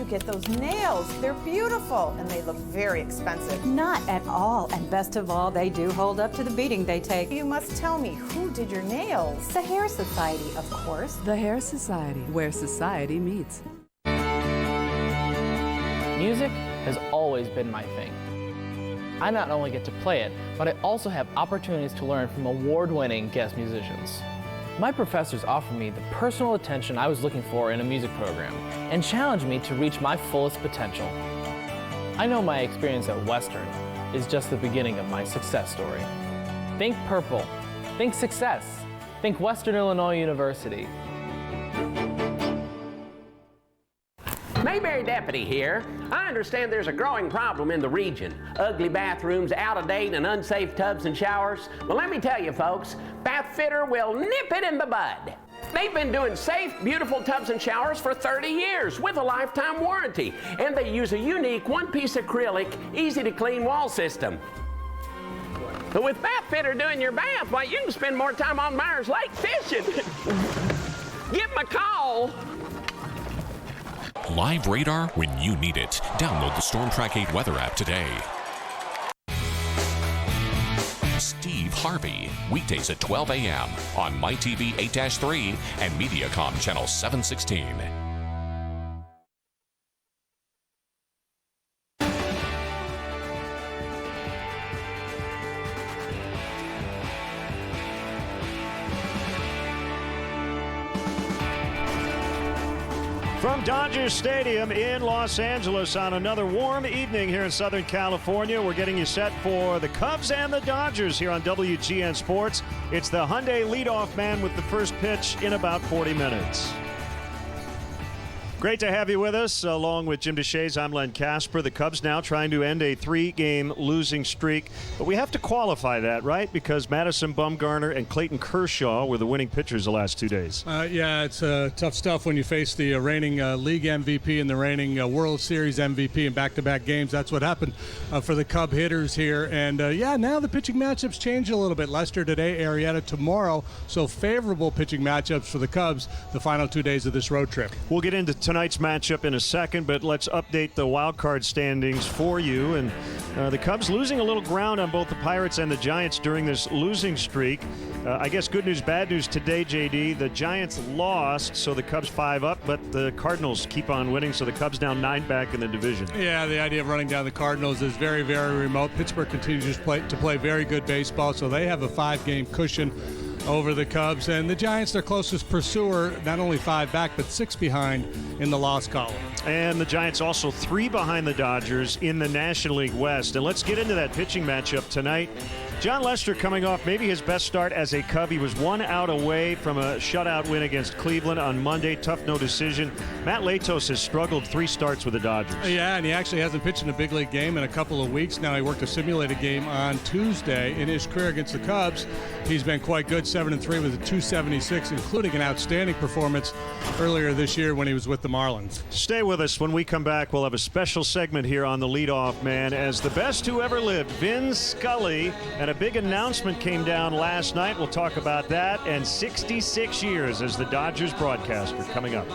get those nails? They're beautiful, and they look very expensive. Not at all, and best of all, they do hold up to the beating they take. You must tell me, who did your nails? The Hair Society, of course. The Hair Society, where society meets. Music has always been my thing. I not only get to play it, but I also have opportunities to learn from award-winning guest musicians. My professors offered me the personal attention I was looking for in a music program and challenged me to reach my fullest potential. I know my experience at Western is just the beginning of my success story. Think purple, think success, think Western Illinois University. Mayberry Deputy here. I understand there's a growing problem in the region. Ugly bathrooms, out-of-date and unsafe tubs and showers. Well, let me tell you folks, Bath Fitter will nip it in the bud. They've been doing safe, beautiful tubs and showers for 30 years with a lifetime warranty. And they use a unique one-piece acrylic, easy-to-clean wall system. But with Bath Fitter doing your bath, well, you can spend more time on Myers Lake fishing. Give them a call. Live radar when you need it. Download the Storm Track 8 weather app today. Steve Harvey, weekdays at 12 a.m. on MyTV 8-3 and Mediacom Channel 716. From Dodger Stadium in Los Angeles on another warm evening here in Southern California, we're getting you set for the Cubs and the Dodgers here on WGN Sports. It's the Hyundai leadoff man with the first pitch in about 40 minutes. Great to have you with us. Along with Jim DeShays, I'm Len Casper. The Cubs now trying to end a 3-game losing streak. But we have to qualify that, right? Because Madison Bumgarner and Clayton Kershaw were the winning pitchers the last 2 days. Yeah, it's tough stuff when you face the reigning league MVP and the reigning World Series MVP in back-to-back games. That's what happened for the Cub hitters here. And, yeah, now the pitching matchups change a little bit. Lester today, Arrieta tomorrow. So favorable pitching matchups for the Cubs the final 2 days of this road trip. We'll get into tonight's matchup in a second, but let's update the wild card standings for you. And the Cubs losing a little ground on both the Pirates and the Giants during this losing streak. I guess good news, bad news today, JD. The Giants lost, so the Cubs 5 up, but the Cardinals keep on winning, so the Cubs now 9 back in the division. Yeah, the idea of running down the Cardinals is very, very remote. Pittsburgh continues to play very good baseball, so they have a 5-game cushion over the Cubs. And the Giants, their closest pursuer, not only 5 back, but 6 behind in the loss column. And the Giants also 3 behind the Dodgers in the National League West. And let's get into that pitching matchup tonight. John Lester coming off maybe his best start as a Cub. He was 1 out away from a shutout win against Cleveland on Monday. Tough no decision. Matt Latos has struggled 3 starts with the Dodgers. Yeah, and he actually hasn't pitched in a big league game in a couple of weeks now. He worked a simulated game on Tuesday. In his career against the Cubs, he's been quite good, 7-3 with a 276, including an outstanding performance earlier this year when he was with the Marlins. Stay with us. When we come back, we'll have a special segment here on the leadoff man as the best who ever lived, Vin Scully, and a big announcement came down last night. We'll talk about that and 66 years as the Dodgers broadcaster coming up.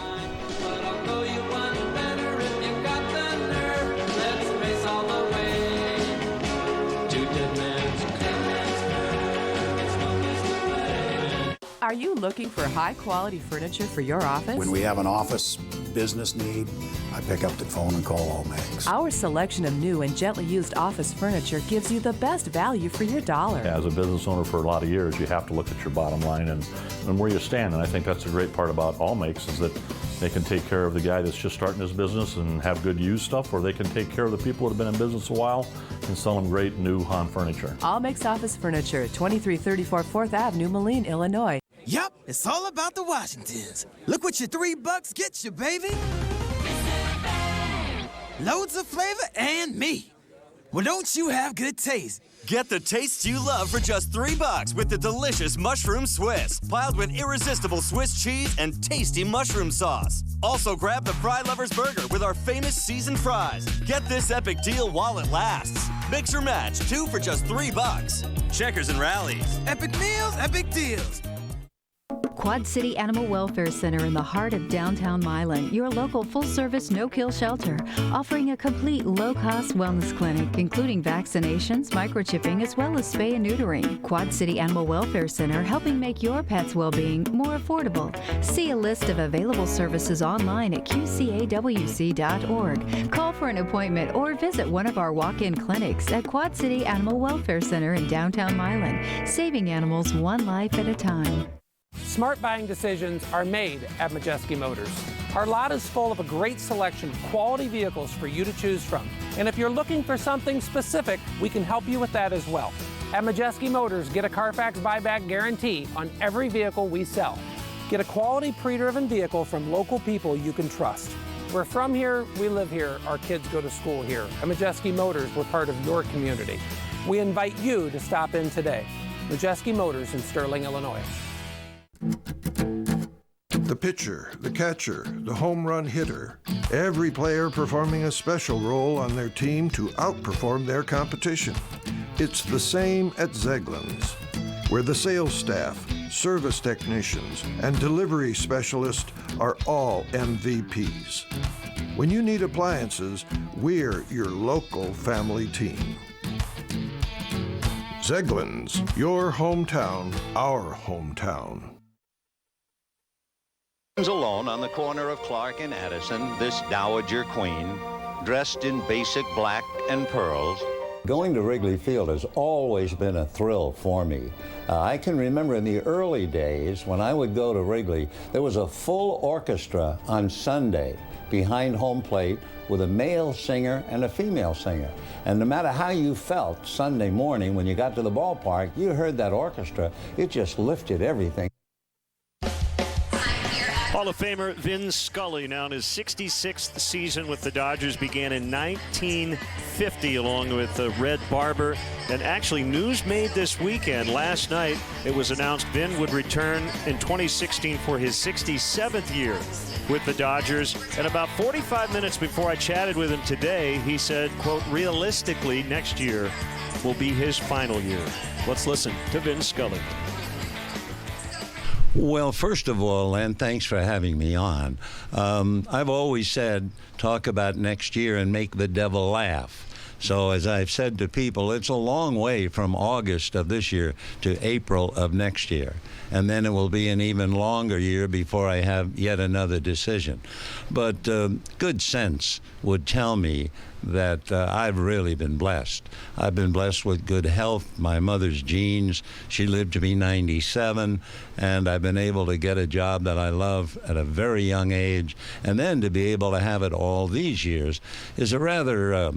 Are you looking for high-quality furniture for your office? When we have an office business need, I pick up the phone and call Allmax. Our selection of new and gently used office furniture gives you the best value for your dollar. As a business owner for a lot of years, you have to look at your bottom line and where you stand. And I think that's the great part about Allmax is that they can take care of the guy that's just starting his business and have good used stuff, or they can take care of the people that have been in business a while and sell them great new Han furniture. Allmax Office Furniture, 2334 4th Avenue, Moline, Illinois. Yup, it's all about the Washingtons. Look what your $3 gets you, baby. Loads of flavor and meat. Well, don't you have good taste? Get the taste you love for just $3 with the delicious Mushroom Swiss, piled with irresistible Swiss cheese and tasty mushroom sauce. Also grab the Fry Lovers Burger with our famous seasoned fries. Get this epic deal while it lasts. Mix or match, 2 for just $3. Checkers and Rallies. Epic meals, epic deals. Quad City Animal Welfare Center in the heart of downtown Milan, your local full-service no-kill shelter, offering a complete low-cost wellness clinic, including vaccinations, microchipping, as well as spay and neutering. Quad City Animal Welfare Center, helping make your pet's well-being more affordable. See a list of available services online at qcawc.org. Call for an appointment or visit one of our walk-in clinics at Quad City Animal Welfare Center in downtown Milan, saving animals one life at a time. Smart buying decisions are made at Majeski Motors. Our lot is full of a great selection of quality vehicles for you to choose from. And if you're looking for something specific, we can help you with that as well. At Majeski Motors, get a Carfax buyback guarantee on every vehicle we sell. Get a quality pre-driven vehicle from local people you can trust. We're from here, we live here, our kids go to school here. At Majeski Motors, we're part of your community. We invite you to stop in today. Majeski Motors in Sterling, Illinois. The pitcher, the catcher, the home run hitter, every player performing a special role on their team to outperform their competition. It's the same at Zeglin's, where the sales staff, service technicians, and delivery specialists are all MVPs. When you need appliances, we're your local family team. Zeglin's, your hometown, our hometown. Alone on the corner of Clark and Addison, this dowager queen, dressed in basic black and pearls. Going to Wrigley Field has always been a thrill for me. I can remember in the early days when I would go to Wrigley, there was a full orchestra on Sunday behind home plate with a male singer and a female singer. And no matter how you felt Sunday morning when you got to the ballpark, you heard that orchestra, it just lifted everything. Hall of Famer Vin Scully, now in his 66th season with the Dodgers, began in 1950 along with Red Barber. And actually, news made this weekend. Last night, it was announced Vin would return in 2016 for his 67th year with the Dodgers. And about 45 minutes before I chatted with him today, he said, quote, realistically, next year will be his final year. Let's listen to Vin Scully. Well, first of all, Len, thanks for having me on. I've always said, talk about next year and make the devil laugh. So as I've said to people, it's a long way from August of this year to April of next year. And then it will be an even longer year before I have yet another decision. But good sense would tell me that I've really been blessed. I've been blessed with good health, my mother's genes. She lived to be 97, and I've been able to get a job that I love at a very young age. And then to be able to have it all these years is a rather,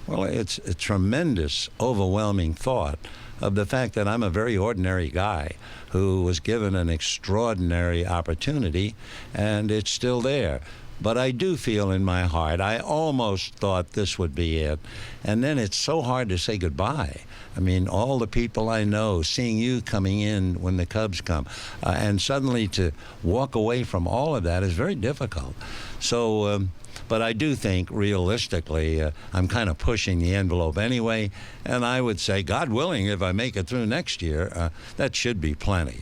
well, it's a tremendous, overwhelming thought of the fact that I'm a very ordinary guy who was given an extraordinary opportunity, and it's still there. But I do feel in my heart, I almost thought this would be it. And then it's so hard to say goodbye. I mean, all the people I know, seeing you coming in when the Cubs come, and suddenly to walk away from all of that is very difficult. So, but I do think, realistically, I'm kind of pushing the envelope anyway. And I would say, God willing, if I make it through next year, that should be plenty.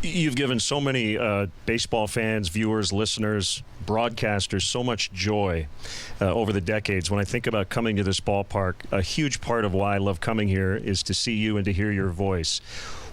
You've given so many baseball fans, viewers, listeners, broadcasters so much joy over the decades. When I think about coming to this ballpark, a huge part of why I love coming here is to see you and to hear your voice.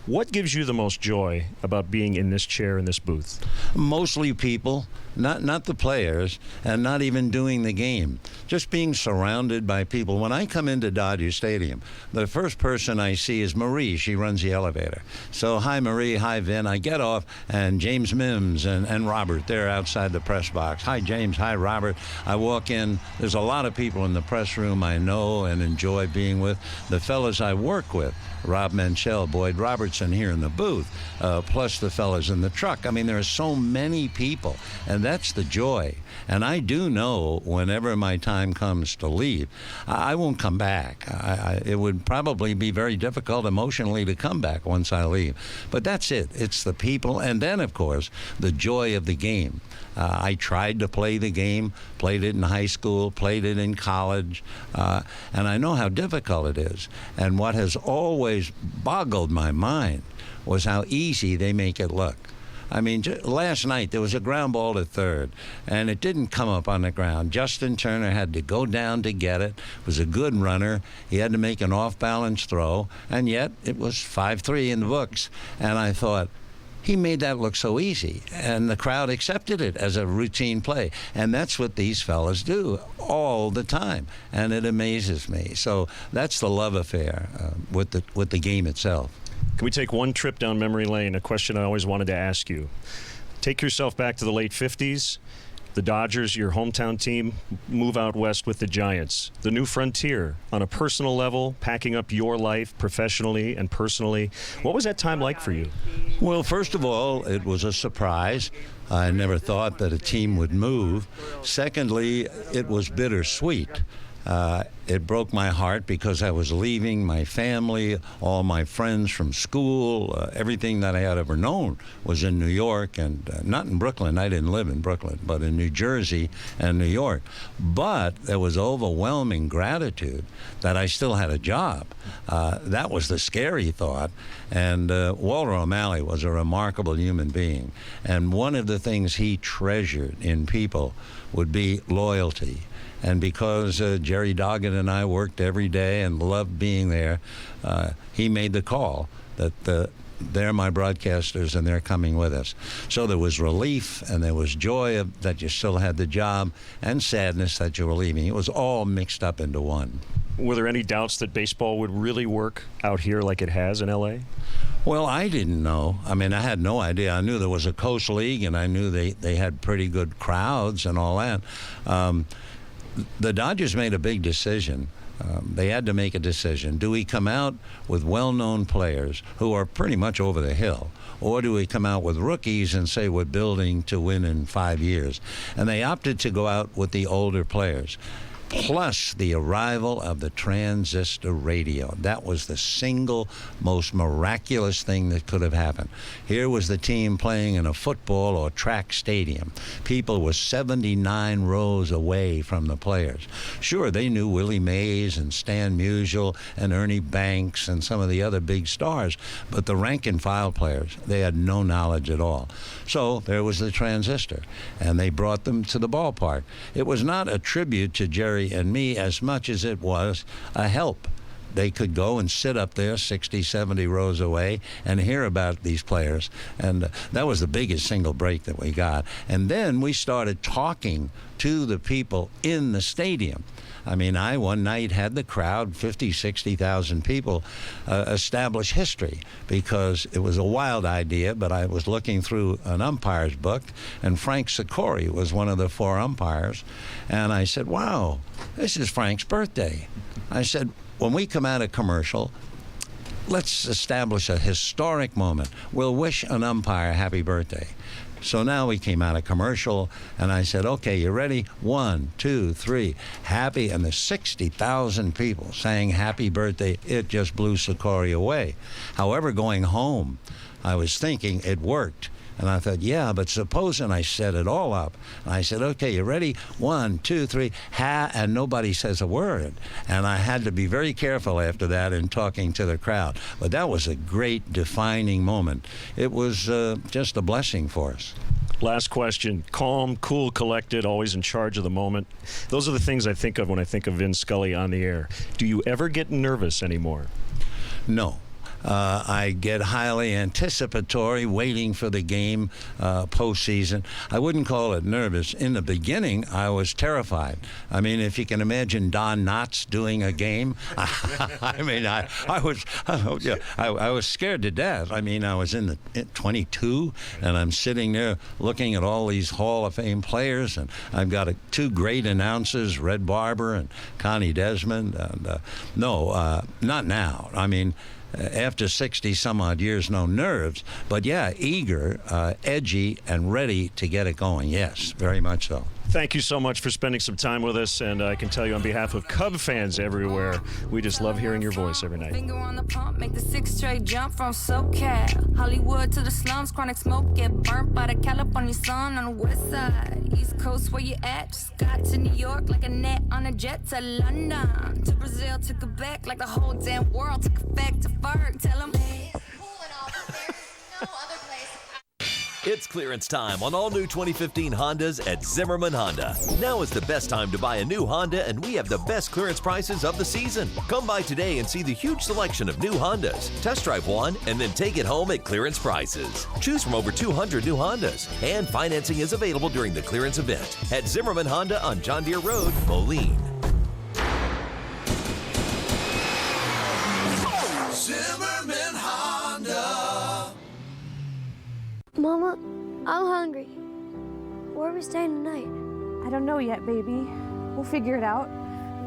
What gives you the most joy about being in this chair in this booth? Mostly people, not the players, and not even doing the game. Just being surrounded by people. When I come into Dodger Stadium, the first person I see is Marie. She runs the elevator. So, hi, Marie. Hi, Vin. I get off, and James Mims and Robert, they're outside the press box. Hi, James. Hi, Robert. I walk in. There's a lot of people in the press room I know and enjoy being with. The fellas I work with, Rob Menchel, Boyd Robertson here in the booth, plus the fellas in the truck. I mean, there are so many people, and that's the joy. And I do know whenever my time comes to leave, I won't come back. It would probably be very difficult emotionally to come back once I leave. But that's it. It's the people, and then, of course, the joy of the game. I tried to play the game, played it in high school, played it in college, and I know how difficult it is. And what has always boggled my mind was how easy they make it look. I mean, last night there was a ground ball to third, and it didn't come up on the ground. Justin Turner had to go down to get it. Was a good runner. He had to make an off-balance throw, and yet it was 5-3 in the books. And I thought, he made that look so easy, and the crowd accepted it as a routine play. And that's what these fellas do all the time, and it amazes me. So that's the love affair with the game itself. Can we take one trip down memory lane? A question I always wanted to ask you. Take yourself back to the late 50s. The Dodgers, your hometown team, move out west with the Giants. The new frontier, on a personal level, packing up your life professionally and personally. What was that time like for you? Well, first of all, it was a surprise. I never thought that a team would move. Secondly, it was bittersweet. It broke my heart because I was leaving my family, all my friends from school, everything that I had ever known was in New York, and not in Brooklyn. I didn't live in Brooklyn, but in New Jersey and New York. But there was overwhelming gratitude that I still had a job. That was the scary thought. And Walter O'Malley was a remarkable human being. And one of the things he treasured in people would be loyalty. And because Jerry Doggett and I worked every day and loved being there, he made the call that they're my broadcasters and they're coming with us. So there was relief and there was joy that you still had the job, and sadness that you were leaving. It was all mixed up into one. Were there any doubts that baseball would really work out here like it has in L.A.? Well, I didn't know. I mean, I had no idea. I knew there was a Coast League, and I knew they had pretty good crowds and all that. The Dodgers made a big decision. They had to make a decision. Do we come out with well-known players who are pretty much over the hill, or do we come out with rookies and say we're building to win in 5 years? And they opted to go out with the older players. Plus the arrival of the transistor radio. That was the single most miraculous thing that could have happened. Here was the team playing in a football or track stadium. People were 79 rows away from the players. Sure, they knew Willie Mays and Stan Musial and Ernie Banks and some of the other big stars, but the rank and file players, they had no knowledge at all. So there was the transistor, and they brought them to the ballpark. It was not a tribute to Jerry and me as much as it was a help. They could go and sit up there 60, 70 rows away and hear about these players. And that was the biggest single break that we got. And then we started talking to the people in the stadium. I mean, I one night had the crowd, 50, 60,000 people, establish history, because it was a wild idea, but I was looking through an umpire's book, and Frank Sikori was one of the 4 umpires, and I said, wow, this is Frank's birthday. I said, when we come out of commercial, let's establish a historic moment. We'll wish an umpire happy birthday. So now we came out of commercial, and I said, okay, you ready? 1, 2, 3, happy. And the 60,000 people saying happy birthday. It just blew Sikori away. However, going home, I was thinking it worked. And I thought, yeah, but supposing I set it all up. And I said, okay, you ready? 1, 2, 3, and nobody says a word. And I had to be very careful after that in talking to the crowd. But that was a great defining moment. It was just a blessing for us. Last question. Calm, cool, collected, always in charge of the moment. Those are the things I think of when I think of Vin Scully on the air. Do you ever get nervous anymore? No. I get highly anticipatory, waiting for the game postseason. I wouldn't call it nervous. In the beginning, I was terrified. I mean, if you can imagine Don Knotts doing a game, I mean, I was scared to death. I mean, I was in 22, and I'm sitting there looking at all these Hall of Fame players, and I've got 2 great announcers, Red Barber and Connie Desmond. And, no, not now. I mean, after 60 some odd years, no nerves, but yeah, eager, edgy, and ready to get it going. Yes, very much so. Thank you so much for spending some time with us, and I can tell you on behalf of Cub fans everywhere, we just love hearing your voice every night. Finger on the pump, make the 6 straight jump from SoCal. Hollywood to the slums, chronic smoke, get burnt by the California sun on the west side. East Coast, where you at? Just got to New York like a net on a jet to London. To Brazil, to Quebec, like the whole damn world took effect to Ferg. Tell them. It's clearance time on all new 2015 Hondas at Zimmerman Honda. Now is the best time to buy a new Honda, and we have the best clearance prices of the season. Come by today and see the huge selection of new Hondas. Test drive one and then take it home at clearance prices. Choose from over 200 new Hondas, and financing is available during the clearance event at Zimmerman Honda on John Deere Road, Moline. Zimmerman Honda. Mama, I'm hungry. Where are we staying tonight? I don't know yet, baby. We'll figure it out.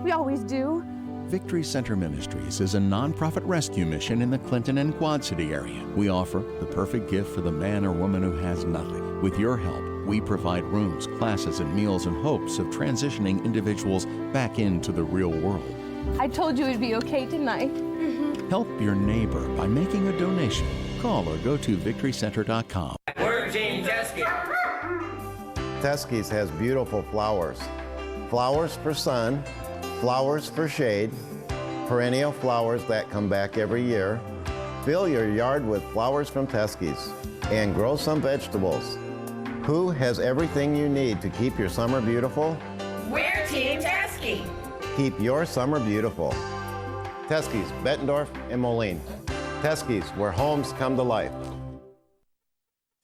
We always do. Victory Center Ministries is a nonprofit rescue mission in the Clinton and Quad City area. We offer the perfect gift for the man or woman who has nothing. With your help, we provide rooms, classes, and meals in hopes of transitioning individuals back into the real world. I told you it'd be okay tonight. Help your neighbor by making a donation. Call or go to victorycenter.com. We're Team Teskey. Teskey's has beautiful flowers. Flowers for sun, flowers for shade, perennial flowers that come back every year. Fill your yard with flowers from Teskey's and grow some vegetables. Who has everything you need to keep your summer beautiful? We're Team Teskey. Keep your summer beautiful. Teskey's, Bettendorf, and Moline. Teskey's, where homes come to life.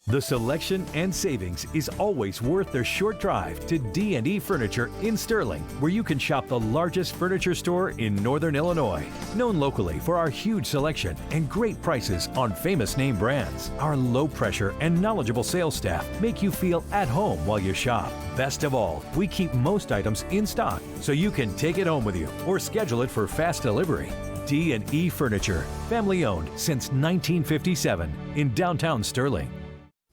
The selection and savings is always worth the short drive to D&E Furniture in Sterling, where you can shop the largest furniture store in Northern Illinois. Known locally for our huge selection and great prices on famous name brands, our low pressure and knowledgeable sales staff make you feel at home while you shop. Best of all, we keep most items in stock so you can take it home with you or schedule it for fast delivery. D&E Furniture, family owned since 1957 in downtown Sterling.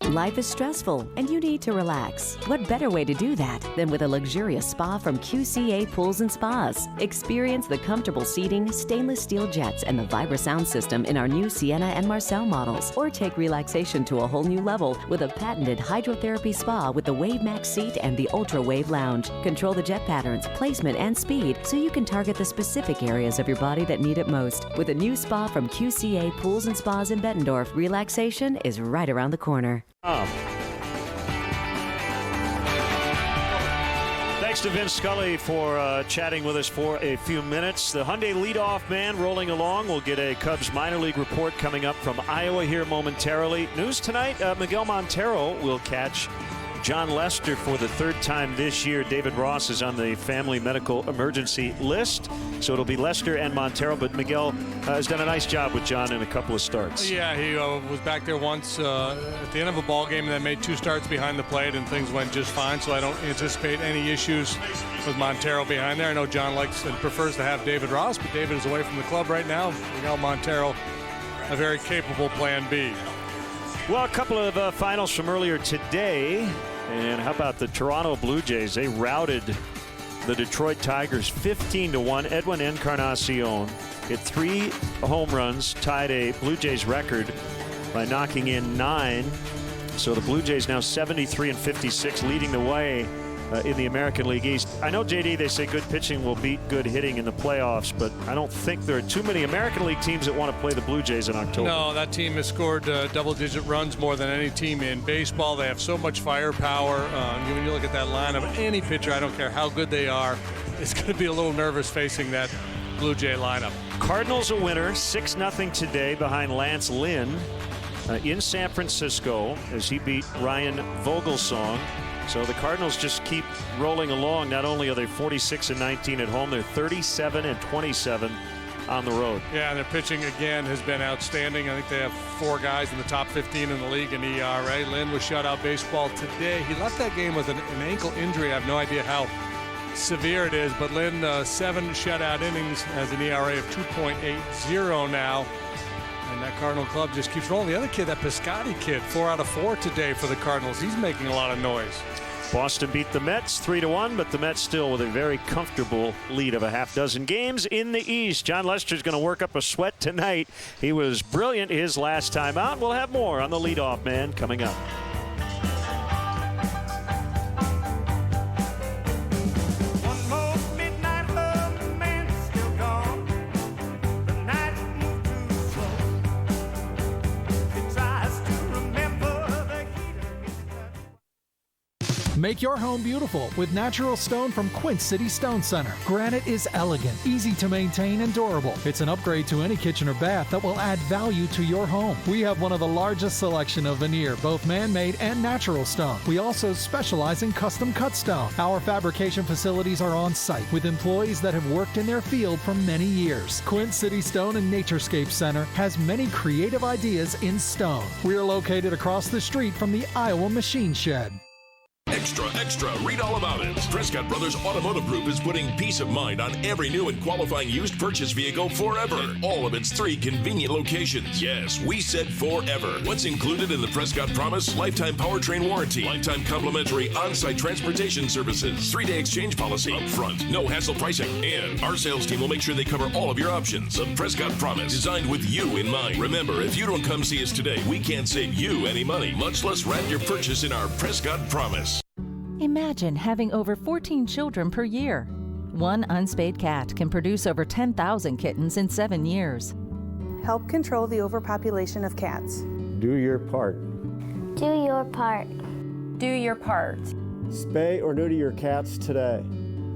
Life is stressful and you need to relax. What better way to do that than with a luxurious spa from QCA Pools and Spas? Experience the comfortable seating, stainless steel jets, and the Vibra sound system in our new Sienna and Marcel models. Or take relaxation to a whole new level with a patented hydrotherapy spa with the Wave Max seat and the Ultra Wave Lounge. Control the jet patterns, placement, and speed so you can target the specific areas of your body that need it most. With a new spa from QCA Pools and Spas in Bettendorf, relaxation is right around the corner. Thanks to Vin Scully for chatting with us for a few minutes. The Hyundai leadoff man rolling along. We'll get a Cubs minor league report coming up from Iowa here momentarily. News tonight, Miguel Montero will catch John Lester for the third time this year. David Ross is on the family medical emergency list, so it'll be Lester and Montero, but Miguel has done a nice job with John in a couple of starts. Yeah, he was back there once at the end of a ball game and then made two starts behind the plate, and things went just fine, so I don't anticipate any issues with Montero behind there. I know John likes and prefers to have David Ross, but David is away from the club right now. Miguel Montero, a very capable plan B. Well, a couple of finals from earlier today. And how about the Toronto Blue Jays? They routed the Detroit Tigers 15-1. Edwin Encarnacion hit 3 home runs, tied a Blue Jays record by knocking in 9. So the Blue Jays now 73-56, leading the way in the American League East. I know, JD, they say good pitching will beat good hitting in the playoffs, but I don't think there are too many American League teams that want to play the Blue Jays in October. No, that team has scored double-digit runs more than any team in baseball. They have so much firepower. When you look at that lineup, any pitcher, I don't care how good they are, is going to be a little nervous facing that Blue Jay lineup. Cardinals a winner, 6-0 today behind Lance Lynn in San Francisco as he beat Ryan Vogelsong. So the Cardinals just keep rolling along. Not only are they 46-19 at home, they're 37-27 on the road. Yeah, and their pitching again has been outstanding. I think they have 4 guys in the top 15 in the league in ERA. Lynn was shutout baseball today. He left that game with an ankle injury. I have no idea how severe it is, but Lynn 7 shutout innings, has an ERA of 2.80 now. And that Cardinal club just keeps rolling. The other kid, that Piscotti kid, 4 out of 4 today for the Cardinals. He's making a lot of noise. Boston beat the Mets 3-1, but the Mets still with a very comfortable lead of a half-dozen games in the East. John Lester's going to work up a sweat tonight. He was brilliant his last time out. We'll have more on the leadoff man coming up. Make your home beautiful with natural stone from Quint City Stone Center. Granite is elegant, easy to maintain, and durable. It's an upgrade to any kitchen or bath that will add value to your home. We have one of the largest selection of veneer, both man-made and natural stone. We also specialize in custom cut stone. Our fabrication facilities are on site with employees that have worked in their field for many years. Quint City Stone and Naturescape Center has many creative ideas in stone. We are located across the street from the Iowa Machine Shed. Extra, extra, read all about it. Prescott Brothers Automotive Group is putting peace of mind on every new and qualifying used purchase vehicle forever. All of its 3 convenient locations. Yes, we said forever. What's included in the Prescott Promise? Lifetime powertrain warranty, lifetime complimentary on-site transportation services, 3-day exchange policy, upfront, no hassle pricing, and our sales team will make sure they cover all of your options. The Prescott Promise, designed with you in mind. Remember, if you don't come see us today, we can't save you any money, much less wrap your purchase in our Prescott Promise. Imagine having over 14 children per year. One unspayed cat can produce over 10,000 kittens in 7 years. Help control the overpopulation of cats. Do your part. Do your part. Do your part. Spay or neuter your cats today.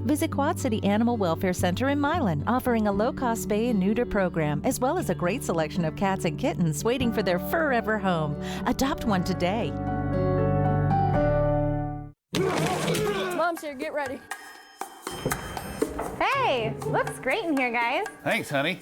Visit Quad City Animal Welfare Center in Milan, offering a low-cost spay and neuter program, as well as a great selection of cats and kittens waiting for their forever home. Adopt one today. Mom's here, get ready. Hey, looks great in here, guys. Thanks, honey.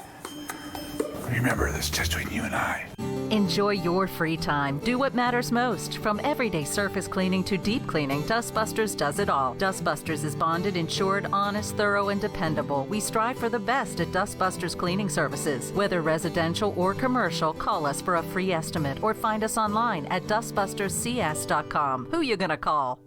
Remember, this is just between you and I. Enjoy your free time. Do what matters most. From everyday surface cleaning to deep cleaning, Dustbusters does it all. Dustbusters is bonded, insured, honest, thorough, and dependable. We strive for the best at Dustbusters Cleaning Services. Whether residential or commercial, call us for a free estimate or find us online at dustbusterscs.com. Who you gonna call?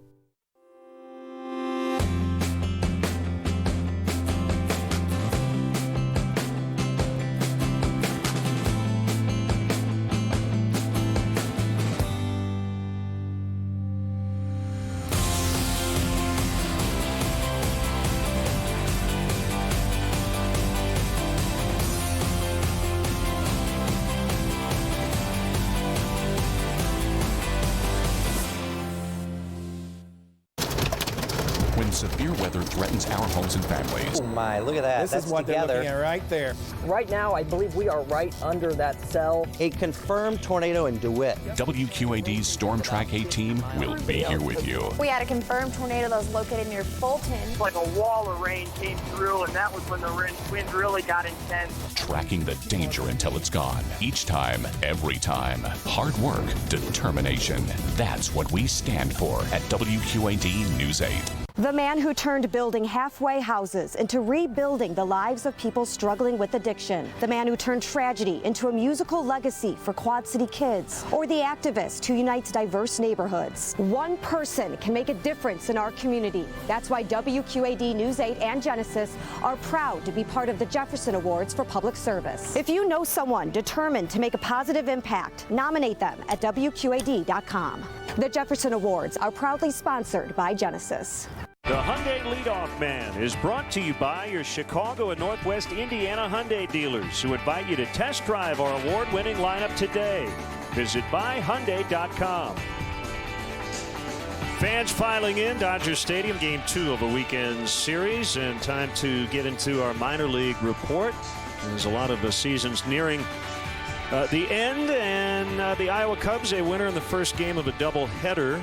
Severe weather threatens our homes and families. Oh my, look at that. This is what they're looking at right there. Right now, I believe we are right under that cell. A confirmed tornado in DeWitt. WQAD's Storm Track 8 team will be here with you. We had a confirmed tornado that was located near Fulton. Like a wall of rain came through, and that was when the wind really got intense. Tracking the danger until it's gone. Each time, every time. Hard work, determination. That's what we stand for at WQAD News 8. The man who turned building halfway houses into rebuilding the lives of people struggling with addiction. The man who turned tragedy into a musical legacy for Quad City kids. Or the activist who unites diverse neighborhoods. One person can make a difference in our community. That's why WQAD News 8 and Genesis are proud to be part of the Jefferson Awards for Public Service. If you know someone determined to make a positive impact, nominate them at WQAD.com. The Jefferson Awards are proudly sponsored by Genesis. The Hyundai Leadoff Man is brought to you by your Chicago and Northwest Indiana Hyundai dealers, who invite you to test drive our award-winning lineup today. Visit buyhyundai.com. Fans filing in Dodger Stadium, Game 2 of a weekend series, and time to get into our minor league report. There's a lot of the seasons nearing the end, and the Iowa Cubs a winner in the first game of a doubleheader,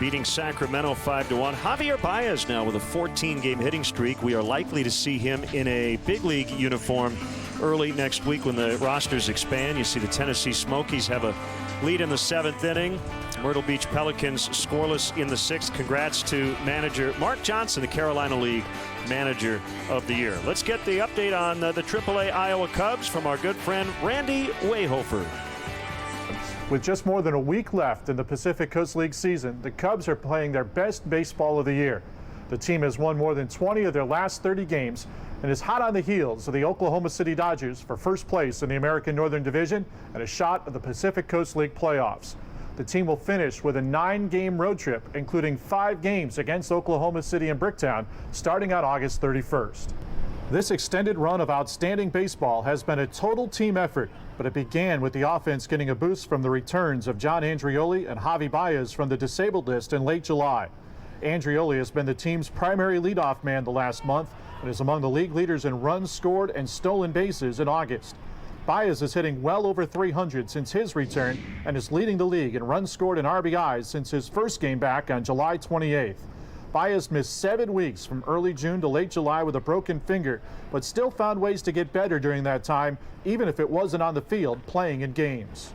beating Sacramento 5-1. Javier Baez now with a 14-game hitting streak. We are likely to see him in a big league uniform early next week when the rosters expand. You see the Tennessee Smokies have a lead in the 7th inning. Myrtle Beach Pelicans scoreless in the 6th. Congrats to manager Mark Johnson, the Carolina League Manager of the Year. Let's get the update on the AAA Iowa Cubs from our good friend Randy Wayhofer. With just more than a week left in the Pacific Coast League season, the Cubs are playing their best baseball of the year. The team has won more than 20 of their last 30 games and is hot on the heels of the Oklahoma City Dodgers for first place in the American Northern Division and a shot at the Pacific Coast League playoffs. The team will finish with a 9-game road trip, including 5 games against Oklahoma City and Bricktown, starting on August 31st. This extended run of outstanding baseball has been a total team effort, but it began with the offense getting a boost from the returns of John Andrioli and Javi Baez from the disabled list in late July. Andreoli has been the team's primary leadoff man the last month and is among the league leaders in runs scored and stolen bases in August. Baez is hitting well over 300 since his return and is leading the league in runs scored and RBIs since his first game back on July 28th. Baez missed 7 weeks from early June to late July with a broken finger, but still found ways to get better during that time, even if it wasn't on the field playing in games.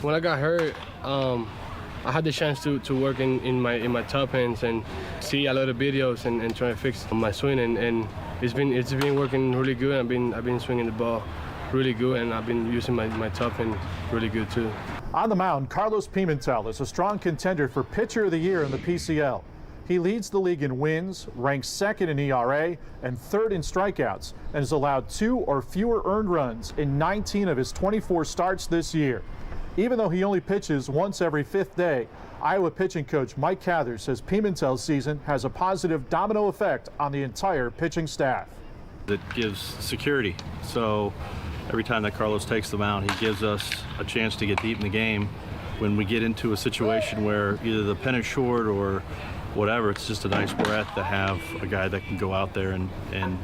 When I got hurt, I had the chance to work in my top ends and see a lot of videos and try to fix my swing, and it's been working really good. I've been swinging the ball really good, and I've been using my top end really good too. On the mound, Carlos Pimentel is a strong contender for Pitcher of the Year in the PCL. He leads the league in wins, ranks second in ERA, and third in strikeouts, and has allowed 2 or fewer earned runs in 19 of his 24 starts this year. Even though he only pitches once every 5th day, Iowa pitching coach Mike Cather says Pimentel's season has a positive domino effect on the entire pitching staff. It gives security. So every time that Carlos takes the mound, he gives us a chance to get deep in the game. When we get into a situation where either the pen is short or whatever, it's just a nice breath to have a guy that can go out there and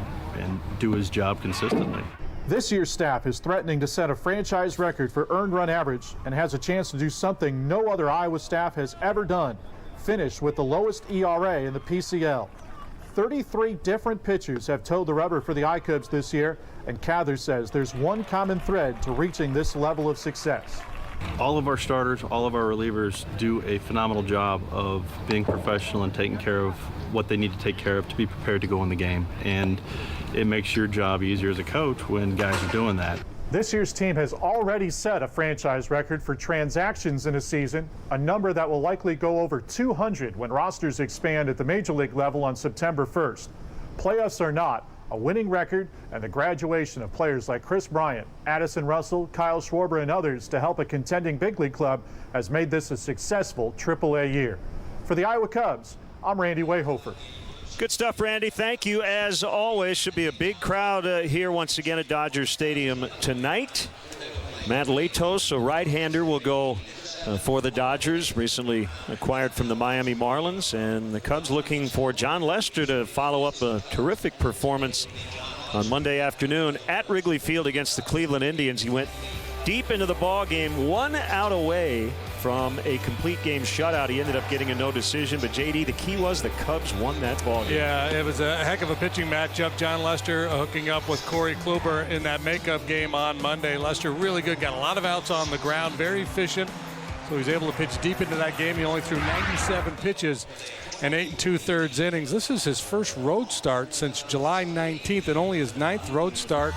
do his job consistently. This year's staff is threatening to set a franchise record for earned run average and has a chance to do something no other Iowa staff has ever done, finish with the lowest ERA in the PCL. 33 different pitchers have towed the rubber for the I-Cubs this year, and Cather says there's one common thread to reaching this level of success. All of our starters, all of our relievers do a phenomenal job of being professional and taking care of what they need to take care of to be prepared to go in the game. And it makes your job easier as a coach when guys are doing that. This year's team has already set a franchise record for transactions in a season, a number that will likely go over 200 when rosters expand at the major league level on September 1st. Playoffs or not, a winning record and the graduation of players like Chris Bryant, Addison Russell, Kyle Schwarber, and others to help a contending big league club has made this a successful AAA year. For the Iowa Cubs, I'm Randy Wayhofer. Good stuff, Randy. Thank you, as always. Should be a big crowd here once again at Dodger Stadium tonight. Matt Latos, a right-hander, will go for the Dodgers, recently acquired from the Miami Marlins. And the Cubs looking for John Lester to follow up a terrific performance on Monday afternoon at Wrigley Field against the Cleveland Indians. He went deep into the ball game, 1 out away from a complete game shutout. He ended up getting a no decision, but JD, the key was the Cubs won that ball game. Yeah, it was a heck of a pitching matchup. John Lester hooking up with Corey Kluber in that makeup game on Monday. Lester really good, got a lot of outs on the ground, very efficient. So he's able to pitch deep into that game. He only threw 97 pitches and 8 2/3 innings. This is his first road start since July 19th and only his 9th road start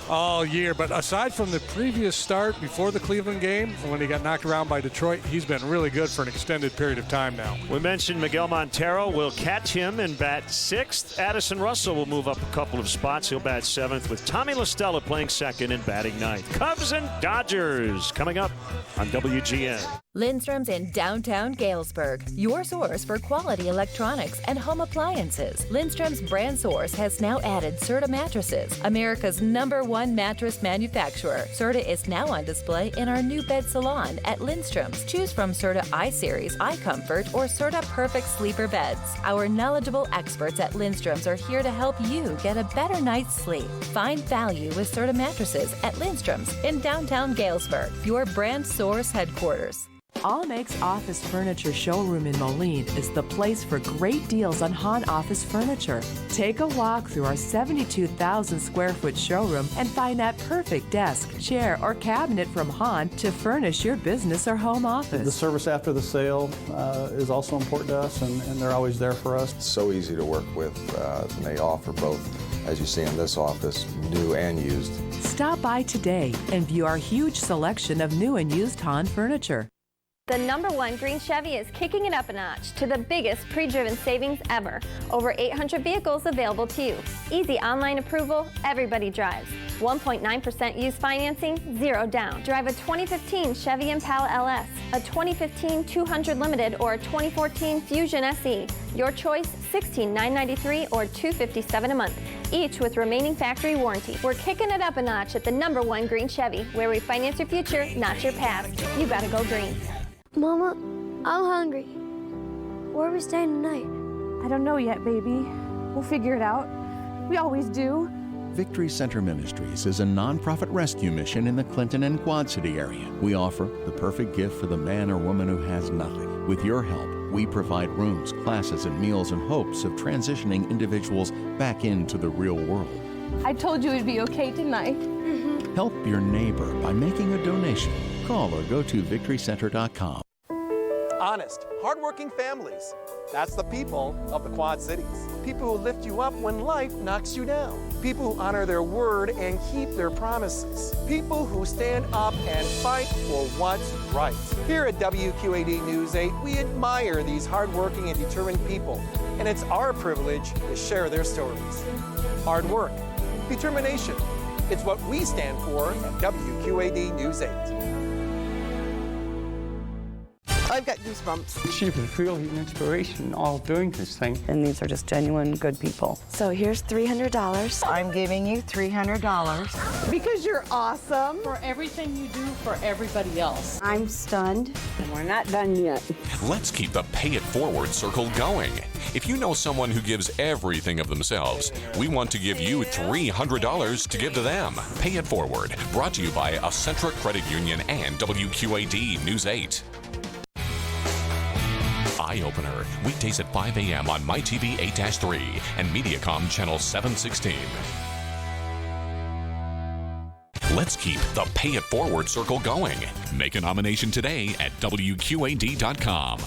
all year. But aside from the previous start before the Cleveland game, when he got knocked around by Detroit, he's been really good for an extended period of time now. We mentioned Miguel Montero will catch him and bat 6th. Addison Russell will move up a couple of spots. He'll bat 7th with Tommy La Stella playing 2nd and batting 9th. Cubs and Dodgers coming up on WGN. Lindstrom's in downtown Galesburg, your source for quality electronics and home appliances. Lindstrom's brand source has now added Serta mattresses, America's #1 mattress manufacturer. Serta is now on display in our new bed salon at Lindstrom's. Choose from Serta iSeries, iComfort, or Serta Perfect Sleeper beds. Our knowledgeable experts at Lindstrom's are here to help you get a better night's sleep. Find value with Serta mattresses at Lindstrom's in downtown Galesburg, your brand source headquarters. Allmakes Office Furniture Showroom in Moline is the place for great deals on Hahn office furniture. Take a walk through our 72,000 square foot showroom and find that perfect desk, chair, or cabinet from Hahn to furnish your business or home office. The service after the sale is also important to us, and they're always there for us. It's so easy to work with, and they offer both, as you see in this office, new and used. Stop by today and view our huge selection of new and used Hahn furniture. The #1 green Chevy is kicking it up a notch to the biggest pre-driven savings ever. Over 800 vehicles available to you. Easy online approval, everybody drives. 1.9% used financing, 0 down. Drive a 2015 Chevy Impala LS, a 2015 200 Limited, or a 2014 Fusion SE. Your choice, $16,993 or $257 a month, each with remaining factory warranty. We're kicking it up a notch at the #1 green Chevy, where we finance your future, not your past. You gotta go green. Mama, I'm hungry. Where are we staying tonight? I don't know yet, baby. We'll figure it out. We always do. Victory Center Ministries is a nonprofit rescue mission in the Clinton and Quad City area. We offer the perfect gift for the man or woman who has nothing. With your help, we provide rooms, classes, and meals in hopes of transitioning individuals back into the real world. I told you it'd be okay tonight. Help your neighbor by making a donation. Call or go to victorycenter.com. Honest, hardworking families. That's the people of the Quad Cities. People who lift you up when life knocks you down. People who honor their word and keep their promises. People who stand up and fight for what's right. Here at WQAD News 8, we admire these hardworking and determined people, and it's our privilege to share their stories. Hard work, determination. It's what we stand for at WQAD News 8. I've got goosebumps. She was really an inspiration all doing this thing. And these are just genuine good people. So here's $300. I'm giving you $300. Because you're awesome. For everything you do for everybody else. I'm stunned. And we're not done yet. Let's keep the Pay It Forward circle going. If you know someone who gives everything of themselves, we want to give you $300 to give to them. Pay It Forward, brought to you by Accentra Credit Union and WQAD News 8. Eye Opener, weekdays at 5 a.m. on MyTV 8-3 and Mediacom Channel 716. Let's keep the Pay It Forward circle going. Make a nomination today at WQAD.com.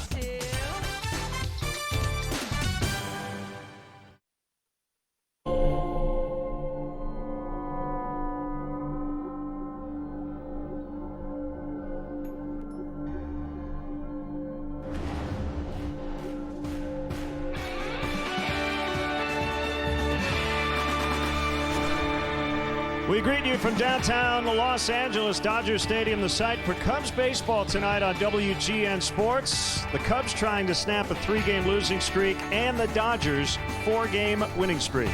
We greet you from downtown Los Angeles, Dodger Stadium, the site for Cubs baseball tonight on WGN Sports. The Cubs trying to snap a 3-game losing streak and the Dodgers 4-game winning streak.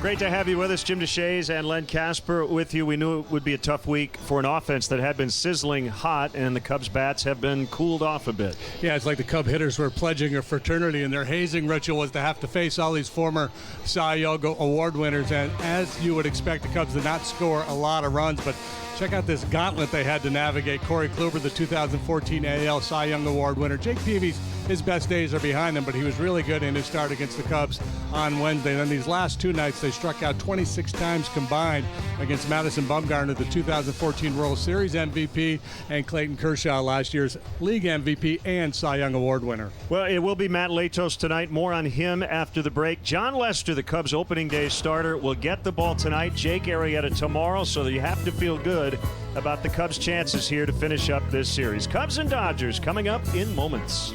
Great to have you with us, Jim DeShays and Len Casper with you. We knew it would be a tough week for an offense that had been sizzling hot, and the Cubs bats have been cooled off a bit. Yeah, it's like the Cub hitters were pledging a fraternity, and their hazing ritual was to have to face all these former Cy Young Award winners. And as you would expect, the Cubs did not score a lot of runs, but check out this gauntlet they had to navigate. Corey Kluber, the 2014 AL Cy Young Award winner. Jake Peavy's, his best days are behind him, but he was really good in his start against the Cubs on Wednesday. And then these last two nights, they struck out 26 times combined against Madison Bumgarner, the 2014 World Series MVP, and Clayton Kershaw, last year's league MVP and Cy Young Award winner. Well, it will be Matt Latos tonight. More on him after the break. John Lester, the Cubs opening day starter, will get the ball tonight. Jake Arrieta tomorrow, so you have to feel good about the Cubs' chances here to finish up this series. Cubs and Dodgers coming up in moments.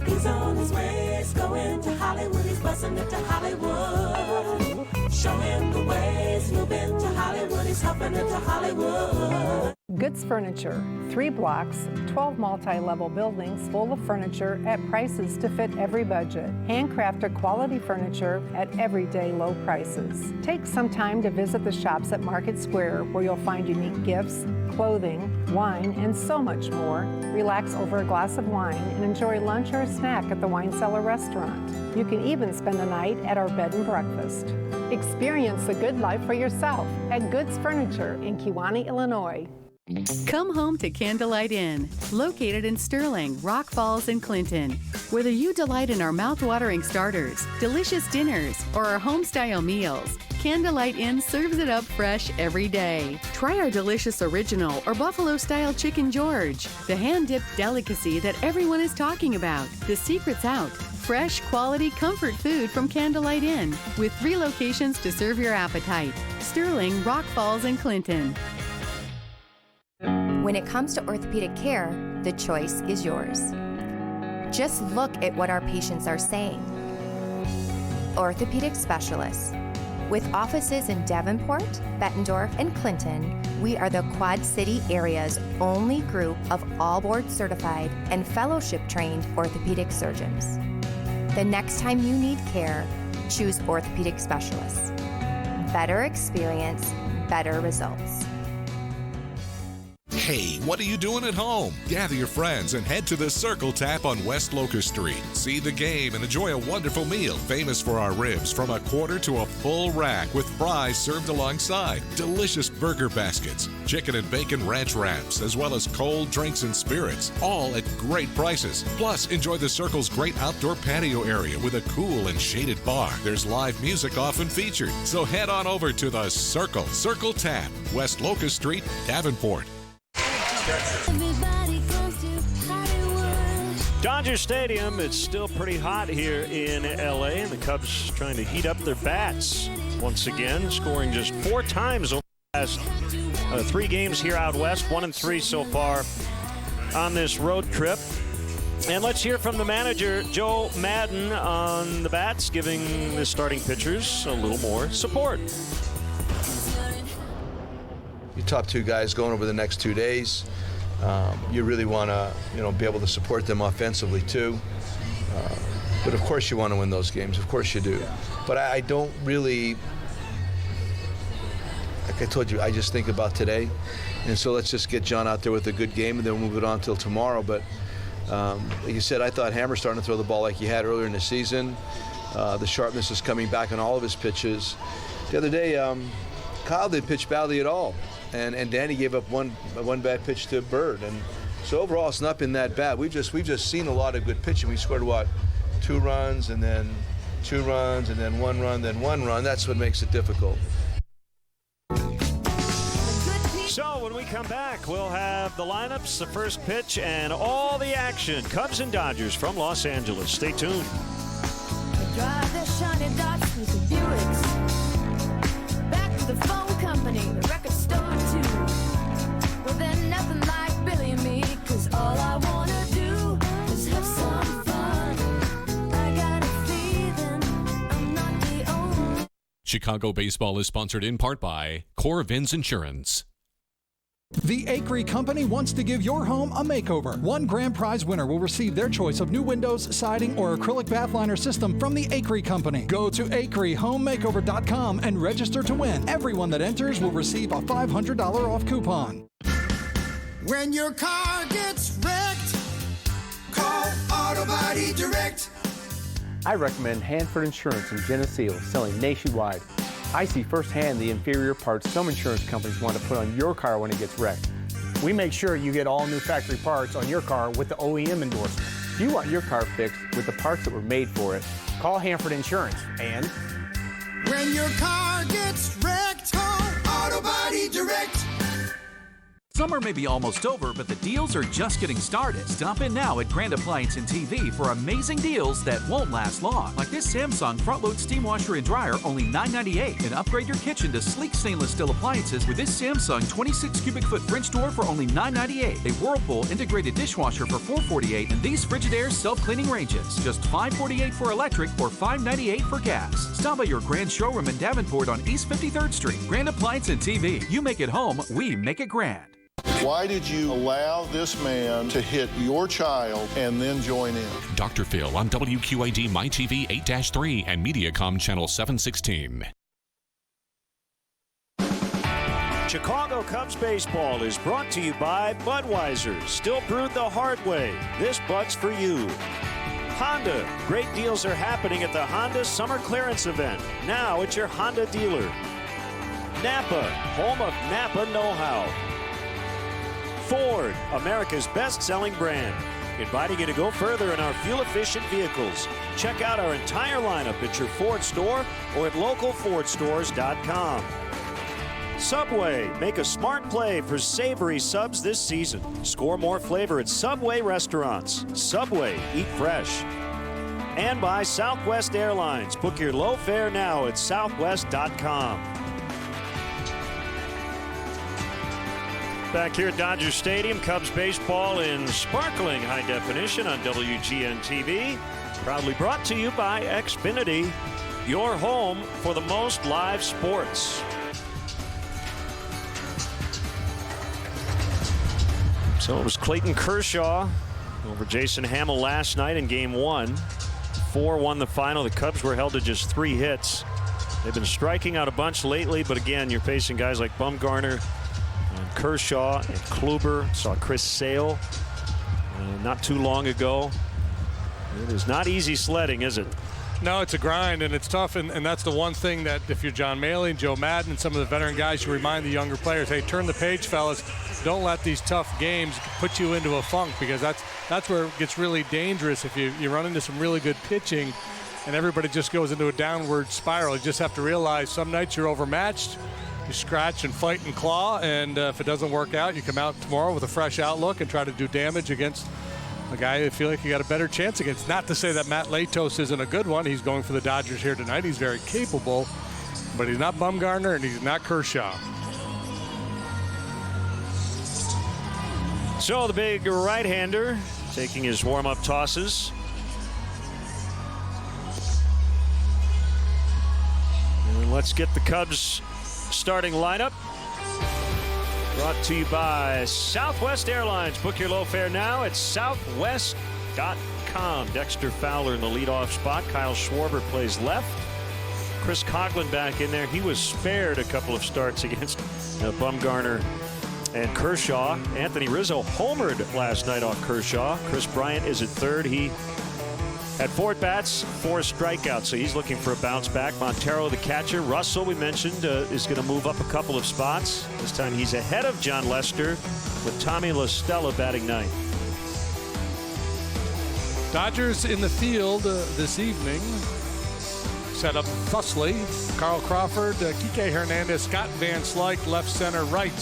He's on his way, he's going to Hollywood, he's busting it to Hollywood. Show him the way, he's moving to Hollywood, he's hopping into Hollywood. Goods Furniture, 3 blocks, 12 multi-level buildings full of furniture at prices to fit every budget. Handcrafted quality furniture at everyday low prices. Take some time to visit the shops at Market Square, where you'll find unique gifts, clothing, wine, and so much more. Relax over a glass of wine and enjoy lunch or a snack at the Wine Cellar restaurant. You can even spend the night at our bed and breakfast. Experience the good life for yourself at Goods Furniture in Kewanee, Illinois. Come home to Candlelight Inn, located in Sterling, Rock Falls, and Clinton. Whether you delight in our mouth-watering starters, delicious dinners, or our home-style meals, Candlelight Inn serves it up fresh every day. Try our delicious original or buffalo-style Chicken George, the hand-dipped delicacy that everyone is talking about. The secret's out. Fresh, quality, comfort food from Candlelight Inn, with 3 locations to serve your appetite: Sterling, Rock Falls, and Clinton. When it comes to orthopedic care, the choice is yours. Just look at what our patients are saying. Orthopedic specialists. With offices in Davenport, Bettendorf, and Clinton, we are the Quad City area's only group of all board-certified and fellowship-trained orthopedic surgeons. The next time you need care, choose orthopedic specialists. Better experience, better results. Hey, what are you doing at home? Gather your friends and head to the Circle Tap on West Locust Street. See the game and enjoy a wonderful meal, famous for our ribs from a quarter to a full rack with fries served alongside, delicious burger baskets, chicken and bacon ranch wraps, as well as cold drinks and spirits, all at great prices. Plus, enjoy the Circle's great outdoor patio area with a cool and shaded bar. There's live music often featured. So head on over to the Circle Tap, West Locust Street, Davenport. Dodger Stadium, it's still pretty hot here in LA, and the Cubs trying to heat up their bats once again, scoring just 4 times over the last 3 games here out west, 1-3 so far on this road trip. And let's hear from the manager, Joe Madden, on the bats, giving the starting pitchers a little more support. Your top 2 guys going over the next 2 days. You really want to, be able to support them offensively too. But of course you want to win those games. Of course you do. But I don't really, like I told you, I just think about today. And so let's just get John out there with a good game and then we'll move it on till tomorrow. But like you said, I thought Hammer's starting to throw the ball like he had earlier in the season. The sharpness is coming back on all of his pitches. The other day, Kyle didn't pitch badly at all. And Danny gave up one bad pitch to Bird, and so overall it's not been that bad. We've just seen a lot of good pitching. We scored 2 runs and then 2 runs and then 1 run, then 1 run. That's what makes it difficult. So when we come back, we'll have the lineups, the first pitch, and all the action. Cubs and Dodgers from Los Angeles. Stay tuned. Drive their shiny dots with the Buicks. Back to the phone company, the record store too. Well, then nothing like Billy and me, 'cause all I wanna do is have some fun. I got a feeling I'm not the only. Chicago baseball is sponsored in part by Core Vin's Insurance. The Acre Company wants to give your home a makeover. 1 grand prize winner will receive their choice of new windows, siding, or acrylic bath liner system from the Acre Company. Go to acrehomemakeover.com and register to win. Everyone that enters will receive a $500 off coupon. When your car gets wrecked, call Auto Body Direct. I recommend Hanford Insurance in Geneseo, selling nationwide. I see firsthand the inferior parts some insurance companies want to put on your car when it gets wrecked. We make sure you get all new factory parts on your car with the OEM endorsement. If you want your car fixed with the parts that were made for it, call Hanford Insurance. And when your car gets wrecked, call Auto Body Direct. Summer may be almost over, but the deals are just getting started. Stop in now at Grand Appliance and TV for amazing deals that won't last long. Like this Samsung front-load steam washer and dryer, only $9.98. And upgrade your kitchen to sleek stainless steel appliances with this Samsung 26 cubic foot French door for only $9.98. A Whirlpool integrated dishwasher for $4.48. And these Frigidaire self-cleaning ranges, just $5.48 for electric or $5.98 for gas. Stop by your Grand showroom in Davenport on East 53rd Street. Grand Appliance and TV. You make it home, we make it grand. Why did you allow this man to hit your child and then join in? Dr. Phil on WQAD MyTV 8-3 and Mediacom Channel 716. Chicago Cubs baseball is brought to you by Budweiser. Still brewed the hard way. This Bud's for you. Honda. Great deals are happening at the Honda Summer Clearance Event. Now at your Honda dealer. Napa. Home of Napa know-how. Ford, America's best-selling brand, inviting you to go further in our fuel-efficient vehicles. Check out our entire lineup at your Ford store or at localfordstores.com. Subway, make a smart play for savory subs this season. Score more flavor at Subway restaurants. Subway, eat fresh. And by Southwest Airlines. Book your low fare now at southwest.com. Back here at Dodger Stadium, Cubs baseball in sparkling high definition on WGN TV. Proudly brought to you by Xfinity, your home for the most live sports. So it was Clayton Kershaw over Jason Hamill last night in Game 1. 4-1 the final. The Cubs were held to just 3 hits. They've been striking out a bunch lately, but again, you're facing guys like Bumgarner, Kershaw and Kluber. Saw Chris Sale not too long ago. It is not easy sledding, is it? No, it's a grind, and it's tough, and that's the one thing that if you're John Maley and Joe Madden and some of the veteran guys, you remind the younger players, hey, turn the page, fellas. Don't let these tough games put you into a funk, because that's where it gets really dangerous. If you run into some really good pitching and everybody just goes into a downward spiral, you just have to realize some nights you're overmatched. You scratch and fight and claw, and if it doesn't work out, you come out tomorrow with a fresh outlook and try to do damage against a guy you feel like you got a better chance against. Not to say that Matt Latos isn't a good one. He's going for the Dodgers here tonight. He's very capable, but he's not Bumgarner and he's not Kershaw. So the big right-hander taking his warm-up tosses. And let's get the Cubs starting lineup. Brought to you by Southwest Airlines. Book your low fare now at southwest.com. Dexter Fowler in the leadoff spot. Kyle Schwarber plays left. Chris Coughlin back in there. He was spared a couple of starts against Bumgarner and Kershaw. Anthony Rizzo homered last night off Kershaw. Chris Bryant is at third. He had 4 at-bats, 4 strikeouts, so he's looking for a bounce back. Montero, the catcher. Russell, we mentioned, is going to move up a couple of spots. This time he's ahead of John Lester with Tommy La Stella batting ninth. Dodgers in the field this evening. Set up thusly. Carl Crawford, Kike Hernandez, Scott Van Slyke, left, center, right.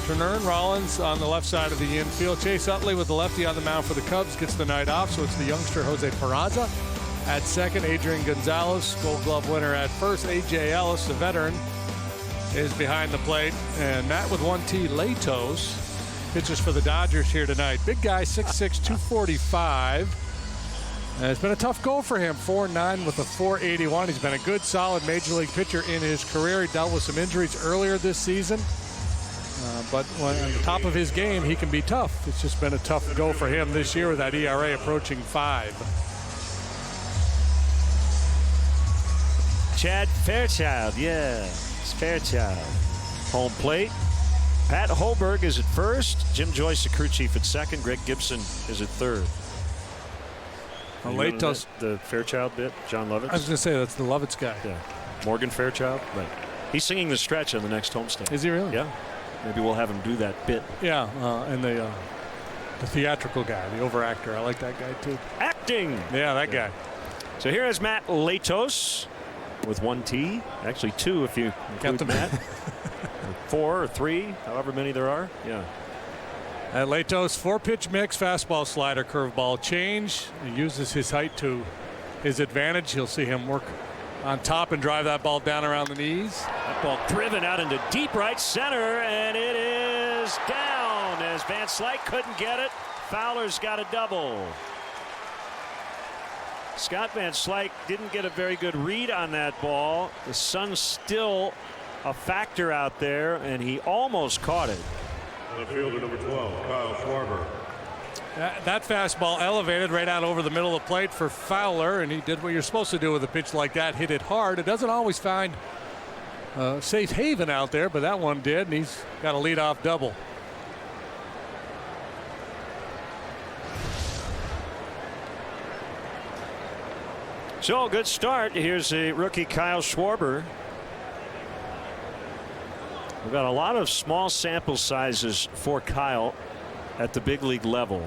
Turner and Rollins on the left side of the infield. Chase Utley with the lefty on the mound for the Cubs gets the night off, so it's the youngster Jose Peraza at second. Adrian Gonzalez, Gold Glove winner, at first. A.J. Ellis, the veteran, is behind the plate. And Matt with 1T Latos pitches for the Dodgers here tonight. Big guy, 6'6", 245. And it's been a tough go for him, 4.9 with a 4.81. He's been a good, solid major league pitcher in his career. He dealt with some injuries earlier this season. But when on the top of his game, he can be tough. It's just been a tough go for him this year with that ERA approaching 5. Chad Fairchild, yeah, it's Fairchild. Home plate. Pat Hoberg is at first. Jim Joyce, the crew chief, at second. Greg Gibson is at third. Latos, the Fairchild bit, John Lovitz. I was going to say that's the Lovitz guy. Yeah, Morgan Fairchild. Right. He's singing the stretch on the next homestand. Is he really? Yeah. Maybe we'll have him do that bit. Yeah, and the theatrical guy, the overactor. I like that guy too. Acting. Yeah, that guy. So here is Matt Latos with 1T. Actually 2 if you include Matt. 4 or 3, however many there are. Yeah. And Latos, 4-pitch mix, fastball, slider, curveball, change. He uses his height to his advantage. You'll see him work on top and drive that ball down around the knees. That ball driven out into deep right center, and it is down as Van Slyke couldn't get it. Fowler's got a double. Scott Van Slyke didn't get a very good read on that ball. The sun's still a factor out there, and he almost caught it. The fielder, number 12, Kyle Schwarber. That fastball elevated right out over the middle of the plate for Fowler, and he did what you're supposed to do with a pitch like that, hit it hard. It doesn't always find safe haven out there, but that one did, and he's got a leadoff double. So, good start. Here's a rookie Kyle Schwarber. We've got a lot of small sample sizes for Kyle at the big league level,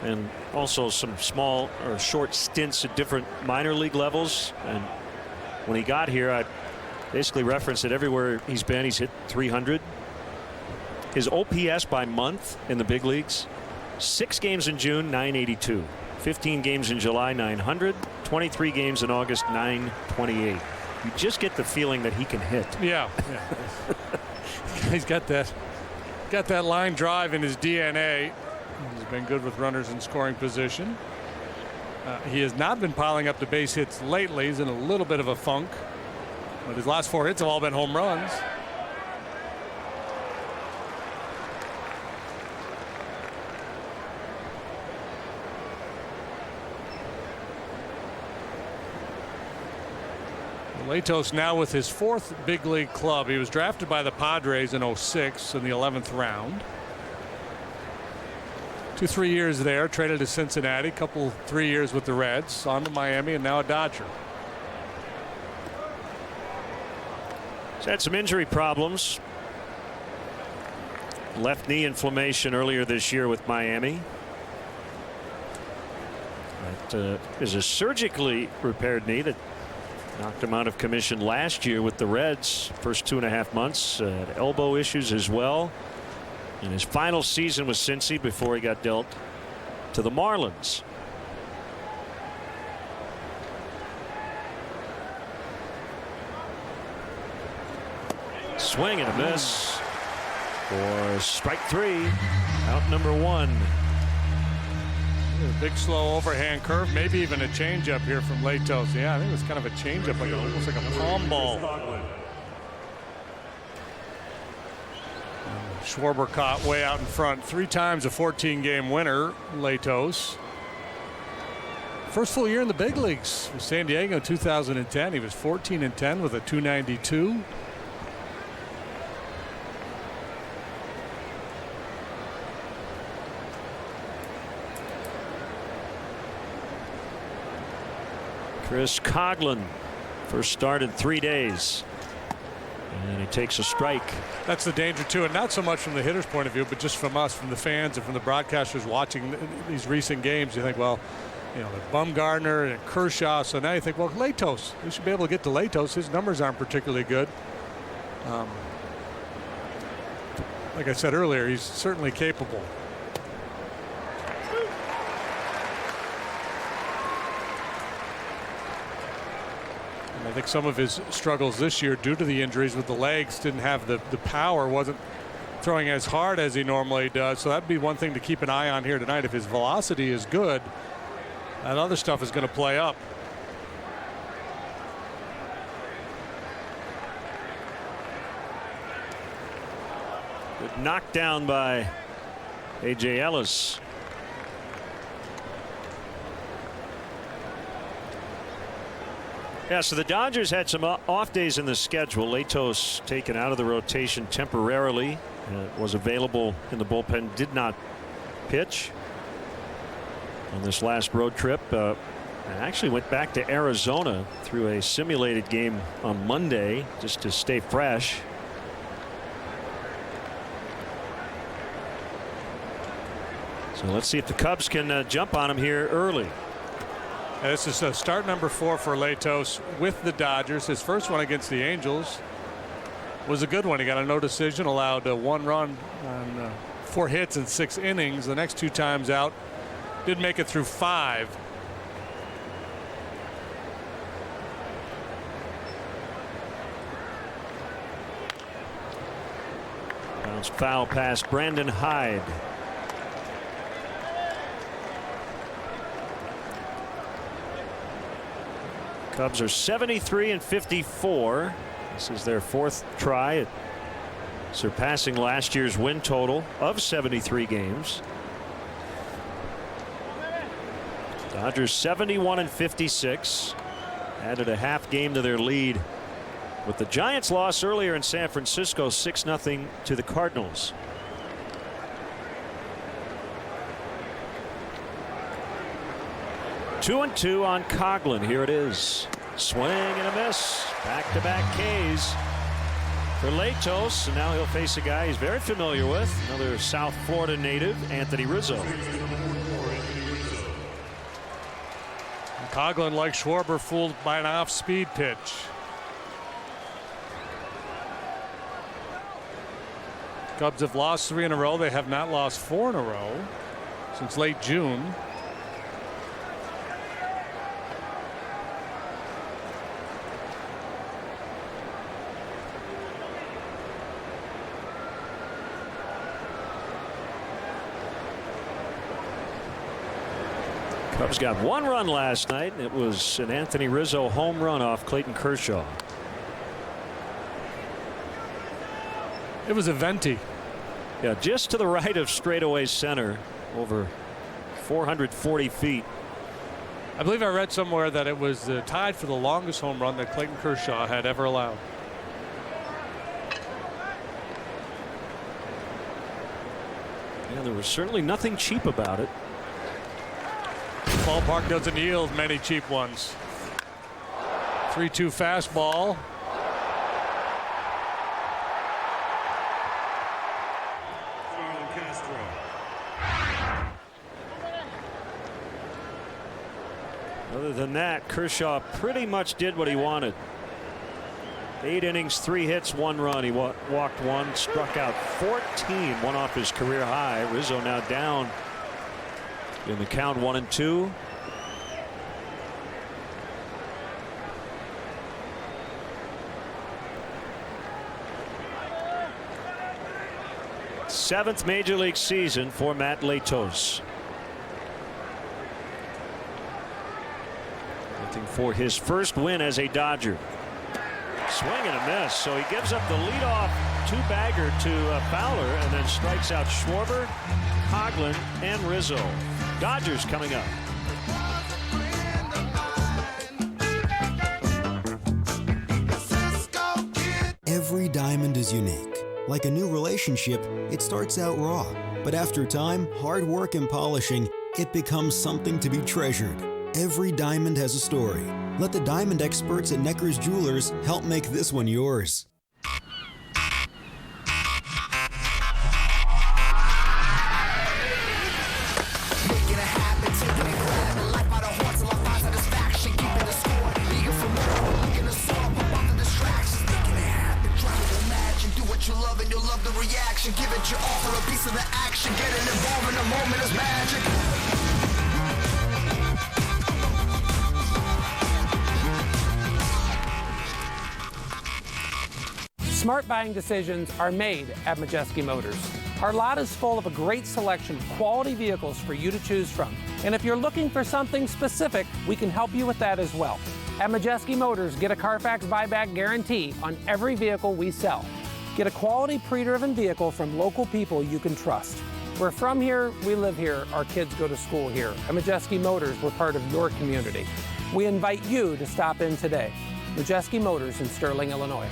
and also some small or short stints at different minor league levels. And when he got here, I basically referenced it everywhere he's been. He's hit 300. His OPS by month in the big leagues: 6 games in June, 982. 15 games in July, 900. 23 games in August, 928. You just get the feeling that he can hit. Yeah. He's got that line drive in his DNA. He's been good with runners in scoring position. He has not been piling up the base hits lately. He's in a little bit of a funk, but his last 4 hits have all been home runs. Latos now with his 4th big league club. He was drafted by the Padres in 06 in the 11th round. 2-3 years there, traded to Cincinnati, 3 years with the Reds, on to Miami, and now a Dodger. He's had some injury problems. Left knee inflammation earlier this year with Miami. That is a surgically repaired knee that knocked him out of commission last year with the Reds. First 2.5 months. Elbow issues as well. In his final season with Cincy before he got dealt to the Marlins. Swing and a miss for strike 3. Out number 1. A big slow overhand curve, maybe even a changeup here from Latos. Yeah, I think it was kind of a changeup, like almost like a palm ball. Schwarber caught way out in front. 3 times a 14-game winner, Latos. First full year in the big leagues with San Diego in 2010. He was 14-10 with a .292. Chris Coghlan, first start in 3 days. And he takes a strike. That's the danger too, and not so much from the hitter's point of view, but just from us, from the fans and from the broadcasters watching these recent games. You think, well, you know, Bumgarner and Kershaw, so now you think, well, Latos, we should be able to get to Latos. His numbers aren't particularly good. Like I said earlier, he's certainly capable. I think some of his struggles this year due to the injuries with the legs, didn't have the power, wasn't throwing as hard as he normally does. So that'd be one thing to keep an eye on here tonight. If his velocity is good, that other stuff is going to play up. Good knockdown by A.J. Ellis. Yeah, so the Dodgers had some off days in the schedule. Latos taken out of the rotation temporarily. Was available in the bullpen. Did not pitch on this last road trip. And actually went back to Arizona through a simulated game on Monday just to stay fresh. So let's see if the Cubs can jump on him here early. This is start number 4 for Latos with the Dodgers. His first one against the Angels was a good one. He got a no decision, allowed 1 run on 4 hits in 6 innings. The next 2 times out, did make it through 5. Bounce foul past Brandon Hyde. Cubs are 73-54. This is their 4th try at surpassing last year's win total of 73 games. Dodgers 71-56. Added a half game to their lead with the Giants' loss earlier in San Francisco, 6-0 to the Cardinals. Two and 2 on Coghlan. Here it is. Swing and a miss. Back-to-back Ks for Latos. And now he'll face a guy he's very familiar with. Another South Florida native, Anthony Rizzo. Coghlan, like Schwarber, fooled by an off-speed pitch. Cubs have lost 3 in a row. They have not lost 4 in a row since late June. Cubs got 1 run last night, and it was an Anthony Rizzo home run off Clayton Kershaw. It was a venti. Yeah, just to the right of straightaway center, over 440 feet. I believe I read somewhere that it was tied for the longest home run that Clayton Kershaw had ever allowed. Yeah, there was certainly nothing cheap about it. Ballpark doesn't yield many cheap ones. 3-2 fastball. Other than that, Kershaw pretty much did what he wanted. 8 innings, 3 hits, 1 run. He walked 1, struck out 14, one off his career high. Rizzo now down in the count, 1-2. Seventh major league season for Matt Latos. Looking for his first win as a Dodger. Swing and a miss, so he gives up the leadoff two-bagger to Fowler and then strikes out Schwarber, Coghlan, and Rizzo. Dodgers coming up. Every diamond is unique. Like a new relationship, it starts out raw, but after time, hard work and polishing, it becomes something to be treasured. Every diamond has a story. Let the diamond experts at Necker's Jewelers help make this one yours. Give it your all for a piece of the action. Getting involved in the moment is magic. Smart buying decisions are made at Majeski Motors. Our lot is full of a great selection of quality vehicles for you to choose from. And if you're looking for something specific, we can help you with that as well. At Majeski Motors, get a Carfax buyback guarantee on every vehicle we sell. Get a quality pre-driven vehicle from local people you can trust. We're from here, we live here, our kids go to school here. At Majeski Motors, we're part of your community. We invite you to stop in today. Majeski Motors in Sterling, Illinois.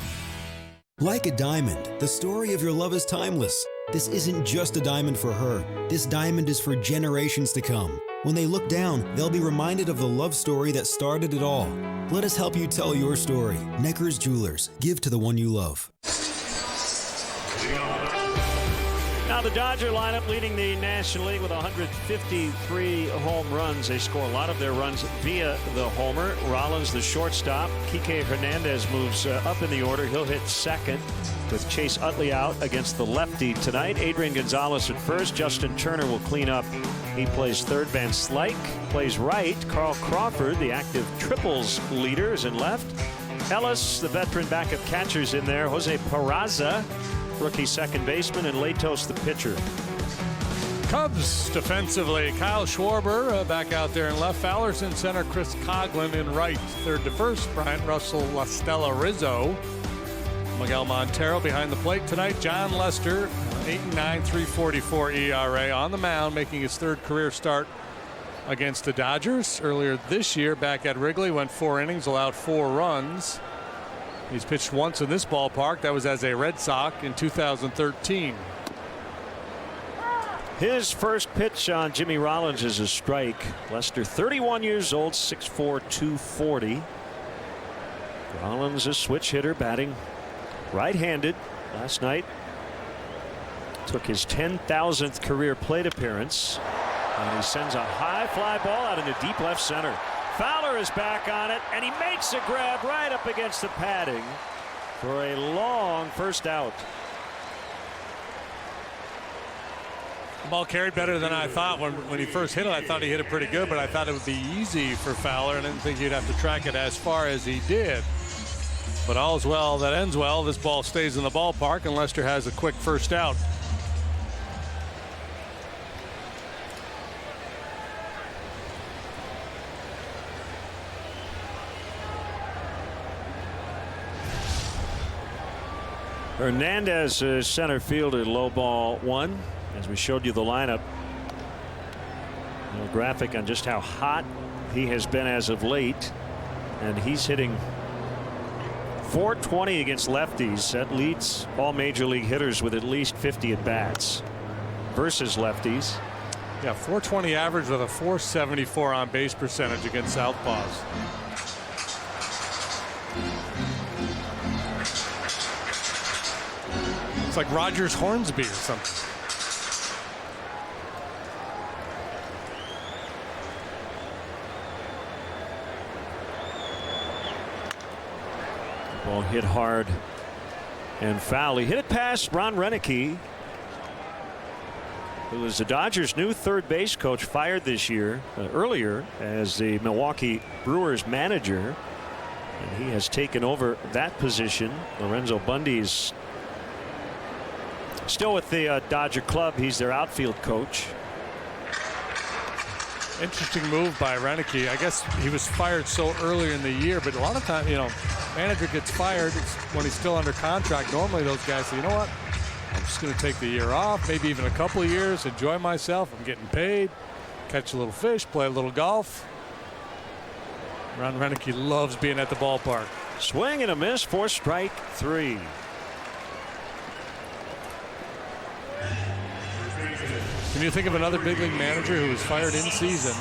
Like a diamond, the story of your love is timeless. This isn't just a diamond for her. This diamond is for generations to come. When they look down, they'll be reminded of the love story that started it all. Let us help you tell your story. Necker's Jewelers. Give to the one you love. Now the Dodger lineup leading the National League with 153 home runs. They score a lot of their runs via the homer. Rollins, the shortstop. Kike Hernandez moves up in the order. He'll hit second with Chase Utley out against the lefty tonight. Adrian Gonzalez at first. Justin Turner will clean up. He plays third. Van Slyke plays right. Carl Crawford, the active triples leader, is in left. Ellis, the veteran backup catcher's in there. Jose Peraza, rookie second baseman, and Latos, the pitcher. Cubs defensively, Kyle Schwarber back out there in left. Fowler's in center. Chris Coghlan in right. Third to first, Bryant Russell, La Stella Rizzo. Miguel Montero behind the plate tonight. John Lester, 8-9, 3.44 ERA on the mound, making his third career start against the Dodgers. Earlier this year, back at Wrigley, went 4 innings, allowed 4 runs. He's pitched once in this ballpark. That was as a Red Sox in 2013. His first pitch on Jimmy Rollins is a strike. Lester, 31 years old, 6'4", 240. Rollins, a switch hitter, batting right-handed last night. Took his 10,000th career plate appearance. And he sends a high fly ball out into deep left center. Fowler is back on it, and he makes a grab right up against the padding for a long first out. The ball carried better than I thought. When he first hit it, I thought he hit it pretty good, but I thought it would be easy for Fowler. I didn't think he'd have to track it as far as he did. But all's well that ends well. This ball stays in the ballpark, and Lester has a quick first out. Hernandez is center fielder, low ball 1. As we showed you the lineup. A little graphic on just how hot he has been as of late, and he's hitting .420 against lefties. That leads all major league hitters with at least 50 at bats versus lefties. Yeah, .420 average with a .474 on base percentage against southpaws. It's like Rogers Hornsby or something. Ball hit hard and foul. He hit it past Ron Renneke, who was the Dodgers' new third base coach, fired this year earlier as the Milwaukee Brewers manager, and he has taken over that position. Lorenzo Bundy's still with the Dodger club. He's their outfield coach. Interesting move by Renneke. I guess he was fired so earlier in the year, but a lot of times, manager gets fired when he's still under contract. Normally those guys say, you know what, I'm just going to take the year off, maybe even a couple of years, enjoy myself. I'm getting paid, catch a little fish, play a little golf. Ron Renneke loves being at the ballpark. Swing and a miss for strike 3. Can you think of another big league manager who was fired in season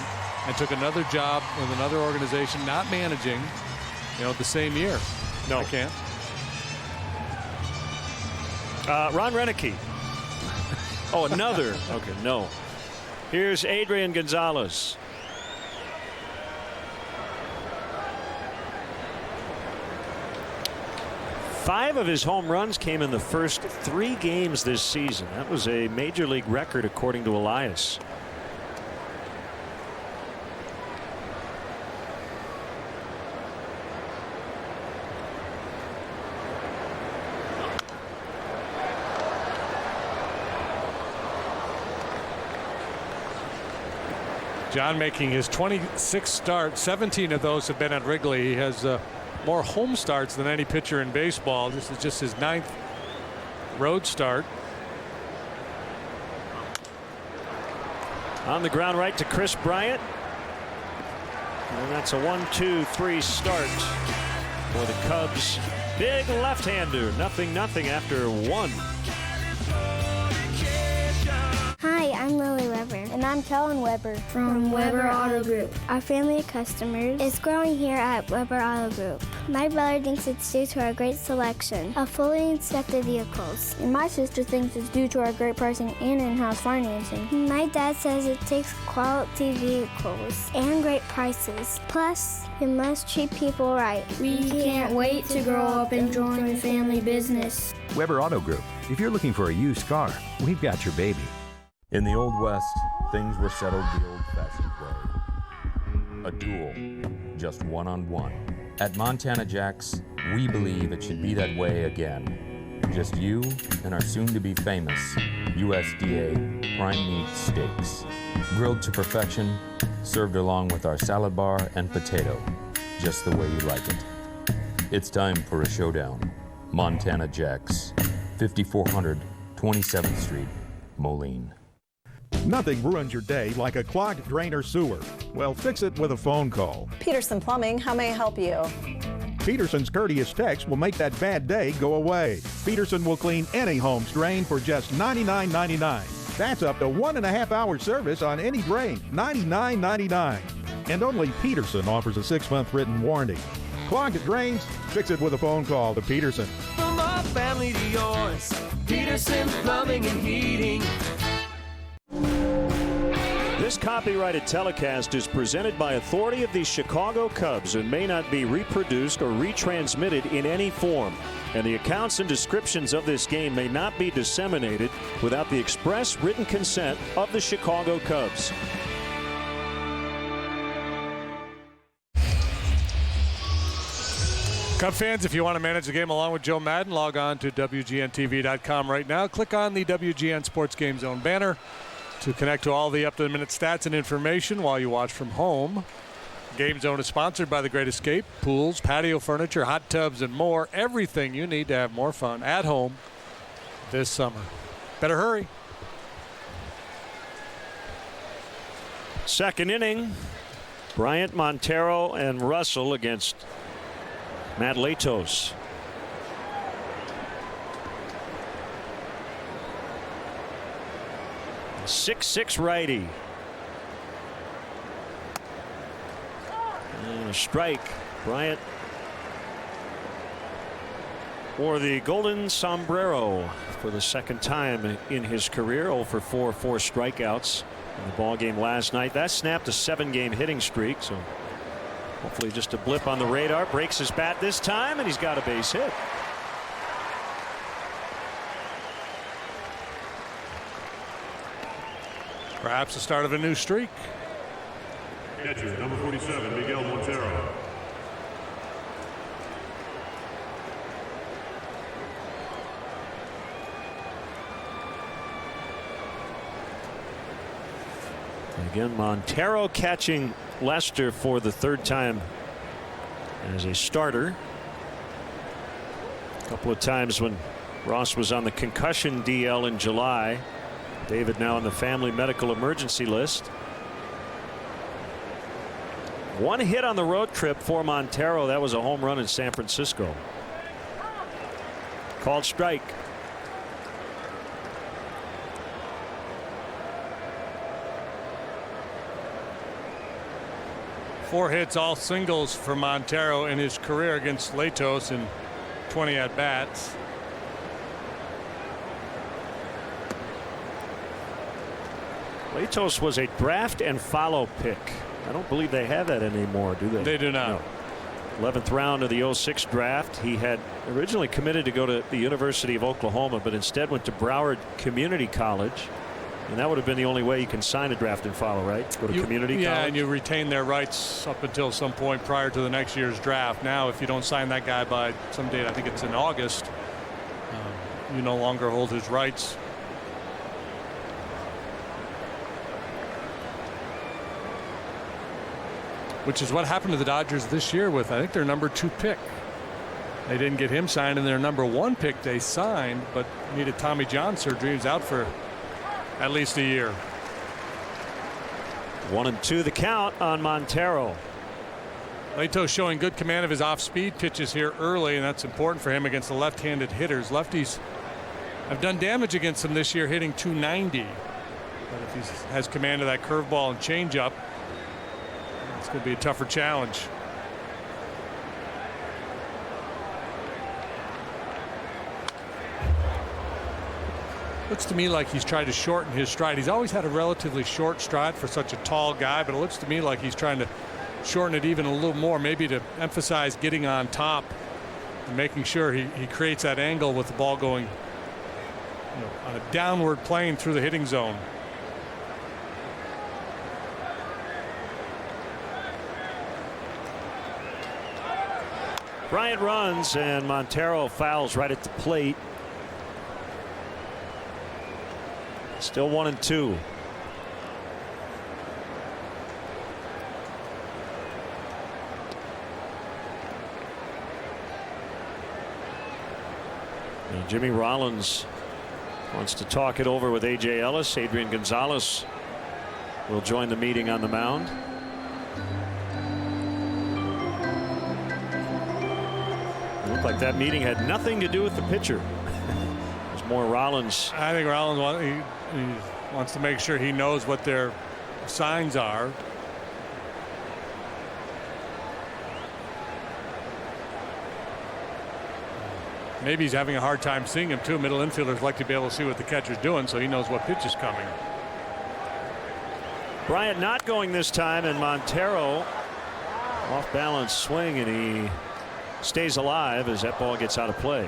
and took another job with another organization, not managing, the same year? No. I can't. Ron Renneke. Oh, another. Okay, no. Here's Adrian Gonzalez. Five of his home runs came in the first 3 games this season. That was a major league record according to Elias. John making his 26th start. 17 of those have been at Wrigley. He has more home starts than any pitcher in baseball. This is just his 9th road start. On the ground right to Chris Bryant. And that's a 1-2-3 start for the Cubs. Big left-hander. 0-0 after 1. Hi, I'm Lily Weber. And I'm Kellen Weber from Weber Auto Group. Our family of customers is growing here at Weber Auto Group. My brother thinks it's due to our great selection of fully inspected vehicles. And my sister thinks it's due to our great pricing and in-house financing. My dad says it takes quality vehicles and great prices. Plus, you must treat people right. We can't wait to grow up and join the family business. Weber Auto Group. If you're looking for a used car, we've got your baby. In the Old West, things were settled the old-fashioned way. A duel, just one-on-one. At Montana Jack's, we believe it should be that way again. Just you and our soon-to-be famous USDA prime meat steaks. Grilled to perfection, served along with our salad bar and potato, just the way you like it. It's time for a showdown. Montana Jack's, 5400 27th Street, Moline. Nothing ruins your day like a clogged drain or sewer. Well, fix it with a phone call. Peterson Plumbing, how may I help you? Peterson's courteous text will make that bad day go away. Peterson will clean any home's drain for just $99.99. That's up to 1.5 hour service on any drain, $99.99. And only Peterson offers a 6-month written warranty. Clogged drains? Fix it with a phone call to Peterson. From our family to yours, Peterson Plumbing and Heating. This copyrighted telecast is presented by authority of the Chicago Cubs and may not be reproduced or retransmitted in any form. And the accounts and descriptions of this game may not be disseminated without the express written consent of the Chicago Cubs. Cub fans, if you want to manage the game along with Joe Madden, log on to WGNTV.com right now. Click on the WGN Sports Game Zone banner to connect to all the up-to-the-minute stats and information while you watch from home. Game Zone is sponsored by The Great Escape. Pools, patio furniture, hot tubs, and more. Everything you need to have more fun at home this summer. Better hurry. Second inning. Bryant, Montero, and Russell against Matt Latos. A 6'6" righty. And a strike. Bryant for the Golden Sombrero for the second time in his career. 0 for 4 strikeouts in the ball game last night. That snapped a 7-game hitting streak, so hopefully just a blip on the radar. Breaks his bat this time, and he's got a base hit. Perhaps the start of a new streak. Catcher, number 47, Miguel Montero. Again, Montero catching Lester for the third time as a starter. A couple of times when Ross was on the concussion DL in July. David now on the family medical emergency list. One hit on the road trip for Montero. That was a home run in San Francisco. Called strike. Four hits, all singles for Montero in his career against Latos in 20 at-bats. Latos was a draft and follow pick. I don't believe they have that anymore, do they? They do not. No. 11th round of the 06 draft. He had originally committed to go to the University of Oklahoma, but instead went to Broward Community College. And that would have been the only way you can sign a draft and follow, right? Go to community college. Yeah, and you retain their rights up until some point prior to the next year's draft. Now, if you don't sign that guy by some date, I think it's in August, you no longer hold his rights. Which is what happened to the Dodgers this year with, I think, their number 2 pick. They didn't get him signed, and their number 1 pick they signed, but needed Tommy John surgery. He was out for at least a year. 1-2 the count on Montero. Latos showing good command of his off-speed pitches here early, and that's important for him against the left-handed hitters. Lefties have done damage against him this year, hitting .290. But if he has command of that curveball and changeup, it's going to be a tougher challenge. Looks to me like he's tried to shorten his stride. He's always had a relatively short stride for such a tall guy, but it looks to me like he's trying to shorten it even a little more, maybe to emphasize getting on top and making sure he creates that angle with the ball going on a downward plane through the hitting zone. Bryant runs, and Montero fouls right at the plate. Still 1-2. And Jimmy Rollins wants to talk it over with A.J. Ellis. Adrian Gonzalez will join the meeting on the mound. It looked like that meeting had nothing to do with the pitcher. It was more Rollins. I think Rollins he wants to make sure he knows what their signs are. Maybe he's having a hard time seeing him too. Middle infielders like to be able to see what the catcher's doing, so he knows what pitch is coming. Bryant not going this time, and Montero off balance swing, and he stays alive as that ball gets out of play.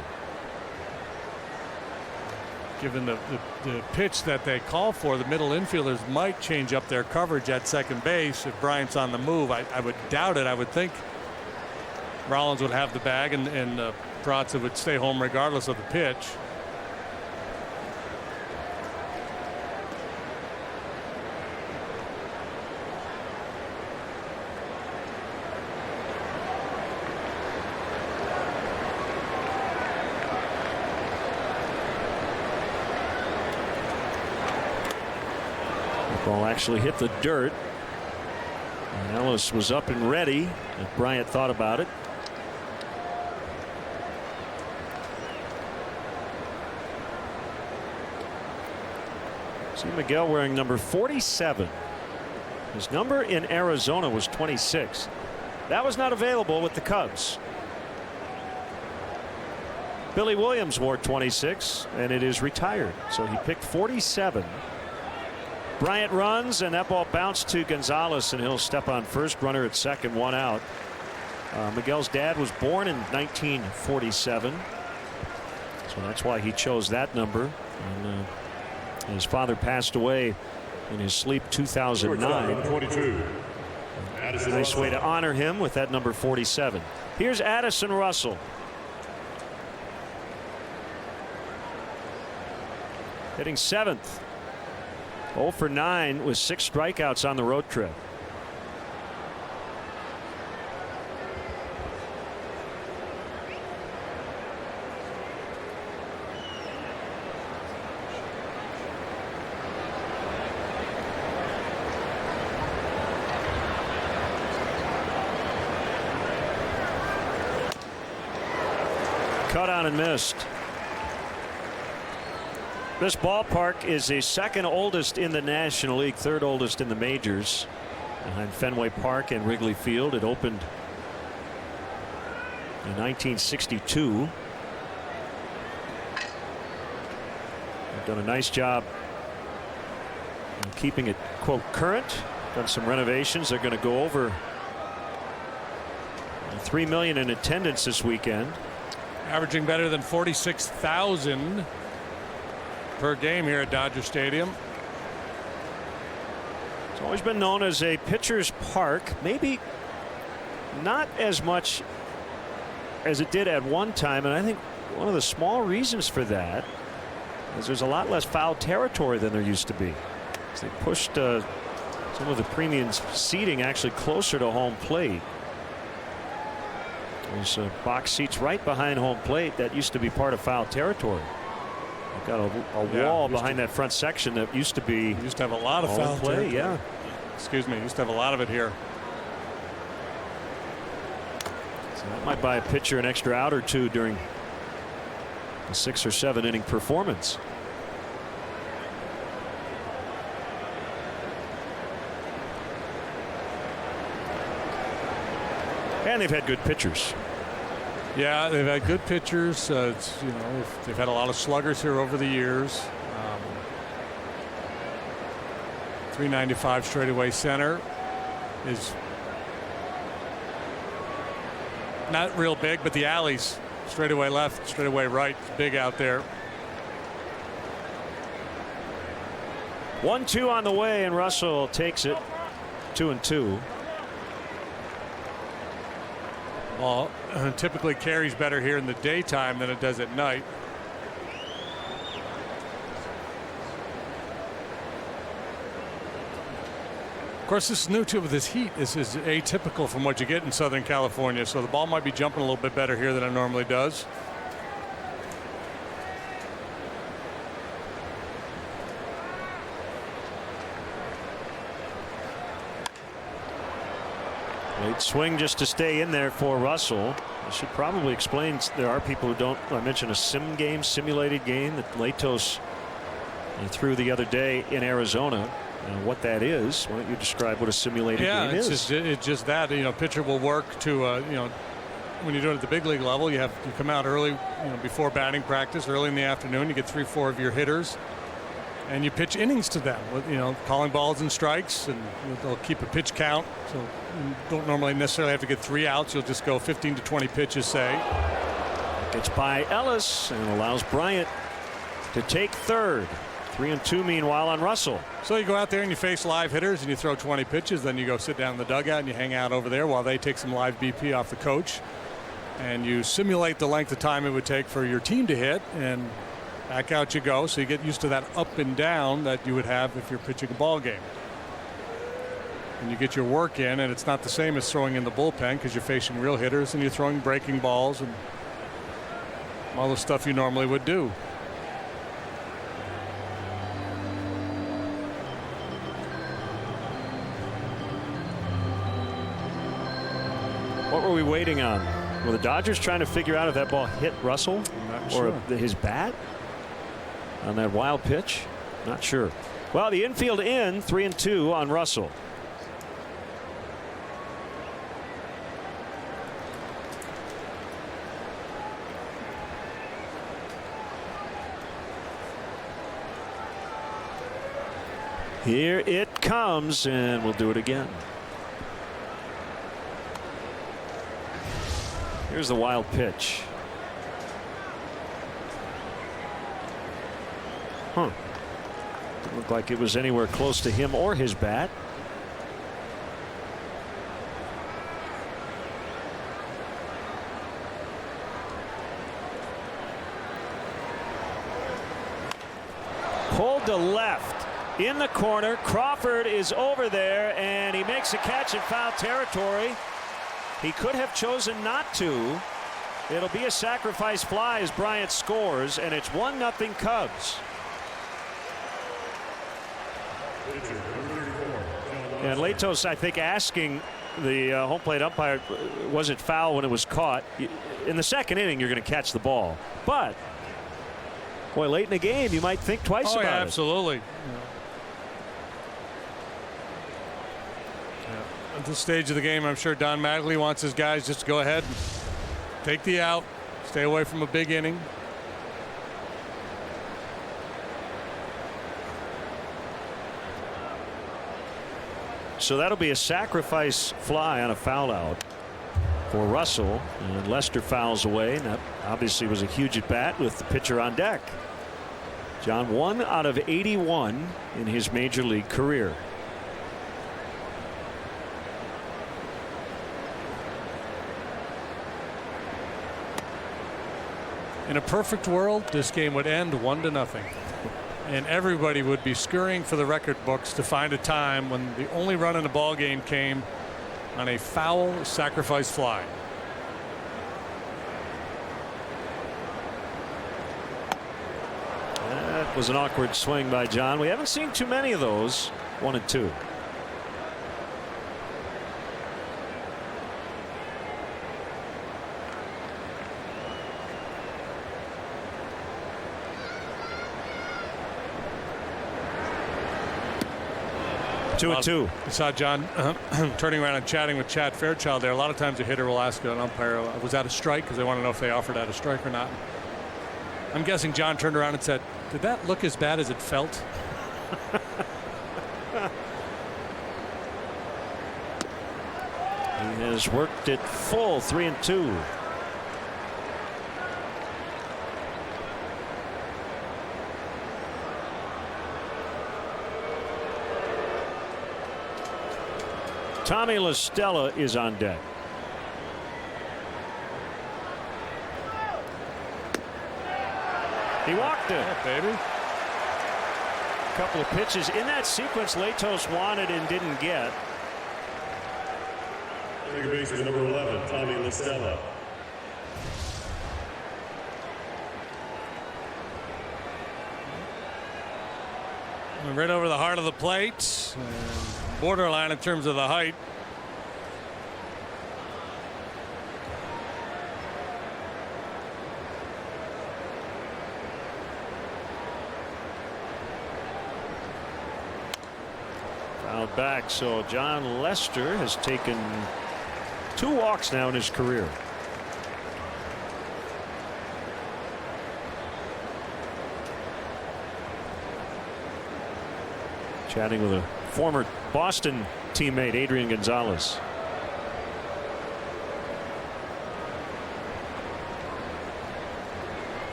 Given the pitch that they call for, the middle infielders might change up their coverage at second base if Bryant's on the move. I would doubt it. I would think Rollins would have the bag, and Peraza would stay home regardless of the pitch. Ball actually hit the dirt, and Ellis was up and ready if Bryant thought about it. See Miguel wearing number 47. His number in Arizona was 26. That was not available with the Cubs. Billy Williams wore 26 and it is retired, so he picked 47. Bryant runs and that ball bounced to Gonzalez and he'll step on first. Runner at second, 1 out. Miguel's dad was born in 1947, so that's why he chose that number. And his father passed away in his sleep 2009. 22. Nice way to honor him with that number 47. Here's Addison Russell. Hitting 7th. 0 for 9 with 6 strikeouts on the road trip. Cut on and missed. This ballpark is the second oldest in the National League, third oldest in the majors, behind Fenway Park and Wrigley Field. It opened in 1962. They've done a nice job of keeping it, quote, current. Done some renovations. They're going to go over 3 million in attendance this weekend. Averaging better than 46,000 per game here at Dodger Stadium. It's always been known as a pitcher's park, maybe not as much as it did at one time, and I think one of the small reasons for that is there's a lot less foul territory than there used to be. So they pushed some of the premium seating actually closer to home plate. There's box seats right behind home plate that used to be part of foul territory. They've got a wall behind that front section that used to be. Used to have a lot of foul play. territory. Yeah. Excuse me. Used to have a lot of it here. So that might buy a pitcher an extra out or two during a 6 or 7 inning performance. And they've had good pitchers. Yeah, they've had good pitchers. They've had a lot of sluggers here over the years. 395 straightaway center is not real big, but the alleys, straightaway left, straightaway right, big out there. 1-2 on the way, and Russell takes it 2-2. Well, typically carries better here in the daytime than it does at night. Of course, this is new too with this heat. This is atypical from what you get in Southern California, so the ball might be jumping a little bit better here than it normally does. Late swing just to stay in there for Russell. I should probably explain, there are people who don't. I mentioned a simulated game that Latos threw the other day in Arizona. What that is. Why don't you describe what a simulated game is? It's just that, pitcher will work to, when you do it at the big league level, you come out early, before batting practice, early in the afternoon, you get 3-4 of your hitters, and you pitch innings to them with, calling balls and strikes, and they'll keep a pitch count. So you don't normally necessarily have to get 3 outs. You'll just go 15 to 20 pitches, say. It's by Ellis and allows Bryant to take third. 3-2 meanwhile on Russell. So you go out there and you face live hitters and you throw 20 pitches, then you go sit down in the dugout and you hang out over there while they take some live BP off the coach, and you simulate the length of time it would take for your team to hit, and back out you go. So you get used to that up and down that you would have if you're pitching a ball game, and you get your work in, and it's not the same as throwing in the bullpen because you're facing real hitters and you're throwing breaking balls and all the stuff you normally would do. What were we waiting on? Were the Dodgers trying to figure out if that ball hit Russell or his bat on that wild pitch? Not sure. Well, the infield in, 3-2 on Russell. Here it comes, and we'll do it again. Here's the wild pitch. Didn't look like it was anywhere close to him or his bat. Pulled to left. In the corner, Crawford is over there, and he makes a catch in foul territory. He could have chosen not to. It'll be a sacrifice fly as Bryant scores, and it's 1-0 Cubs. And Latos, I think, asking the home plate umpire, was it foul when it was caught? In the second inning, you're going to catch the ball. But, boy, late in the game, you might think twice about it. Absolutely. At this stage of the game, I'm sure Don Mattingly wants his guys just to go ahead and take the out, stay away from a big inning. So that'll be a sacrifice fly on a foul out for Russell, and Lester fouls away, and that obviously was a huge at bat with the pitcher on deck. John, 1 out of 81 in his major league career. In a perfect world, this game would end 1-0. And everybody would be scurrying for the record books to find a time when the only run in the ball game came on a foul sacrifice fly. That was an awkward swing by John. We haven't seen too many of those. 1 and 2. Two and 2. You saw John turning around and chatting with Chad Fairchild there. A lot of times a hitter will ask an umpire, was that a strike? Because they want to know if they offered that a strike or not. I'm guessing John turned around and said, did that look as bad as it felt? He has worked it full, 3 and 2. Tommy La Stella is on deck. He walked it. Oh, baby. A couple of pitches in that sequence Latos wanted and didn't get. Second baseman number 11, Tommy La Stella. Right over the heart of the plate. Borderline in terms of the height. Fouled back, so John Lester has taken 2 walks now in his career. Chatting with a former Boston teammate, Adrian Gonzalez.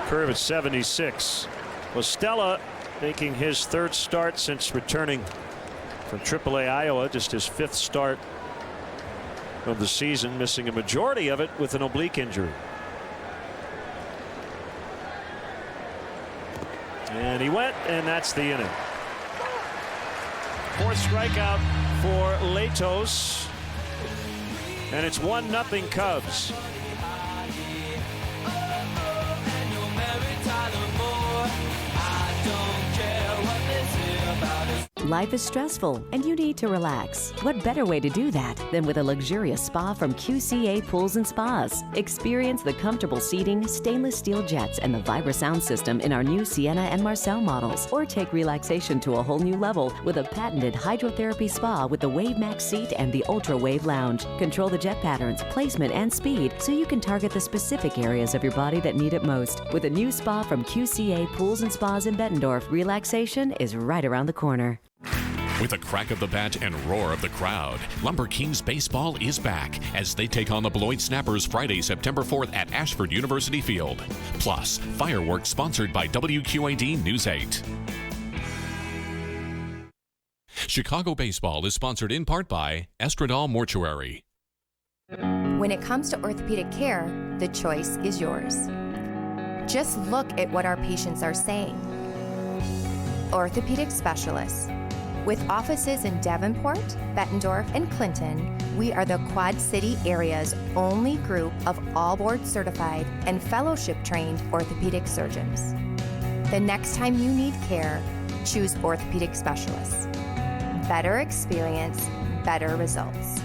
Curve at 76. La Stella making his 3rd start since returning from AAA Iowa, just his 5th start of the season, missing a majority of it with an oblique injury. And he went, and that's the inning. 4th strikeout for Latos, and it's 1-0 Cubs. life is stressful and you need to relax. What better way to do that than with a luxurious spa from QCA Pools and Spas? Experience the comfortable seating, stainless steel jets, and the Vibra sound system in our new Sienna and Marcel models. Or take relaxation to a whole new level with a patented hydrotherapy spa with the Wave Max seat and the Ultra Wave Lounge. Control the jet patterns, placement, and speed so you can target the specific areas of your body that need it most. With a new spa from QCA Pools and Spas in Bettendorf, relaxation is right around the corner. With the crack of the bat and roar of the crowd, Lumber Kings baseball is back as they take on the Beloit Snappers Friday, September 4th at Ashford University Field. Plus, fireworks sponsored by WQAD News 8. Chicago baseball is sponsored in part by Estradal Mortuary. When it comes to orthopedic care, the choice is yours. Just look at what our patients are saying. Orthopedic specialists. With offices in Davenport, Bettendorf, and Clinton, we are the Quad City area's only group of all board certified and fellowship trained orthopedic surgeons. The next time you need care, choose orthopedic specialists. Better experience, better results.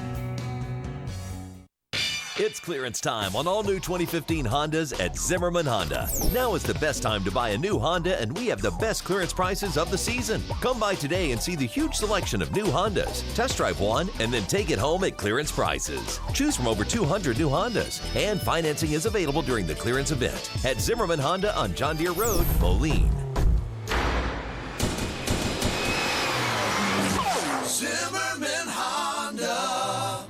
It's clearance time on all new 2015 Hondas at Zimmerman Honda. Now is the best time to buy a new Honda, and we have the best clearance prices of the season. Come by today and see the huge selection of new Hondas. Test drive one and then take it home at clearance prices. Choose from over 200 new Hondas, and financing is available during the clearance event at Zimmerman Honda on John Deere Road, Moline. Zimmerman Honda.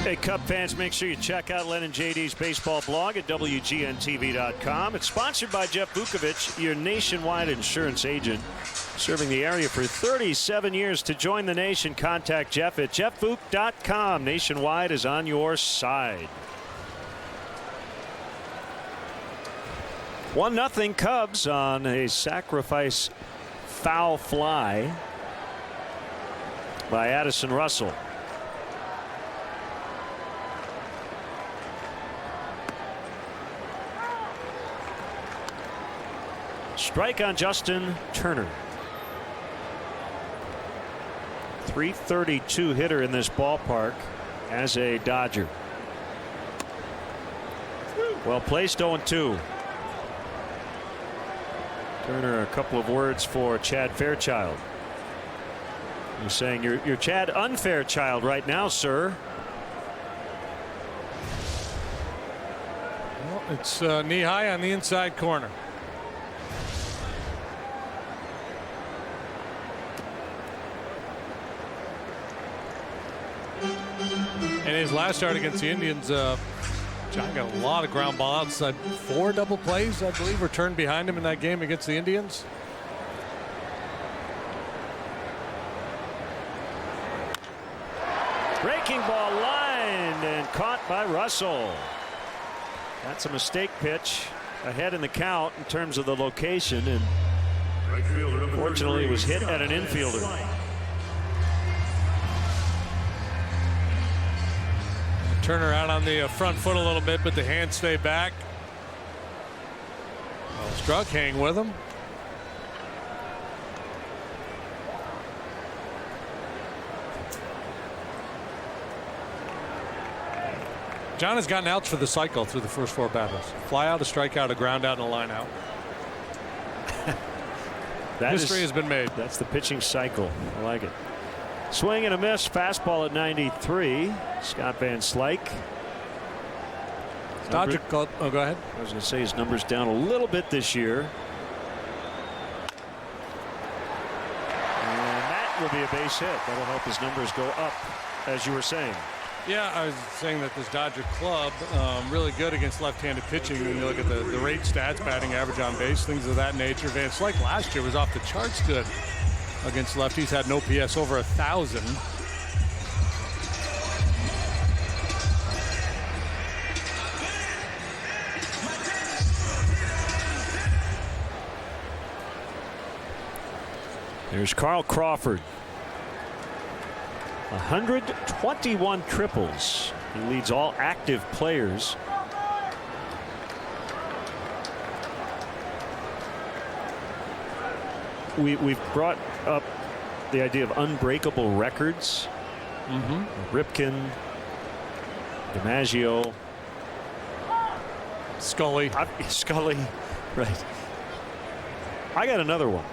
Hey, Cub fans, make sure you check out Len and JD's baseball blog at WGNTV.com. It's sponsored by Jeff Vukovich, your nationwide insurance agent, serving the area for 37 years. To join the nation, contact Jeff at jeffvuk.com. Nationwide is on your side. 1-0 Cubs on a sacrifice foul fly by Addison Russell. Strike on Justin Turner. .332 hitter in this ballpark as a Dodger. Well placed, 0-2. Turner, a couple of words for Chad Fairchild. You're saying you're Chad Unfairchild right now, sir. Well, it's knee high on the inside corner. In his last start against the Indians, John got a lot of ground ball outside. 4 double plays, I believe, returned behind him in that game against the Indians. Breaking ball lined and caught by Russell. That's a mistake pitch ahead in the count in terms of the location, and fortunately it was hit at an infielder. Turner out on the front foot a little bit, but the hands stay back. Well, Struck hang with him. John has gotten outs for the cycle through the first 4 batters. Fly out, a strikeout, a ground out, and a line out. History has been made. That's the pitching cycle. I like it. Swing and a miss. Fastball at 93. Scott Van Slyke. Dodger. Oh, go ahead. I was going to say his number's down a little bit this year. And that will be a base hit. That'll help his numbers go up, as you were saying. Yeah, I was saying that this Dodger club really good against left-handed pitching. When you look at the rate stats, batting average on base, things of that nature. Van Slyke last year was off the charts good against lefties. Had an OPS over 1,000. There's Carl Crawford. 121 triples. He leads all active players. we've brought up the idea of unbreakable records. Ripken, DiMaggio, Scully. Scully, right. I got another one.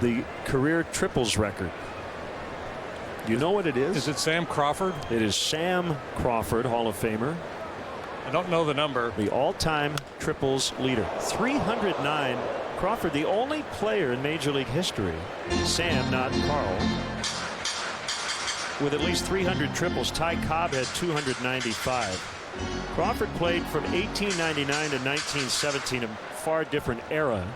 The career triples record. You know what it is? Is it Sam Crawford? It is Sam Crawford, Hall of Famer. I don't know the number. The all-time triples leader. 309. Crawford, the only player in Major League history, Sam, not Carl, with at least 300 triples. Ty Cobb had 295. Crawford played from 1899 to 1917, a far different era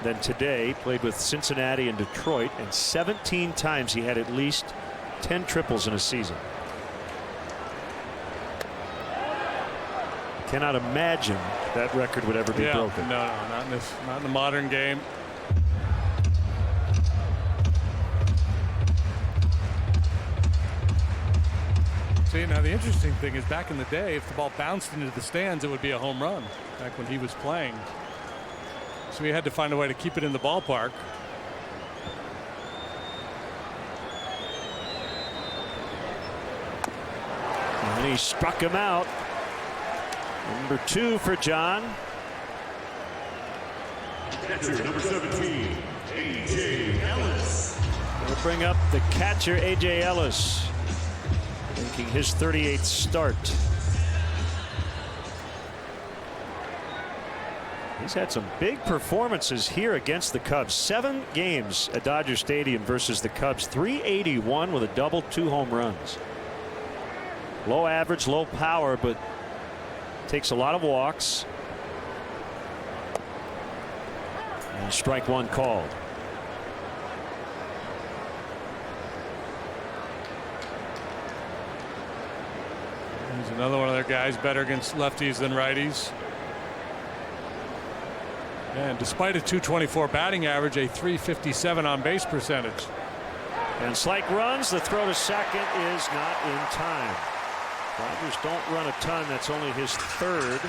than today. Played with Cincinnati and Detroit, and 17 times he had at least 10 triples in a season. Cannot imagine that record would ever be broken. No, not in the modern game. See, now the interesting thing is, back in the day, if the ball bounced into the stands, it would be a home run. Back when he was playing, so we had to find a way to keep it in the ballpark. And he struck him out. Number 2 for John. Catcher number 17, A.J. Ellis. We'll bring up the catcher, A.J. Ellis, making his 38th start. He's had some big performances here against the Cubs. 7 games at Dodger Stadium versus the Cubs. 381 with a double, 2 home runs. Low average, low power, but takes a lot of walks. And strike 1 called. He's another one of their guys better against lefties than righties. And despite a .224 batting average, a .357 on base percentage. And Slike runs. The throw to second is not in time. Dodgers don't run a ton. That's only his 3rd.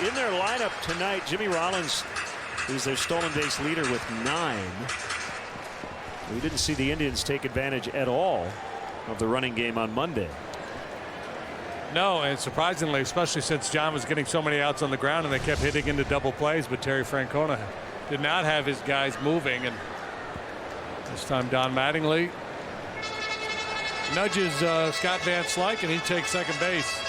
In their lineup tonight, Jimmy Rollins is their stolen base leader with 9. We didn't see the Indians take advantage at all of the running game on Monday. No, and surprisingly, especially since John was getting so many outs on the ground and they kept hitting into double plays, but Terry Francona did not have his guys moving. And this time Don Mattingly nudges Scott Van Slyke, and he takes second base.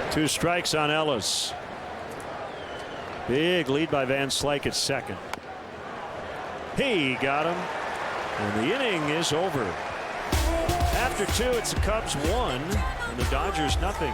Two strikes on Ellis. Big lead by Van Slyke at second. He got him, and the inning is over. After 2, it's the Cubs 1 and the Dodgers nothing.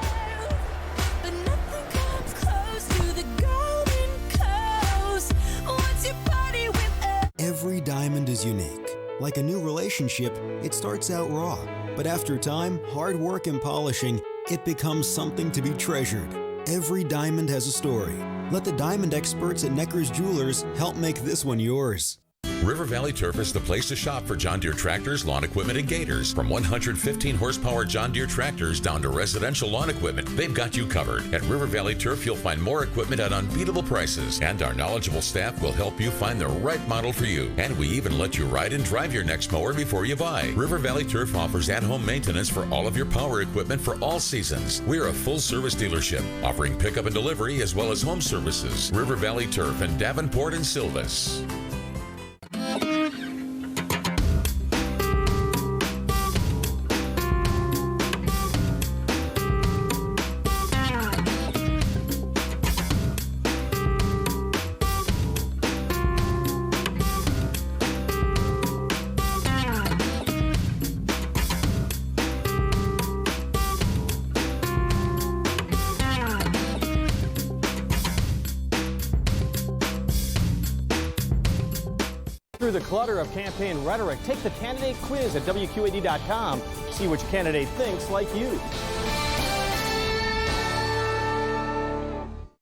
Every diamond is unique. Like a new relationship, it starts out raw, but after time, hard work and polishing, it becomes something to be treasured. Every diamond has a story. Let the diamond experts at Necker's Jewelers help make this one yours. River Valley Turf is the place to shop for John Deere tractors, lawn equipment, and gators. From 115 horsepower John Deere tractors down to residential lawn equipment, they've got you covered. At River Valley Turf, you'll find more equipment at unbeatable prices, and our knowledgeable staff will help you find the right model for you. And we even let you ride and drive your next mower before you buy. River Valley Turf offers at-home maintenance for all of your power equipment for all seasons. We're a full-service dealership, offering pickup and delivery as well as home services. River Valley Turf in Davenport and Silvis. through the clutter of campaign rhetoric. Take the candidate quiz at WQAD.com. See which candidate thinks like you.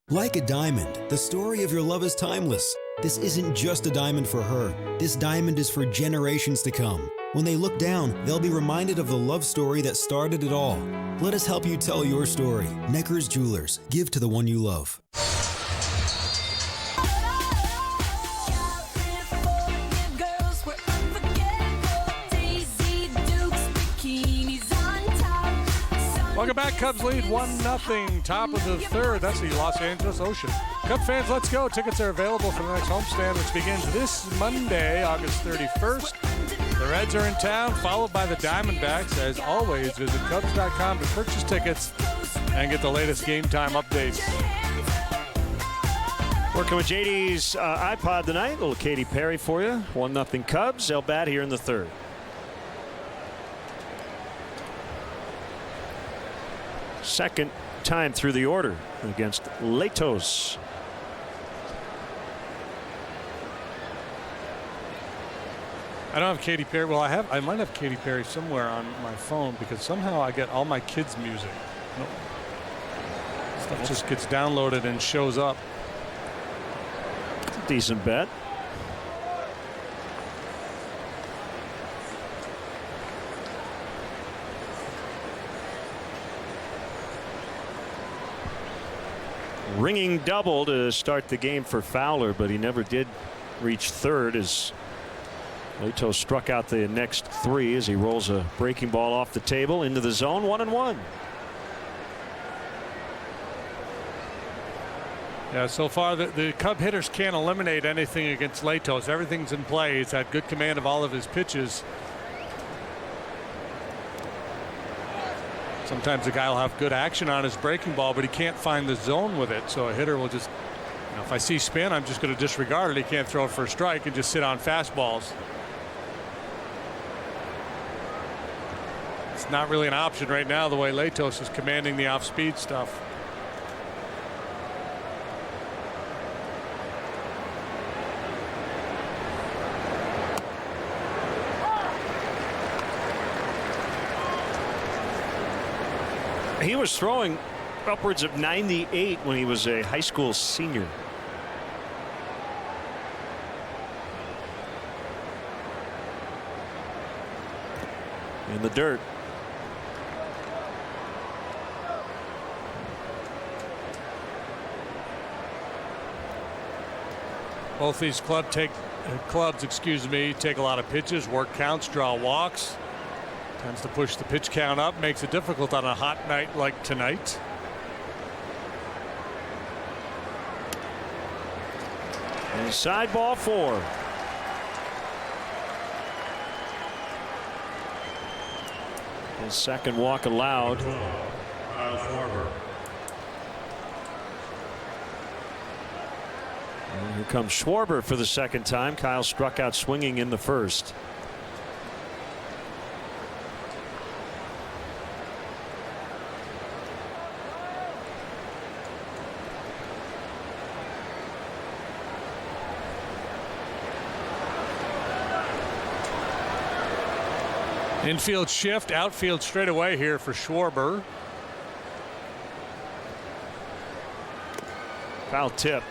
Like a diamond, the story of your love is timeless. This isn't just a diamond for her. This diamond is for generations to come. When they look down, they'll be reminded of the love story that started it all. Let us help you tell your story. Necker's Jewelers. Give to the one you love. Welcome back. Cubs lead 1-0. Top of the third. That's the Los Angeles Ocean. Cub fans, let's go. Tickets are available for the next homestand, which begins this Monday, August 31st. The Reds are in town, followed by the Diamondbacks. As always, visit Cubs.com to purchase tickets and get the latest game time updates. Working with JD's iPod tonight. A little Katy Perry for you. 1-0 Cubs. They'll bat here in the third. Second time through the order against Latos. I don't have Katy Perry. Well, I might have Katy Perry somewhere on my phone because somehow I get all my kids' music. Stuff just gets downloaded and shows up. It's a decent bet. Ringing double to start the game for Fowler, but he never did reach third as Latos struck out the next three as he rolls a breaking ball off the table into the zone. 1-1. Yeah, so far the Cub hitters can't eliminate anything against Latos. Everything's in play. He's had good command of all of his pitches. Sometimes the guy will have good action on his breaking ball, but he can't find the zone with it. So a hitter will just, if I see spin, I'm just going to disregard it. He can't throw it for a strike and just sit on fastballs. It's not really an option right now the way Latos is commanding the off-speed stuff. He was throwing upwards of 98 when he was a high school senior. In the dirt. Both these clubs take a lot of pitches, work counts, draw walks. Tends to push the pitch count up, makes it difficult on a hot night like tonight. Inside ball 4. His second walk allowed. And here comes Schwarber for the second time. Kyle struck out swinging in the first. Infield shift, outfield straight away here for Schwarber. Foul tip.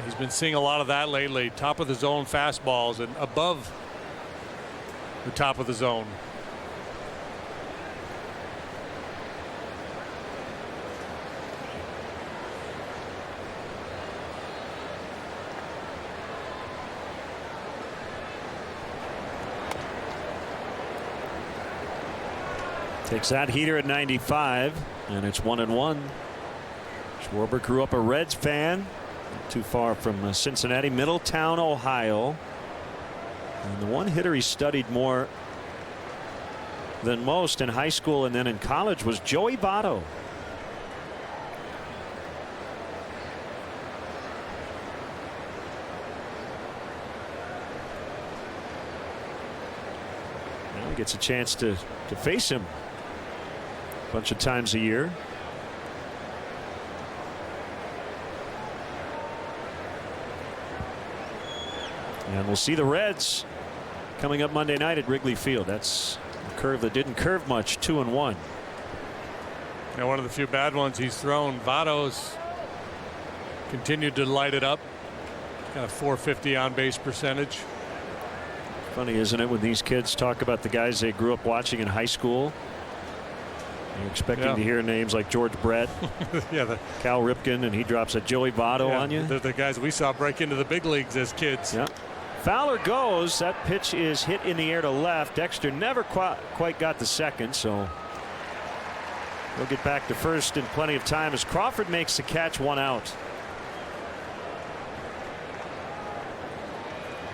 He's been seeing a lot of that lately. Top of the zone fastballs and above the top of the zone. Takes that heater at 95, and it's 1-1. Schwarber grew up a Reds fan, not too far from Cincinnati, Middletown, Ohio. And the one hitter he studied more than most in high school and then in college was Joey Votto. Now he gets a chance to face him a bunch of times a year. And we'll see the Reds coming up Monday night at Wrigley Field. That's a curve that didn't curve much, 2-1. And one of the few bad ones he's thrown. Votto's continued to light it up. Got a .450 on base percentage. Funny, isn't it, when these kids talk about the guys they grew up watching in high school? You're expecting to hear names like George Brett, Cal Ripken, and he drops a Joey Votto on you. They're the guys we saw break into the big leagues as kids. Yeah. Fowler goes. That pitch is hit in the air to left. Dexter never quite got the second, so he'll get back to first in plenty of time as Crawford makes the catch, 1 out.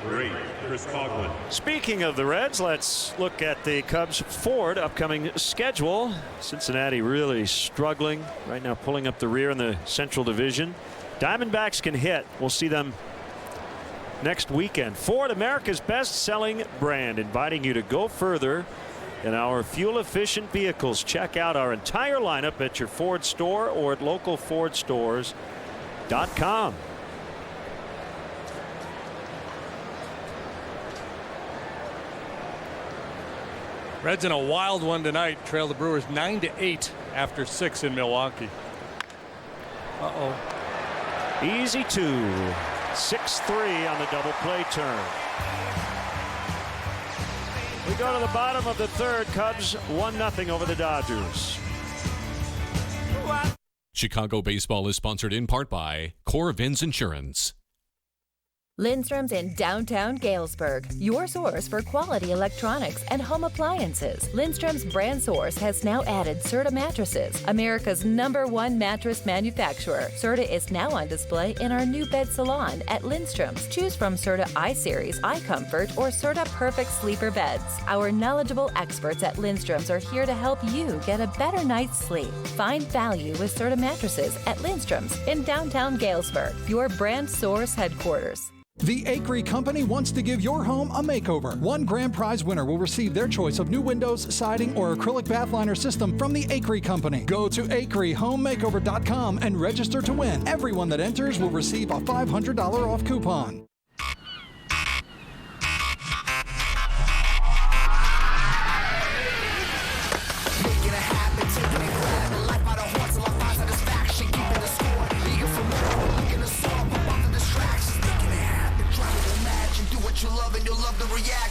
Great, Chris Coughlin. Speaking of the Reds, let's look at the Cubs forward upcoming schedule. Cincinnati really struggling right now, pulling up the rear in the Central Division. Diamondbacks can hit. We'll see them next weekend. Ford, America's best-selling brand, inviting you to go further in our fuel-efficient vehicles. Check out our entire lineup at your Ford store or at localfordstores.com. Reds in a wild one tonight. Trail the Brewers 9-8 after 6 in Milwaukee. Easy 2. 6-3 on the double play turn. We go to the bottom of the third. Cubs 1-0 over the Dodgers. Chicago baseball is sponsored in part by Core Vins Insurance. Lindstrom's in downtown Galesburg, your source for quality electronics and home appliances. Lindstrom's brand source has now added Serta mattresses, America's #1 mattress manufacturer. Serta is now on display in our new bed salon at Lindstrom's. Choose from Serta iSeries, iComfort, or Serta Perfect Sleeper beds. Our knowledgeable experts at Lindstrom's are here to help you get a better night's sleep. Find value with Serta mattresses at Lindstrom's in downtown Galesburg, your brand source headquarters. The Acre Company wants to give your home a makeover. One grand prize winner will receive their choice of new windows, siding, or acrylic bath liner system from the Acre Company. Go to acrehomemakeover.com and register to win. Everyone that enters will receive a $500 off coupon.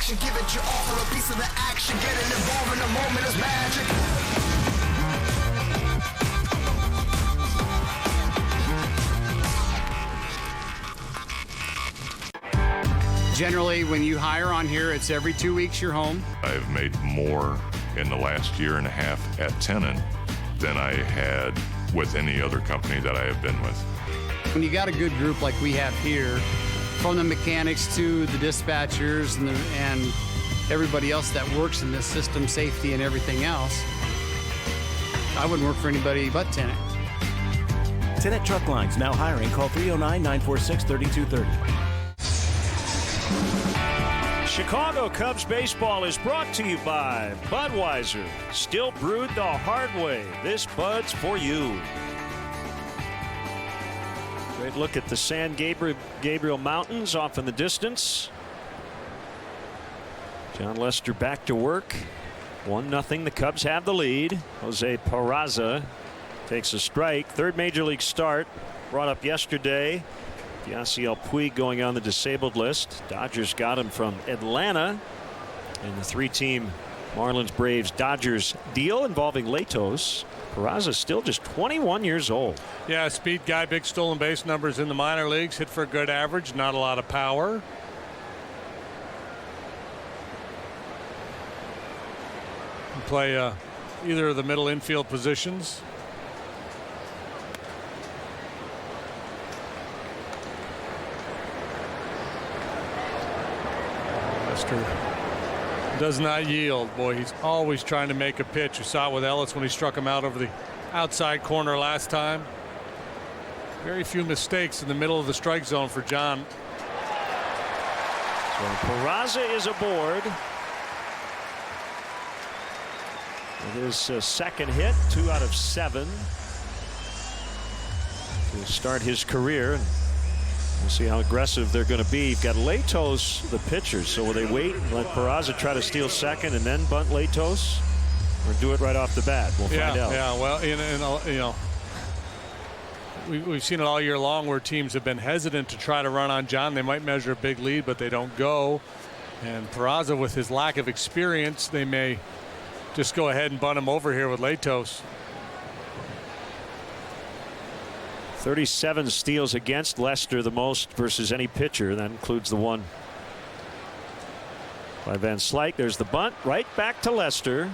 Give it your all for a piece of the action. Getting involved in the moment is magic. Generally, when you hire on here, it's every 2 weeks you're home. I've made more in the last year and a half at Tennant than I had with any other company that I have been with. When you got a good group like we have here, from the mechanics to the dispatchers and everybody else that works in this system, safety and everything else, I wouldn't work for anybody but Tennant. Tennant Truck Lines now hiring. Call 309-946-3230. Chicago Cubs baseball is brought to you by Budweiser. Still brewed the hard way. This Bud's for you. Great look at the San Gabriel Mountains off in the distance. John Lester back to work. 1-0. The Cubs have the lead. Jose Peraza takes a strike. Third major league start. Brought up yesterday. Yasiel Puig going on the disabled list. Dodgers got him from Atlanta. And the 3-team Marlins, Braves, Dodgers deal involving Latos. Peraza still just 21 years old. Yeah, speed guy, big stolen base numbers in the minor leagues. Hit for a good average, not a lot of power. Can play either of the middle infield positions. Lester does not yield. Boy, he's always trying to make a pitch. You saw it with Ellis when he struck him out over the outside corner last time. Very few mistakes in the middle of the strike zone for John. So Peraza is aboard. With his second hit, 2 out of 7 to start his career. We'll see how aggressive they're going to be. You've got Latos, the pitcher. So will they wait and let Peraza try to steal second and then bunt Latos? Or do it right off the bat? We'll find out. Yeah, well, you know, we've seen it all year long where teams have been hesitant to try to run on John. They might measure a big lead, but they don't go. And Peraza, with his lack of experience, they may just go ahead and bunt him over here with Latos. 37 steals against Lester, the most versus any pitcher. That includes the one by Van Slyke. There's the bunt right back to Lester.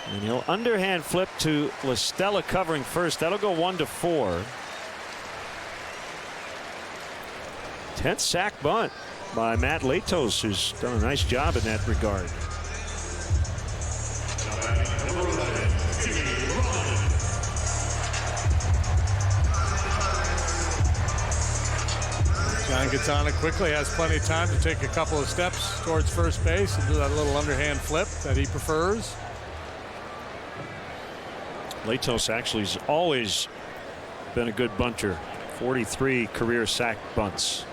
And he'll underhand flip to LaStella covering first. That'll go 1-4. 10th sack bunt by Matt Latos, who's done a nice job in that regard. John gets on it quickly, has plenty of time to take a couple of steps towards first base and do that little underhand flip that he prefers. Latos actually has always been a good bunter. 43 career sack bunts.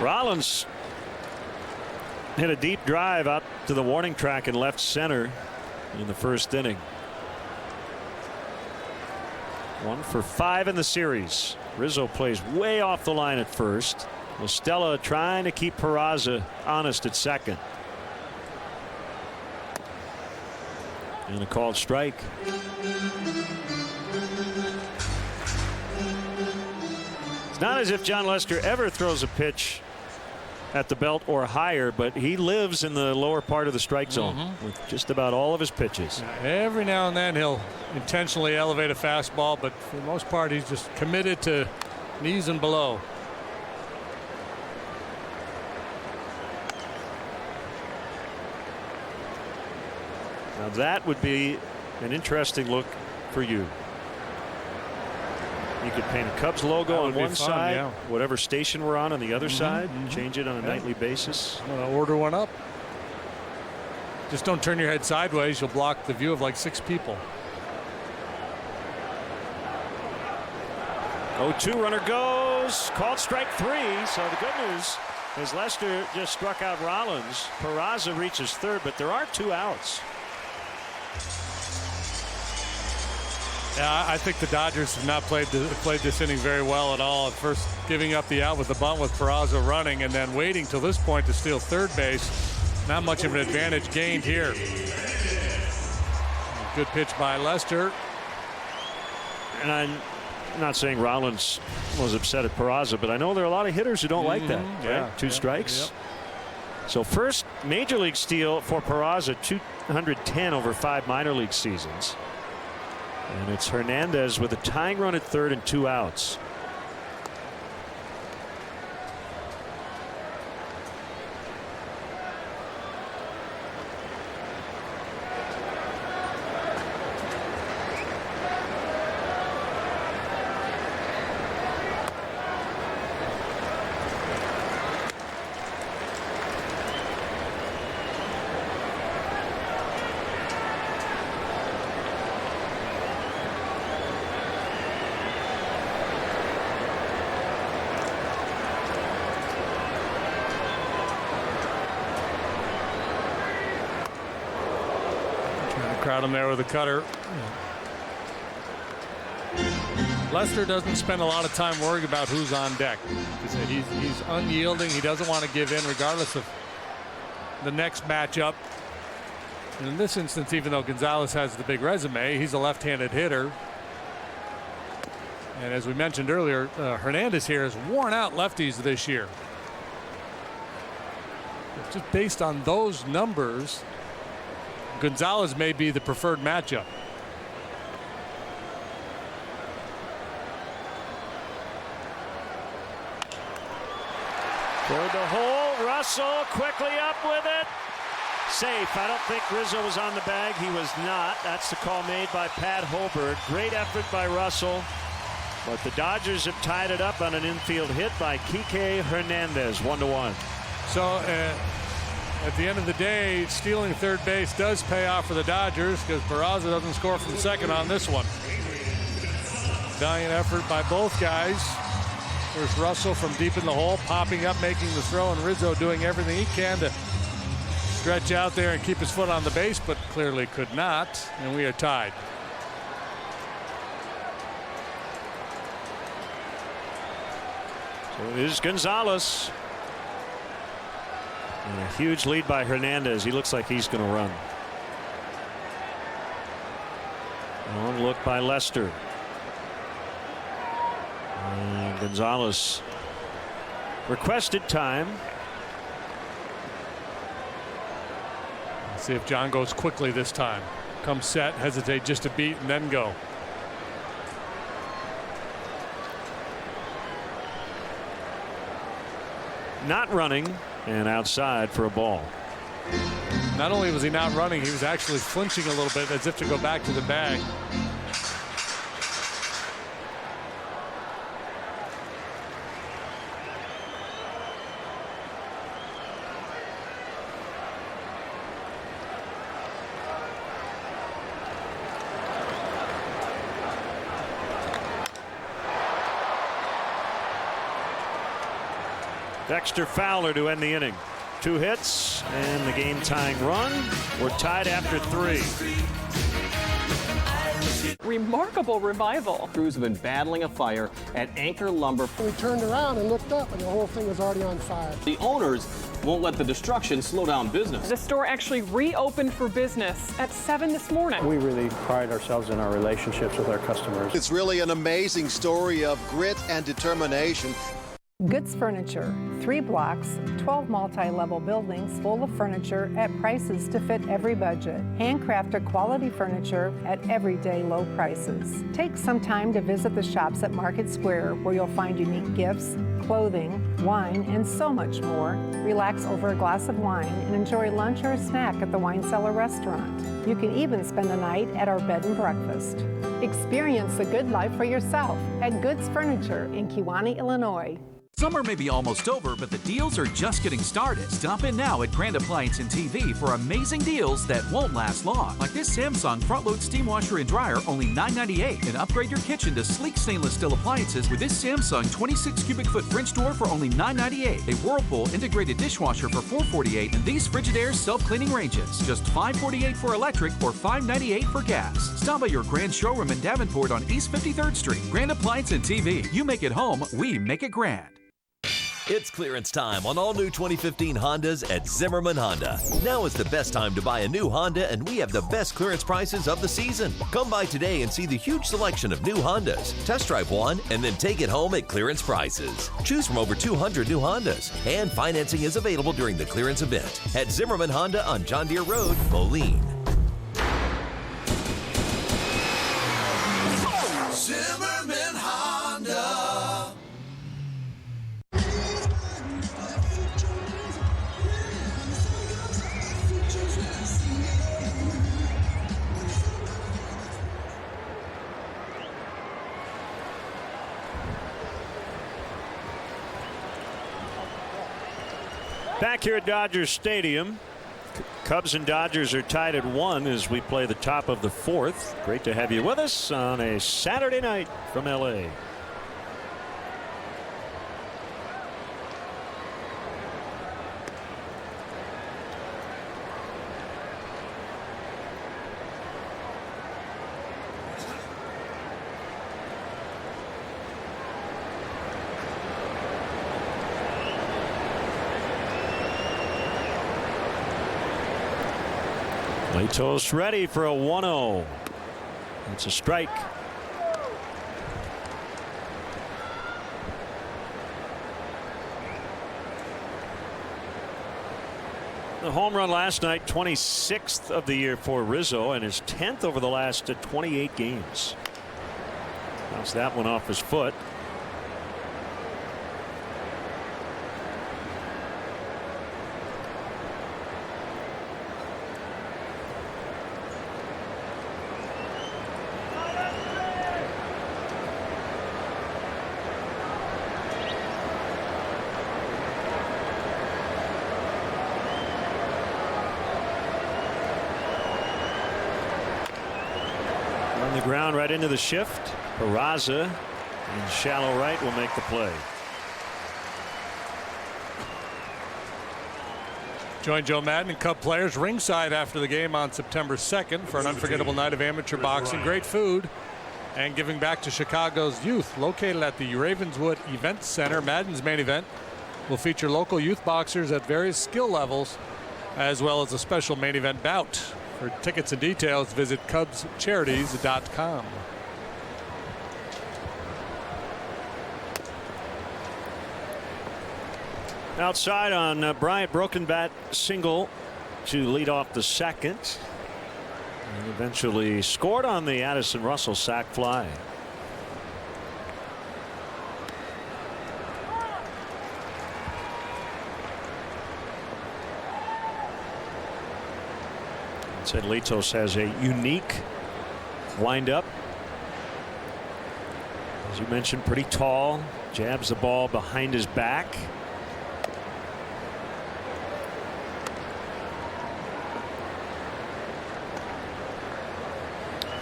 Rollins hit a deep drive out to the warning track in left center in the first inning. 1 for 5 in the series. Rizzo plays way off the line at first. LaStella trying to keep Peraza honest at second. And a called strike. It's not as if John Lester ever throws a pitch at the belt or higher, but he lives in the lower part of the strike zone with just about all of his pitches. Every now and then he'll intentionally elevate a fastball, but for the most part he's just committed to knees and below. Now that would be an interesting look for you. You could paint a Cubs logo on one side, whatever station we're on the other side, change it on a nightly basis. I'm gonna order one up. Just don't turn your head sideways. You'll block the view of like 6 people. 0-2 runner goes. Called strike 3. So the good news is Lester just struck out Rollins. Peraza reaches third, but there are 2 outs. Yeah, I think the Dodgers have not played this inning very well at all. At first giving up the out with the bunt with Peraza running and then waiting till this point to steal third base. Not much of an advantage gained here. Good pitch by Lester. And I'm not saying Rollins was upset at Peraza, but I know there are a lot of hitters who don't like that. Right? Yeah, 2 strikes. Yep. So first major league steal for Peraza, 210 over 5 minor league seasons. And it's Hernandez with a tying run at third and 2 outs. Crowd him there with a cutter. Lester doesn't spend a lot of time worrying about who's on deck. He's unyielding. He doesn't want to give in regardless of the next matchup. And in this instance, even though Gonzalez has the big resume, he's a left-handed hitter. And as we mentioned earlier, Hernandez here has worn out lefties this year. Just based on those numbers, Gonzalez may be the preferred matchup. Toward the hole, Russell quickly up with it. Safe. I don't think Rizzo was on the bag. He was not. That's the call made by Pat Holberg. Great effort by Russell. But the Dodgers have tied it up on an infield hit by Kike Hernandez, 1-1. So at the end of the day, stealing third base does pay off for the Dodgers because Barraza doesn't score from second on this one. Valiant effort by both guys. There's Russell from deep in the hole, popping up, making the throw, and Rizzo doing everything he can to stretch out there and keep his foot on the base, but clearly could not, and we are tied. So it is Gonzalez. And a huge lead by Hernandez. He looks like he's going to run. Long look by Lester. And Gonzalez requested time. Let's see if John goes quickly this time. Come set, hesitate just a beat, and then go. Not running, and outside for a ball. Not only was he not running, he was actually flinching a little bit as if to go back to the bag. Dexter Fowler to end the inning. 2 hits and the game tying run. We're tied after 3. Remarkable revival. Crews have been battling a fire at Anchor Lumber. We turned around and looked up and the whole thing was already on fire. The owners won't let the destruction slow down business. The store actually reopened for business at 7 this morning. We really pride ourselves in our relationships with our customers. It's really an amazing story of grit and determination. Goods Furniture, 3 blocks, 12 multi-level buildings full of furniture at prices to fit every budget. Handcrafted quality furniture at everyday low prices. Take some time to visit the shops at Market Square where you'll find unique gifts, clothing, wine, and so much more. Relax over a glass of wine and enjoy lunch or a snack at the Wine Cellar restaurant. You can even spend the night at our bed and breakfast. Experience the good life for yourself at Goods Furniture in Kewanee, Illinois. Summer may be almost over, but the deals are just getting started. Stop in now at Grand Appliance and TV for amazing deals that won't last long. Like this Samsung front-load steam washer and dryer, only $9.98. And upgrade your kitchen to sleek stainless steel appliances with this Samsung 26 cubic foot French door for only $9.98. A Whirlpool integrated dishwasher for $4.48. And these Frigidaire self-cleaning ranges, just $5.48 for electric or $5.98 for gas. Stop by your Grand Showroom in Davenport on East 53rd Street. Grand Appliance and TV. You make it home, we make it grand. It's clearance time on all new 2015 Hondas at Zimmerman Honda. Now is the best time to buy a new Honda, and we have the best clearance prices of the season. Come by today and see the huge selection of new Hondas. Test drive one and then take it home at clearance prices. Choose from over 200 new Hondas, and financing is available during the clearance event at Zimmerman Honda on John Deere Road, Moline. Zimmerman Honda. Back here at Dodger Stadium, Cubs and Dodgers are tied at 1 as we play the top of the 4th. Great to have you with us on a Saturday night from LA. Latos ready for a 1-0. It's a strike. The home run last night, 26th of the year for Rizzo, and his 10th over the last 28 games. Bounced that one off his foot. On the ground right into the shift. Peraza in shallow right will make the play. Join Joe Madden and Cub players ringside after the game on September 2nd for an unforgettable night of amateur boxing, great food, and giving back to Chicago's youth. Located at the Ravenswood Event Center, Madden's main event will feature local youth boxers at various skill levels, as well as a special main event bout. For tickets and details, visit CubsCharities.com. Outside on Bryant, broken bat single to lead off the second. And eventually scored on the Addison Russell sac fly. Said Litos has a unique windup. As you mentioned, pretty tall, jabs the ball behind his back.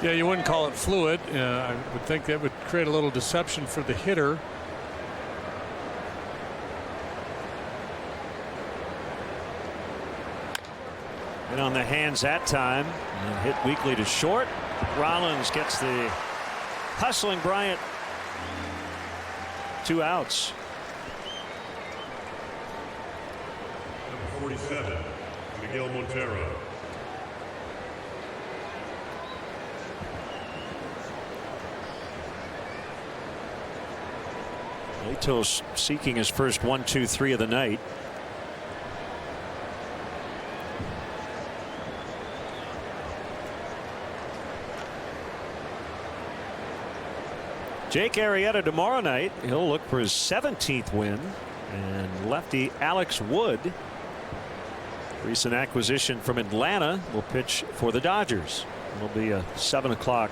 Yeah, you wouldn't call it fluid. I would think that would create a little deception for the hitter. And on the hands that time, and hit weakly to short. Rollins gets the hustling Bryant 2 outs. Number 47, Miguel Montero. Litos seeking his first 1-2-3 of the night. Jake Arrieta tomorrow night. He'll look for his 17th win. And lefty Alex Wood, recent acquisition from Atlanta, will pitch for the Dodgers. It'll be a 7 o'clock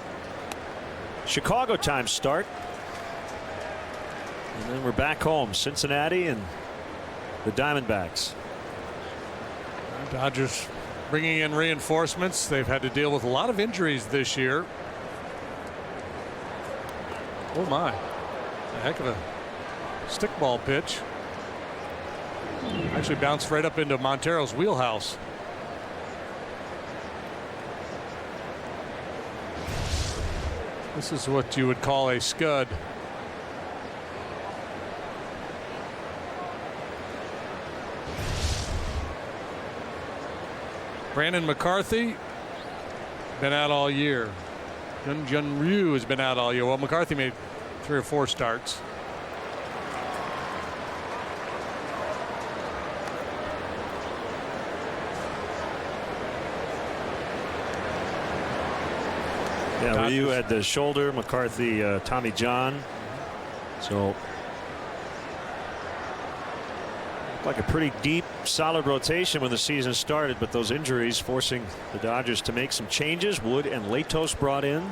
Chicago time start. And then we're back home, Cincinnati and the Diamondbacks. Dodgers bringing in reinforcements. They've had to deal with a lot of injuries this year. Oh my, a heck of a stickball pitch. Actually bounced right up into Montero's wheelhouse. This is what you would call a scud. Brandon McCarthy been out all year. Jun Ryu has been out all year. Well, McCarthy made 3 or 4 starts. Yeah, Ryu had the shoulder, McCarthy, Tommy John. So like a pretty deep, solid rotation when the season started, but those injuries forcing the Dodgers to make some changes. Wood and Litos brought in.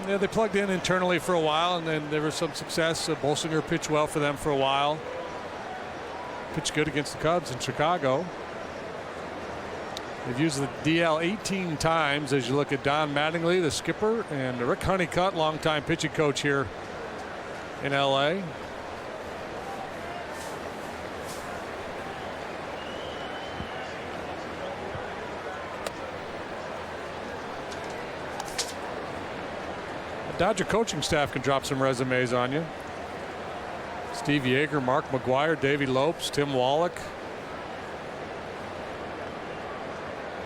Yeah, they plugged in internally for a while, and then there was some success. Bolsinger pitched well for them for a while. Pitched good against the Cubs in Chicago. They've used the DL 18 times as you look at Don Mattingly, the skipper, and Rick Honeycutt, longtime pitching coach here in LA. The Dodger coaching staff can drop some resumes on you. Steve Yeager, Mark McGuire, Davey Lopes, Tim Wallach,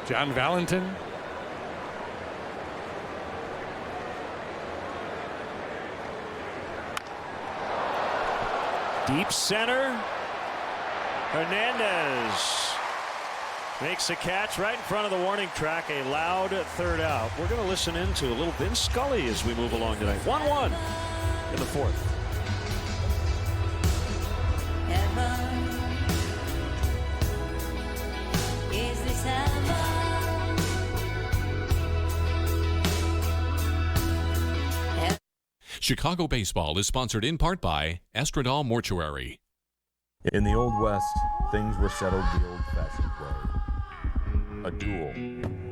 John Valentin. Deep center. Hernandez makes a catch right in front of the warning track. A loud third out. We're going to listen into a little Vin Scully as we move along tonight. 1-1 in the 4th. Chicago Baseball is sponsored in part by Estradal Mortuary. In the Old West, things were settled the old-fashioned way. A duel,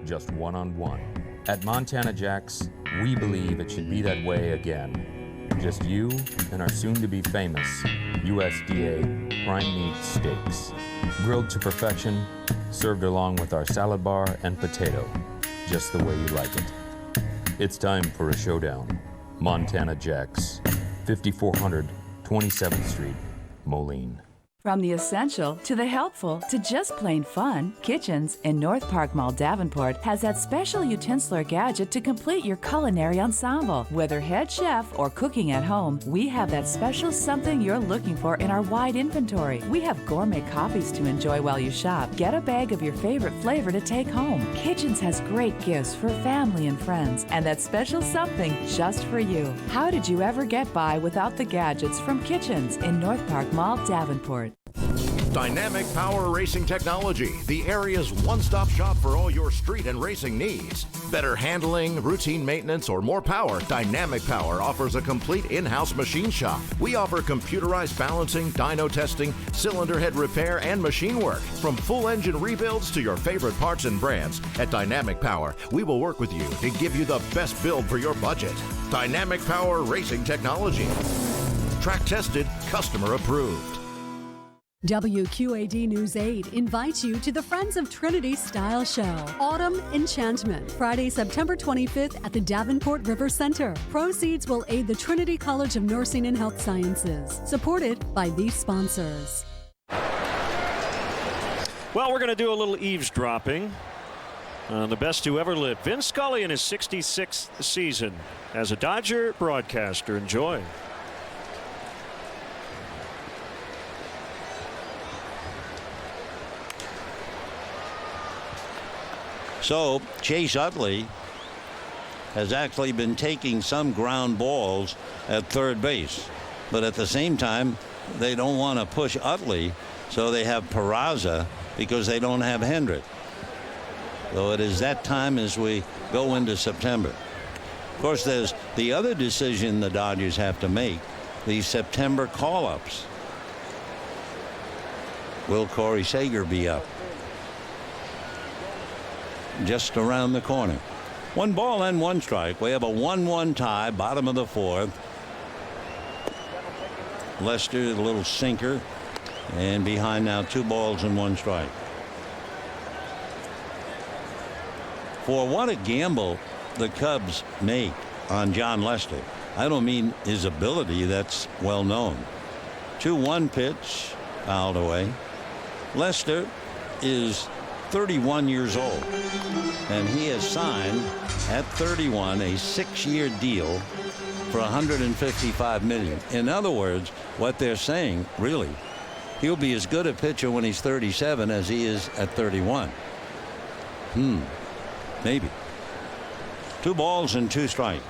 just one-on-one. At Montana Jack's, We believe it should be that way again. Just you and our soon-to-be famous USDA prime meat steaks. Grilled to perfection, served along with our salad bar and potato, just the way you like it. It's time for a showdown. Montana Jack's, 5400 27th Street, Moline. From the essential to the helpful to just plain fun, Kitchens in North Park Mall, Davenport has that special utensiler gadget to complete your culinary ensemble. Whether head chef or cooking at home, we have that special something you're looking for in our wide inventory. We have gourmet coffees to enjoy while you shop. Get a bag of your favorite flavor to take home. Kitchens has great gifts for family and friends, and that special something just for you. How did you ever get by without the gadgets from Kitchens in North Park Mall, Davenport? Dynamic Power Racing Technology, the area's one-stop shop for all your street and racing needs. Better handling, routine maintenance, or more power, Dynamic Power offers a complete in-house machine shop. We offer computerized balancing, dyno testing, cylinder head repair, and machine work. From full engine rebuilds to your favorite parts and brands, at Dynamic Power, we will work with you to give you the best build for your budget. Dynamic Power Racing Technology. Track tested, customer approved. WQAD News 8 invites you to the Friends of Trinity Style Show, Autumn Enchantment, Friday, September 25th at the Davenport River Center. Proceeds will aid the Trinity College of Nursing and Health Sciences, supported by these sponsors. Well, we're going to do a little eavesdropping on the best who ever lived. Vin Scully in his 66th season as a Dodger broadcaster. Enjoy. So Chase Utley has actually been taking some ground balls at third base, but at the same time they don't want to push Utley, so they have Peraza because they don't have Hendrick. So it is that time as we go into September. Of course, there's the other decision the Dodgers have to make, the September call-ups. Will Corey Seager be up? Just around the corner. 1 ball and 1 strike. We have a 1-1 tie, bottom of the 4th. Lester, the little sinker, and behind now 2 balls and 1 strike. For what a gamble the Cubs make on John Lester. I don't mean his ability, that's well known. 2-1 pitch, fouled away. Lester is 31 years old, and he has signed at 31 a 6-year deal for $155 million. In other words, what they're saying, really, he'll be as good a pitcher when he's 37 as he is at 31. Maybe. 2 balls and 2 strikes.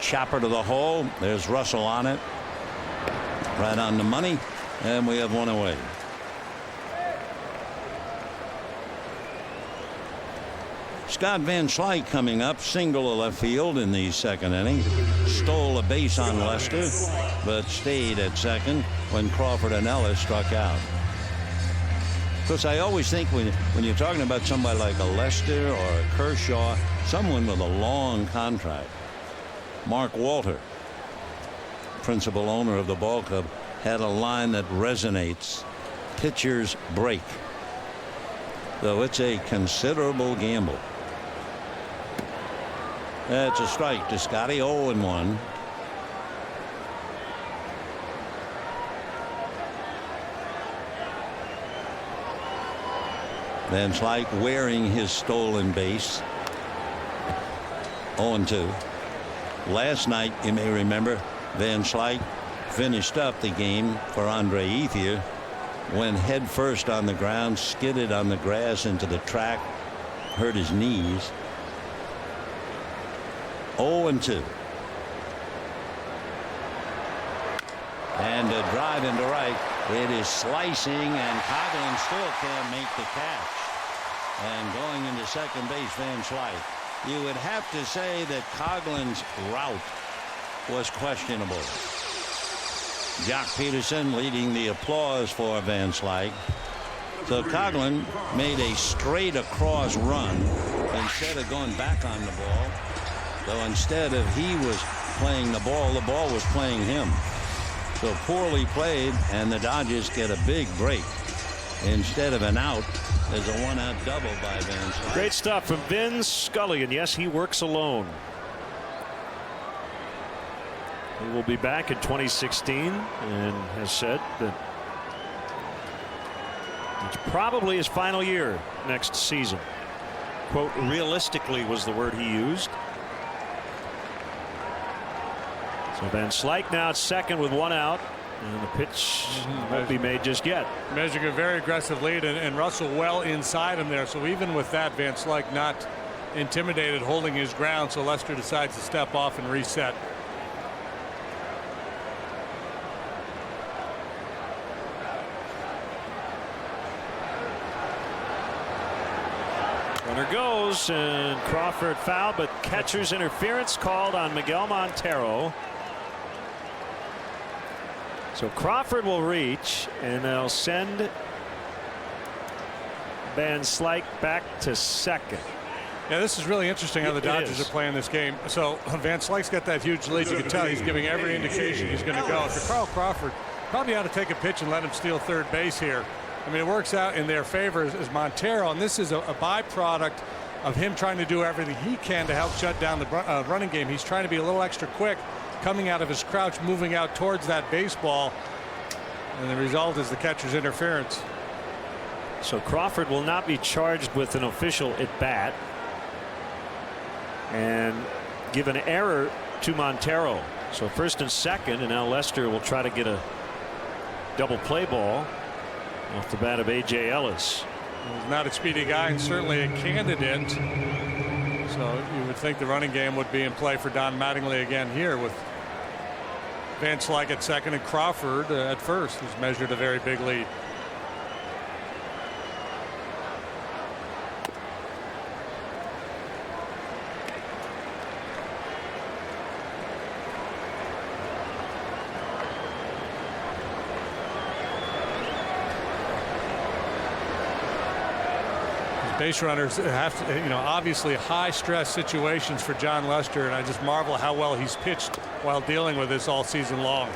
Chopper to the hole. There's Russell on it. Right on the money, and we have 1 away. Scott Van Slyke coming up, single to left field in the 2nd inning. Stole a base on Lester, but stayed at second when Crawford and Ellis struck out. Because I always think when you're talking about somebody like a Lester or a Kershaw, someone with a long contract. Mark Walter, principal owner of the ball club, had a line that resonates: pitchers break. So it's a considerable gamble. That's a strike to Scotty. 0-1. Van Slyke wearing his stolen base. 0-2. Last night, you may remember, Van Slyke finished up the game for Andre Ethier, went head first on the ground, skidded on the grass into the track, hurt his knees. 0-2. And a drive into right. It is slicing, and Coghlan still can't make the catch. And going into second base, Van Slyke. You would have to say that Coghlan's route was questionable. Jock Peterson leading the applause for Van Slyke. So Coghlan made a straight across run instead of going back on the ball. So instead of he was playing the ball was playing him. So poorly played, and the Dodgers get a big break. Instead of an out, there's a one-out double by Van Slyke. Great stuff from Vin Scully, and yes, he works alone. He will be back in 2016 and has said that it's probably his final year next season. Quote, realistically was the word he used. So Van Slyke now at second with one out. And the pitch won't be made just yet. Measuring a very aggressive lead, and Russell well inside him there. So even with that, Van Slyke not intimidated, holding his ground. So Lester decides to step off and reset. Runner goes, and Crawford foul, but catcher's interference called on Miguel Montero. So Crawford will reach, and they'll send Van Slyke back to second. Yeah, this is really interesting how the Dodgers are playing this game. So Van Slyke's got that huge lead. You can tell he's giving every indication he's going to go. For Carl Crawford, probably ought to take a pitch and let him steal third base here. I mean, it works out in their favor as Montero, and this is a byproduct of him trying to do everything he can to help shut down the running game. He's trying to be a little extra quick, coming out of his crouch, moving out towards that baseball, and the result is the catcher's interference. So Crawford will not be charged with an official at bat and give an error to Montero. So first and second, and now Lester will try to get a double play ball off the bat of A.J. Ellis. He's not a speedy guy and certainly a candidate. So you would think the running game would be in play for Don Mattingly again here with Van Slyke at second and Crawford at first, who's measured a very big lead. Base runners have to, obviously high stress situations for John Lester, and I just marvel how well he's pitched while dealing with this all season long.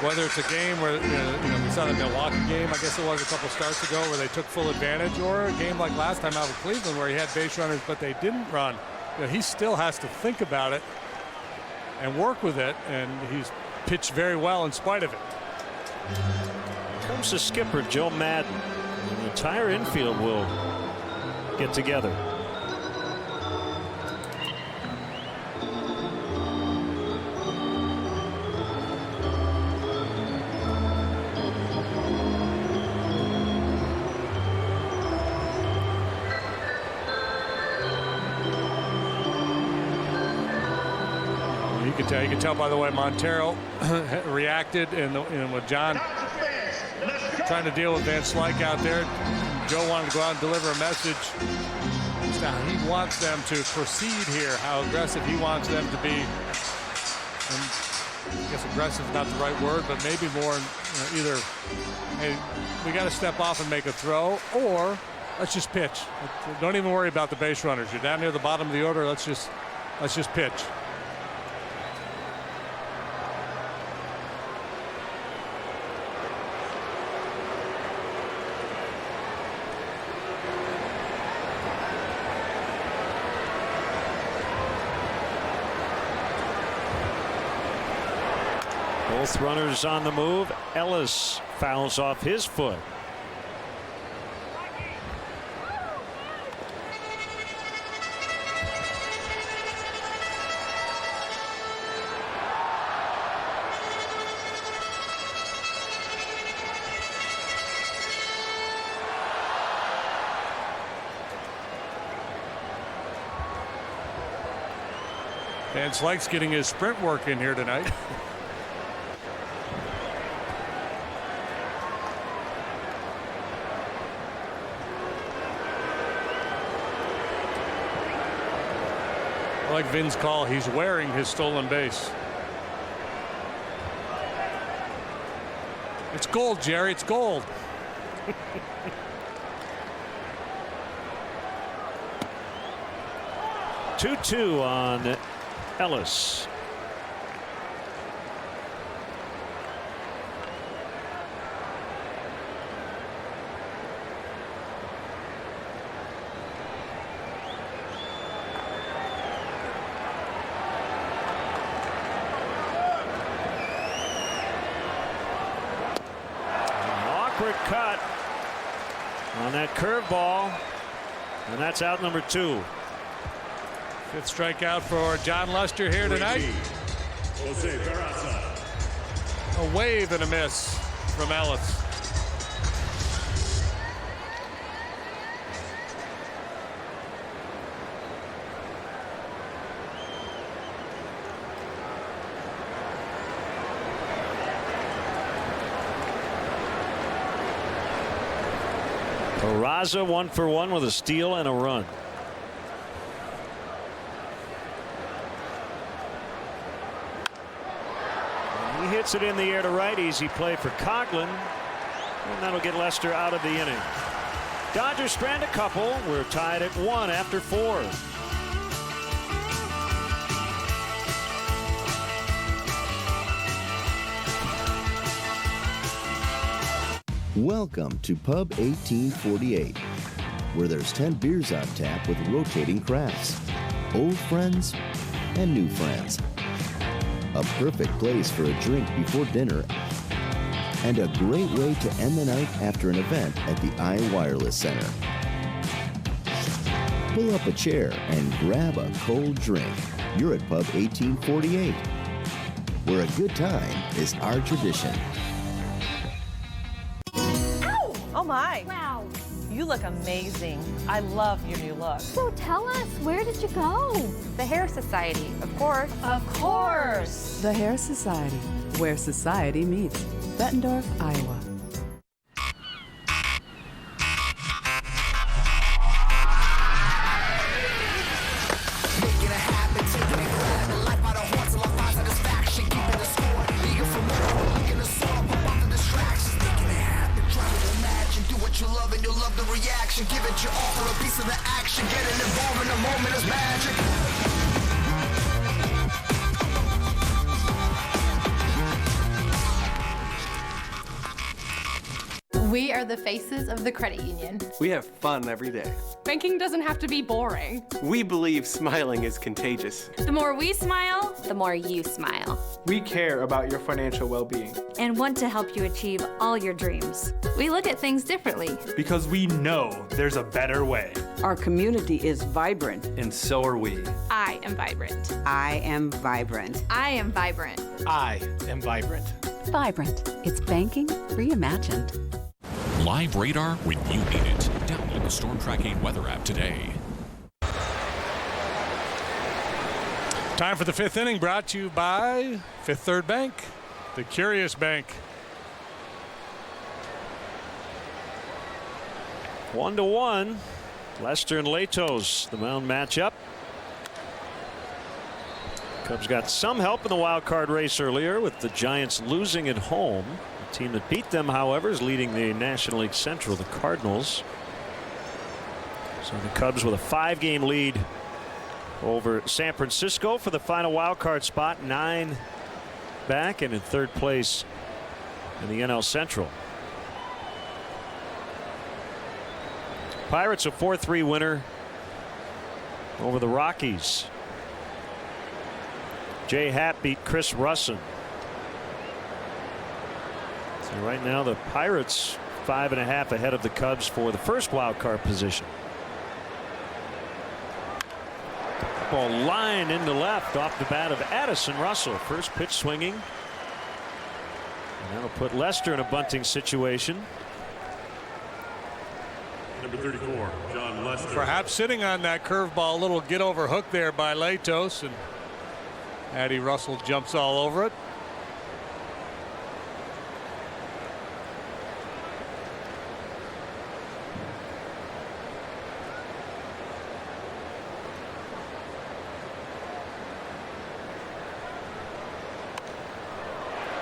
Whether it's a game where, we saw the Milwaukee game, I guess it was a couple starts ago, where they took full advantage, or a game like last time out of Cleveland where he had base runners but they didn't run. He still has to think about it and work with it, and he's pitched very well in spite of it. Here comes the skipper, Joe Madden. The entire infield will get together. You can tell by the way Montero reacted, and with John trying to deal with Van Slyke out there, Joe wanted to go out and deliver a message. Now he wants them to proceed here, how aggressive he wants them to be. And I guess aggressive is not the right word, but maybe more either, hey, we got to step off and make a throw, or let's just pitch. Don't even worry about the base runners. You're down near the bottom of the order. Let's just pitch. Both runners on the move. Ellis fouls off his foot. Van Slyke's getting his sprint work in here tonight. Like Vin's call, he's wearing his stolen base. It's gold, Jerry. It's gold. 2-2 on Ellis. Awkward cut on that curveball, and that's out number 2. 5th strikeout for John Lester here tonight. A wave and a miss from Ellis. Peraza 1 for 1 with a steal and a run. He hits it in the air to right. Easy play for Coughlin, and that'll get Lester out of the inning. Dodgers strand a couple. We're tied at 1 after 4. Welcome to Pub 1848, where there's 10 beers on tap with rotating crafts, old friends and new friends. A perfect place for a drink before dinner, and a great way to end the night after an event at the iWireless Center. Pull up a chair and grab a cold drink. You're at Pub 1848, where a good time is our tradition. Oh my. Wow. You look amazing. I love your new look. So tell us, where did you go? The Hair Society, of course. Of course. The Hair Society, where society meets. Bettendorf, Iowa. Give it your all for a piece of the action. Getting involved in the moment is magic. We are the faces of the credit union. We have fun every day. Banking doesn't have to be boring. We believe smiling is contagious. The more we smile, the more you smile. We care about your financial well-being. And want to help you achieve all your dreams. We look at things differently. Because we know there's a better way. Our community is vibrant. And so are we. I am vibrant. I am vibrant. I am vibrant. I am vibrant. Vibrant. It's banking reimagined. Live radar when you need it. Download the Storm Tracking Weather app today. Time for the 5th inning, brought to you by Fifth Third Bank, the Curious Bank. 1-1. Lester and Latos, the mound matchup. Cubs got some help in the wild card race earlier with the Giants losing at home. The team that beat them, however, is leading the National League Central, the Cardinals. So the Cubs with a 5-game lead over San Francisco for the final wild card spot, 9 back and in 3rd place in the NL Central. Pirates a 4-3 winner over the Rockies. Jay Happ beat Chris Russin. So right now the Pirates 5.5 ahead of the Cubs for the first wild card position. Ball line into left off the bat of Addison Russell. First pitch swinging. And that'll put Lester in a bunting situation. Number 34, John Lester. Perhaps sitting on that curveball, a little get over hook there by Latos, and Addie Russell jumps all over it.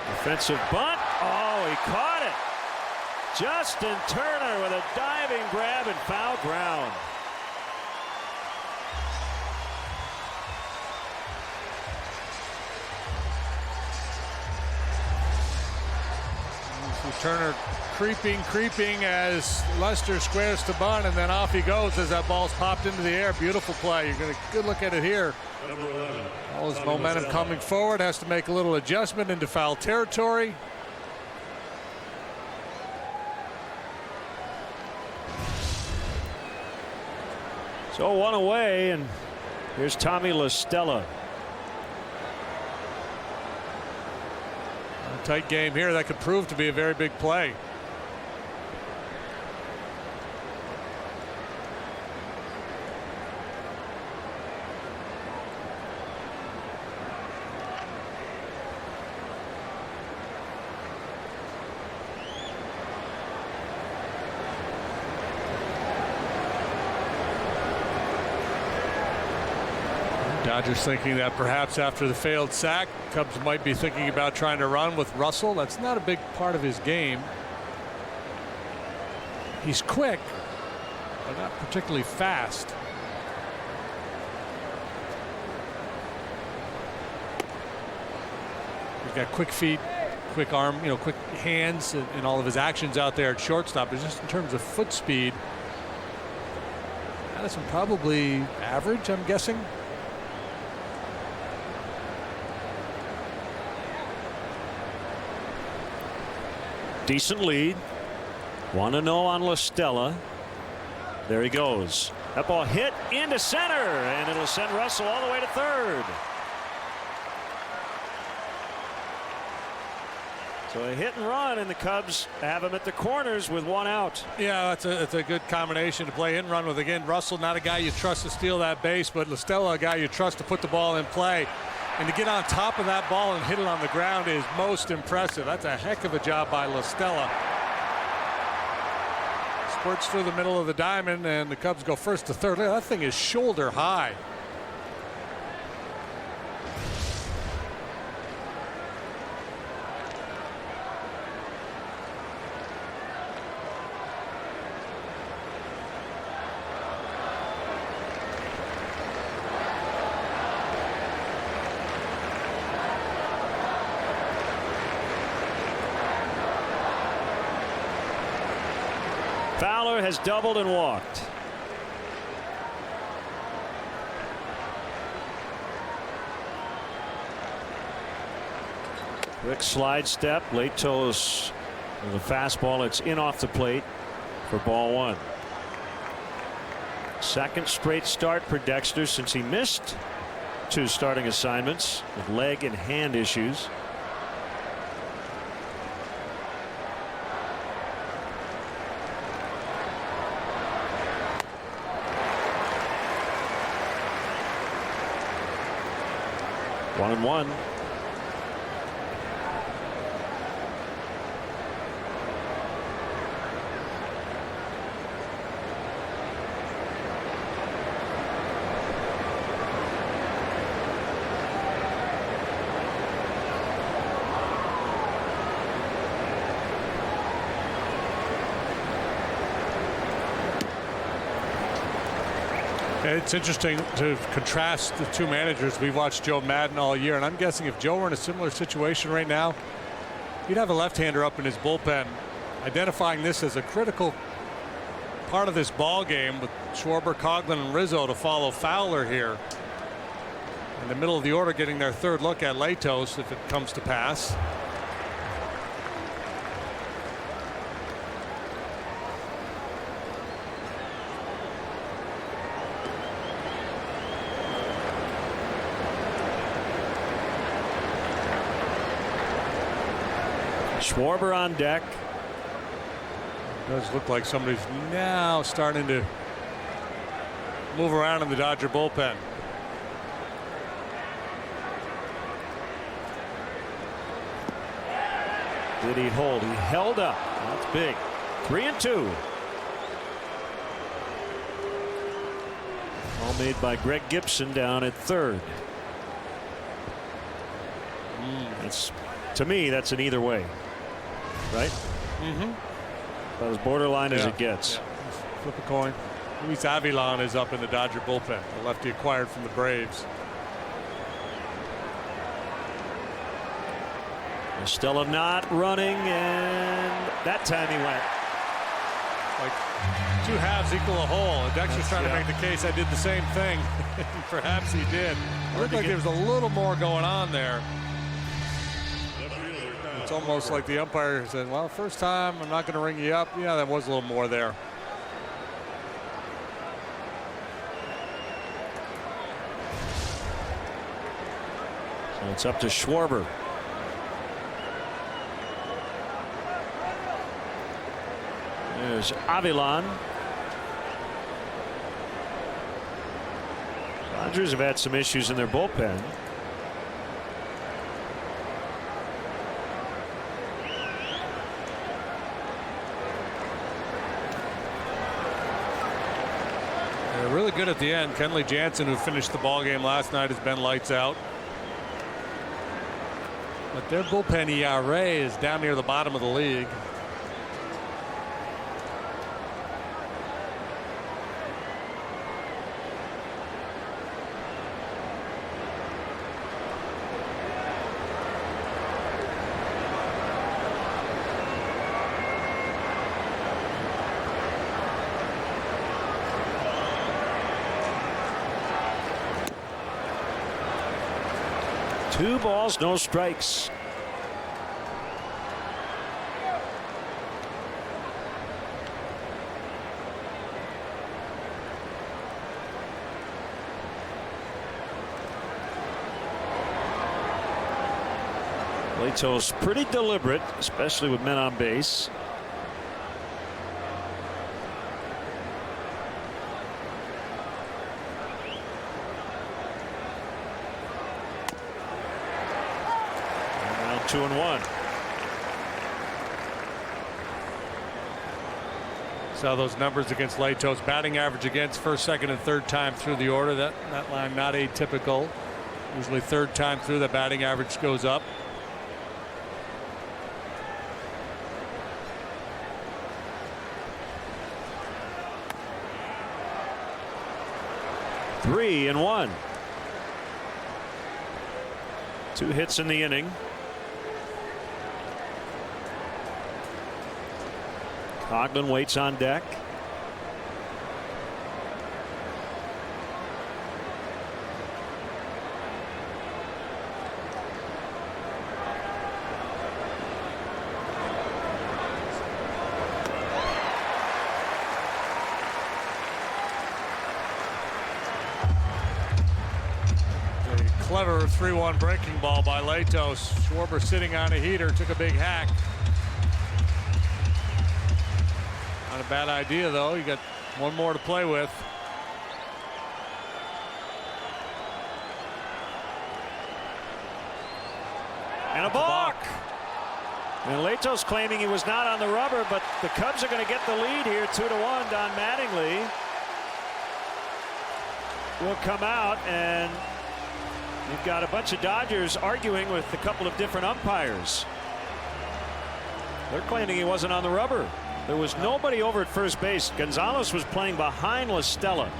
Defensive bunt. Oh, he caught it. Justin Turner with a diving grab and foul ground. Turner creeping as Lester squares to Bunn, and then off he goes as that ball's popped into the air. Beautiful play. You're going to good look at it here. Number 11. All his momentum coming forward, has to make a little adjustment into foul territory. So one away, and here's Tommy La Stella. A tight game here. That could prove to be a very big play. Dodgers thinking that perhaps after the failed sack, Cubs might be thinking about trying to run with Russell. That's not a big part of his game. He's quick, but not particularly fast. He's got quick feet, quick arm, quick hands, and all of his actions out there at shortstop. But just in terms of foot speed, Madison probably average, I'm guessing. Decent lead. 1-0 on La Stella. There he goes. That ball hit into center, and it'll send Russell all the way to third. So a hit and run, and the Cubs have him at the corners with one out. Yeah, it's a good combination to play hit and run with. Again, Russell, not a guy you trust to steal that base, but La Stella, a guy you trust to put the ball in play. And to get on top of that ball and hit it on the ground is most impressive. That's a heck of a job by La Stella. Squirts through the middle of the diamond, and the Cubs go first to third. That thing is shoulder high. Fowler has doubled and walked. Quick slide step. Late toes with a fastball. It's in off the plate for ball one. Second straight start for Dexter since he missed 2 starting assignments with leg and hand issues. One and one. It's interesting to contrast the two managers. We've watched Joe Madden all year, and I'm guessing if Joe were in a similar situation right now, he'd have a left-hander up in his bullpen, identifying this as a critical part of this ball game with Schwarber, Coghlan, and Rizzo to follow Fowler here. In the middle of the order, getting their third look at Latos if it comes to pass. Schwarber on deck. It does look like somebody's now starting to move around in the Dodger bullpen. Did he hold? He held up. That's big. 3-2. All made by Greg Gibson down at third. That's, to me, that's an either way. Right? Mm-hmm. About as borderline as it gets. Yeah. Flip a coin. Luis Avilan is up in the Dodger bullpen, the lefty acquired from the Braves. Stella not running, and that time he went. Like 2 halves equal a whole. And Dexter's trying to make the case I did the same thing. Perhaps he did. It looked like there was a little more going on there. It's almost like the umpire said, well, first time, I'm not going to ring you up. Yeah, there was a little more there. So it's up to Schwarber. There's Avilan. Dodgers have had some issues in their bullpen. They're really good at the end. Kenley Jansen, who finished the ball game last night, has been lights out. But their bullpen ERA is down near the bottom of the league. Two balls, no strikes. Lato's pretty deliberate, especially with men on base. Now 2-1. Saw those numbers against Lato's batting average against first, second, and third time through the order. That line not atypical. Usually third time through, the batting average goes up. Three and one. 2 hits in the inning. Coghlan waits on deck. Clever 3-1 breaking ball by Latos. Schwarber sitting on a heater, took a big hack. Not a bad idea though. You got one more to play with. And a balk. And Latos claiming he was not on the rubber, but the Cubs are going to get the lead here, 2-1. Don Mattingly will come out, and you've got a bunch of Dodgers arguing with a couple of different umpires. They're claiming he wasn't on the rubber. There was nobody over at first base. Gonzalez was playing behind La Stella.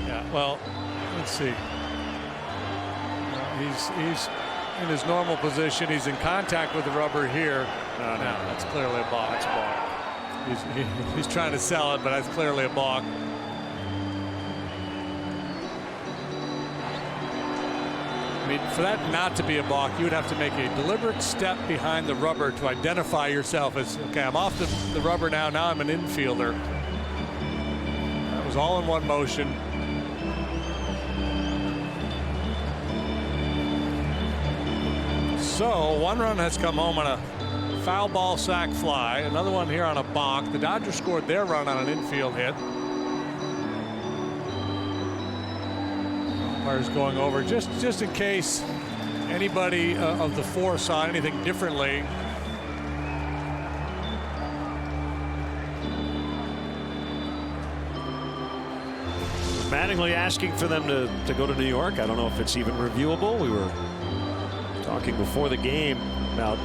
Yeah, well, let's see. He's in his normal position. He's in contact with the rubber here. No, that's clearly a balk. That's a balk. He's trying to sell it, but that's clearly a balk. I mean, for that not to be a balk, you would have to make a deliberate step behind the rubber to identify yourself as, okay, I'm off the rubber now. Now I'm an infielder. That was all in one motion. So 1 run has come home on a foul ball sac fly. Another one here on a balk. The Dodgers scored their run on an infield hit. Umpires going over just in case anybody of the 4 saw anything differently. Mattingly asking for them to go to New York. I don't know if it's even reviewable. We were talking before the game about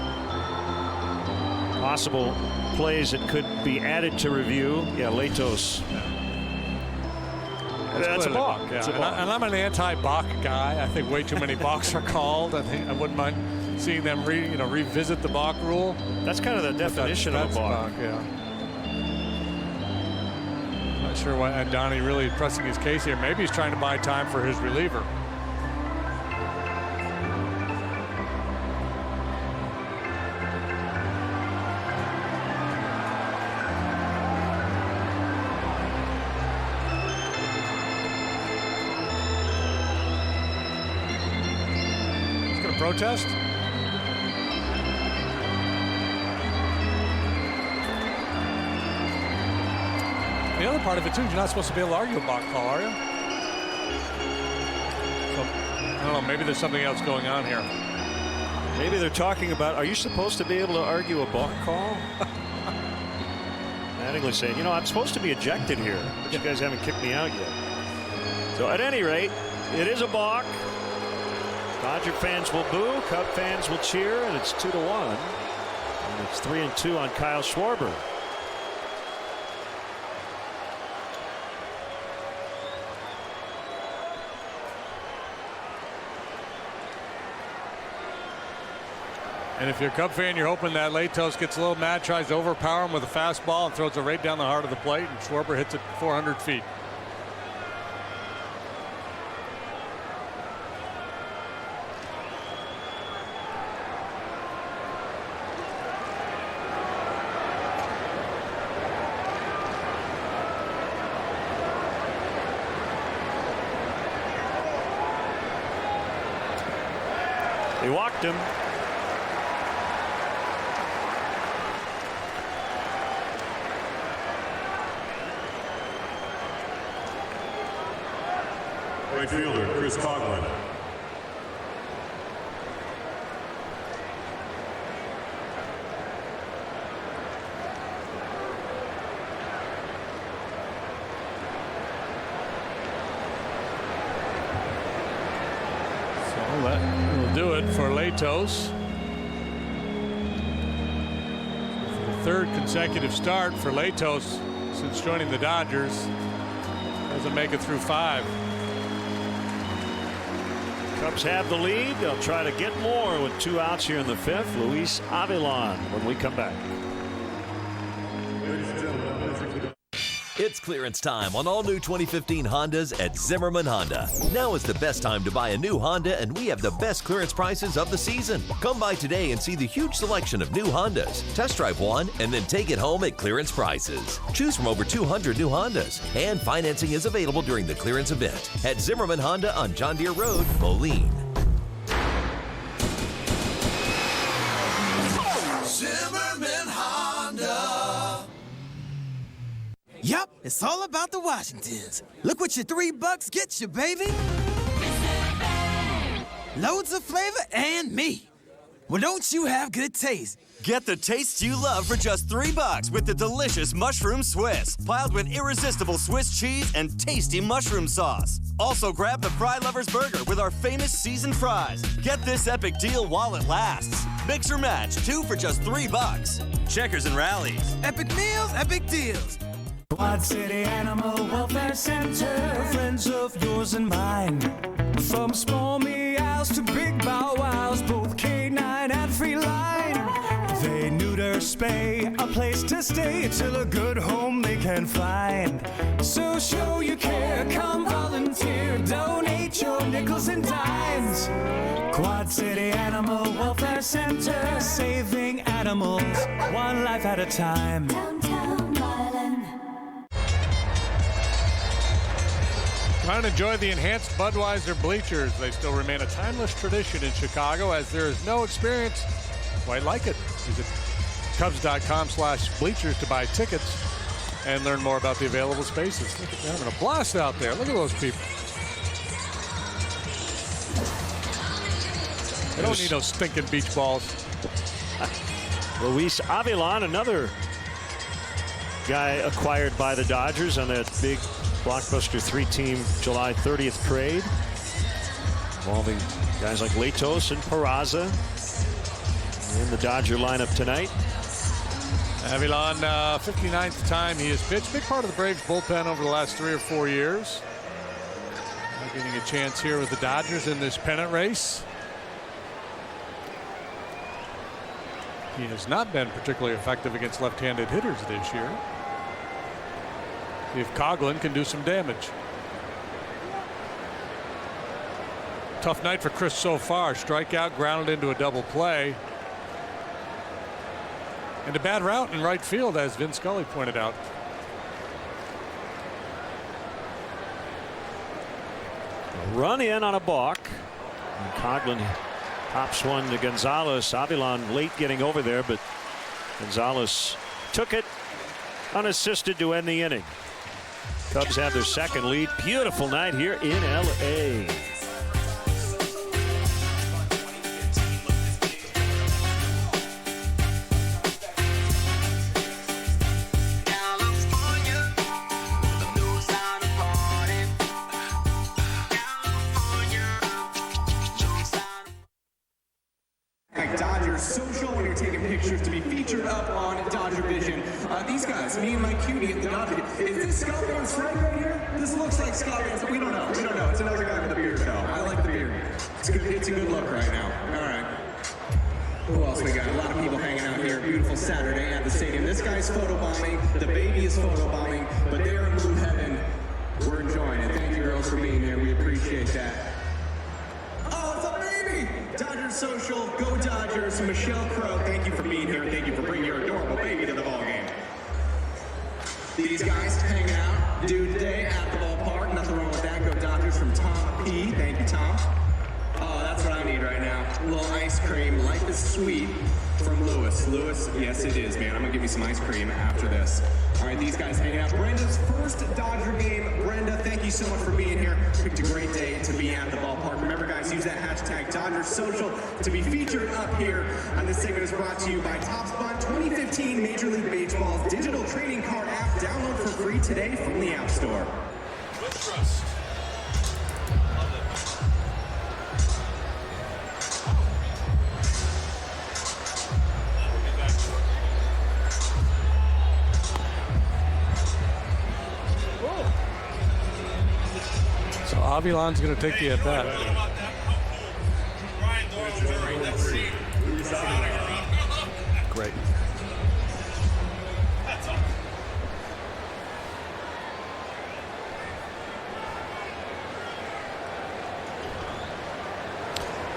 possible plays that could be added to review. Yeah, Latos It's a balk. Yeah. It's a balk. And I'm an anti-balk guy. I think way too many balks are called. I think I wouldn't mind seeing them revisit the balk rule. That's kind of the definition of a balk. Yeah. Not sure why Donnie really pressing his case here. Maybe he's trying to buy time for his reliever. Protest? The other part of it too, you're not supposed to be able to argue a balk call, are you? So, I don't know, maybe there's something else going on here. Maybe they're talking about, are you supposed to be able to argue a balk call? Mattingly saying, I'm supposed to be ejected here, but you guys haven't kicked me out yet. So at any rate, it is a balk. Dodger fans will boo, Cub fans will cheer, and it's 2-1. And it's 3-2 on Kyle Schwarber. And if you're a Cub fan, you're hoping that Latos gets a little mad, tries to overpower him with a fastball and throws it right down the heart of the plate, and Schwarber hits it 400 feet. He walked him. Right fielder, Chris Coughlin. That will do it for Latos. The third consecutive start for Latos since joining the Dodgers. Doesn't make it through 5. Cubs have the lead. They'll try to get more with 2 outs here in the 5th. Luis Avilan when we come back. It's clearance time on all new 2015 Hondas at Zimmerman Honda. Now is the best time to buy a new Honda, and we have the best clearance prices of the season. Come by today and see the huge selection of new Hondas. Test drive one and then take it home at clearance prices. Choose from over 200 new Hondas, and financing is available during the clearance event at Zimmerman Honda on John Deere Road, Moline. Zimmerman Honda. Yup, it's all about the Washingtons. Look what your $3 gets you, baby. Loads of flavor and meat. Well, don't you have good taste? Get the taste you love for just $3 with the delicious Mushroom Swiss, piled with irresistible Swiss cheese and tasty mushroom sauce. Also grab the Fry Lovers Burger with our famous seasoned fries. Get this epic deal while it lasts. Mix or match, 2 for just $3. Checkers and Rallies. Epic meals, epic deals. Quad City Animal Welfare Center, friends of yours and mine. From small meows to big bow wows, both canine and feline. They neuter, spay, a place to stay till a good home they can find. So show your care, come volunteer, donate your nickels and dimes. Quad City Animal Welfare Center, saving animals one life at a time. Downtown Island. Trying to enjoy the enhanced Budweiser bleachers. They still remain a timeless tradition in Chicago, as there is no experience quite like it. Visit Cubs.com/bleachers to buy tickets and learn more about the available spaces. Look at them having a blast out there. Look at those people. They don't need no stinking beach balls. Luis Avilan, another guy acquired by the Dodgers on that big blockbuster 3-team July 30th trade, involving guys like Latos and Peraza in the Dodger lineup tonight. Avilan, 59th time he has pitched. Big part of the Braves bullpen over the last 3 or 4 years. Getting a chance here with the Dodgers in this pennant race. He has not been particularly effective against left-handed hitters this year. See if Coghlan can do some damage. Tough night for Chris so far. Strikeout, grounded into a double play. And a bad route in right field, as Vin Scully pointed out. A run in on a balk. And Coghlan pops one to Gonzalez. Avilan late getting over there, but Gonzalez took it unassisted to end the inning. Cubs have their second lead. Beautiful night here in L.A. Dodgers Social when you're taking pictures to be featured up on Dodger Vision. These guys, me and my cutie at the Dodger. Is this Scott Van Slyke right here? This looks like Scott Van Slyke. We don't know. It's another guy with a beard though. I like the beard. It's a good look right now. All right. Who else we got? A lot of people hanging out here. Beautiful Saturday at the stadium. This guy's photobombing. The baby is photobombing. But they're in blue heaven. We're enjoying it. Thank you girls for being here. We appreciate that. Oh, it's a baby! Dodgers Social, go Dodgers. Michelle Crow, thank you for being here and thank you for bringing your adorable baby to the ballgame. These guys hanging out, dude today at the ballpark. Nothing wrong with that. Go Dodgers from Tom P. Thank you, Tom. Oh, that's what I need right now. A little ice cream. Life is sweet from Lewis. Lewis, yes it is, man. I'm gonna give you some ice cream after this. All right, these guys hanging out. Brenda's first Dodger game. Brenda, thank you so much for being here. Picked a great day to be at the ballpark. Remember, guys, use that hashtag Dodgers Social to be featured up here. And this segment is brought to you by TopSpot 2015 Major League Baseball's digital trading card app. Download for free today from the App Store. With trust. So Avilan's going to take the at-bat. Great.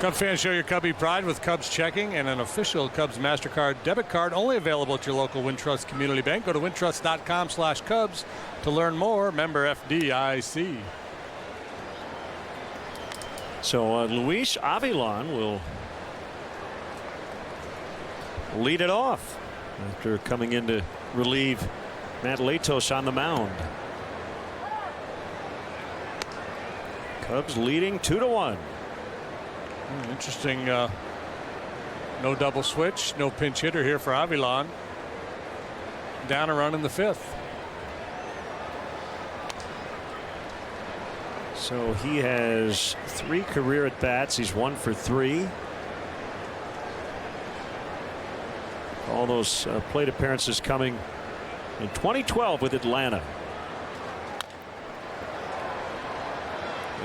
Cub fans, show your Cubby pride with Cubs checking and an official Cubs MasterCard debit card only available at your local Wintrust Community Bank. Go to wintrust.com/Cubs to learn more. Member FDIC. So Luis Avilan will lead it off after coming in to relieve Matt Latos on the mound. Cubs leading 2-1. Interesting. No double switch, no pinch hitter here for Avilan. Down a run in the fifth. So he has 3 career at bats. He's 1 for 3. All those plate appearances coming in 2012 with Atlanta.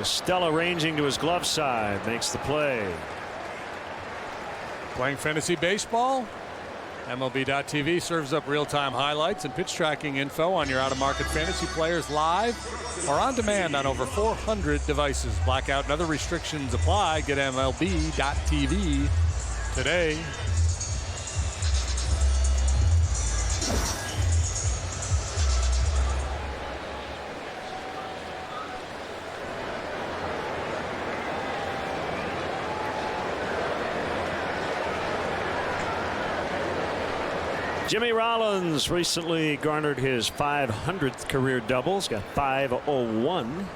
Estella ranging to his glove side, makes the play. Playing fantasy baseball? MLB.tv serves up real-time highlights and pitch tracking info on your out-of-market fantasy players live or on demand on over 400 devices. Blackout and other restrictions apply. Get MLB.tv today. Jimmy Rollins recently garnered his 500th career doubles, got 501.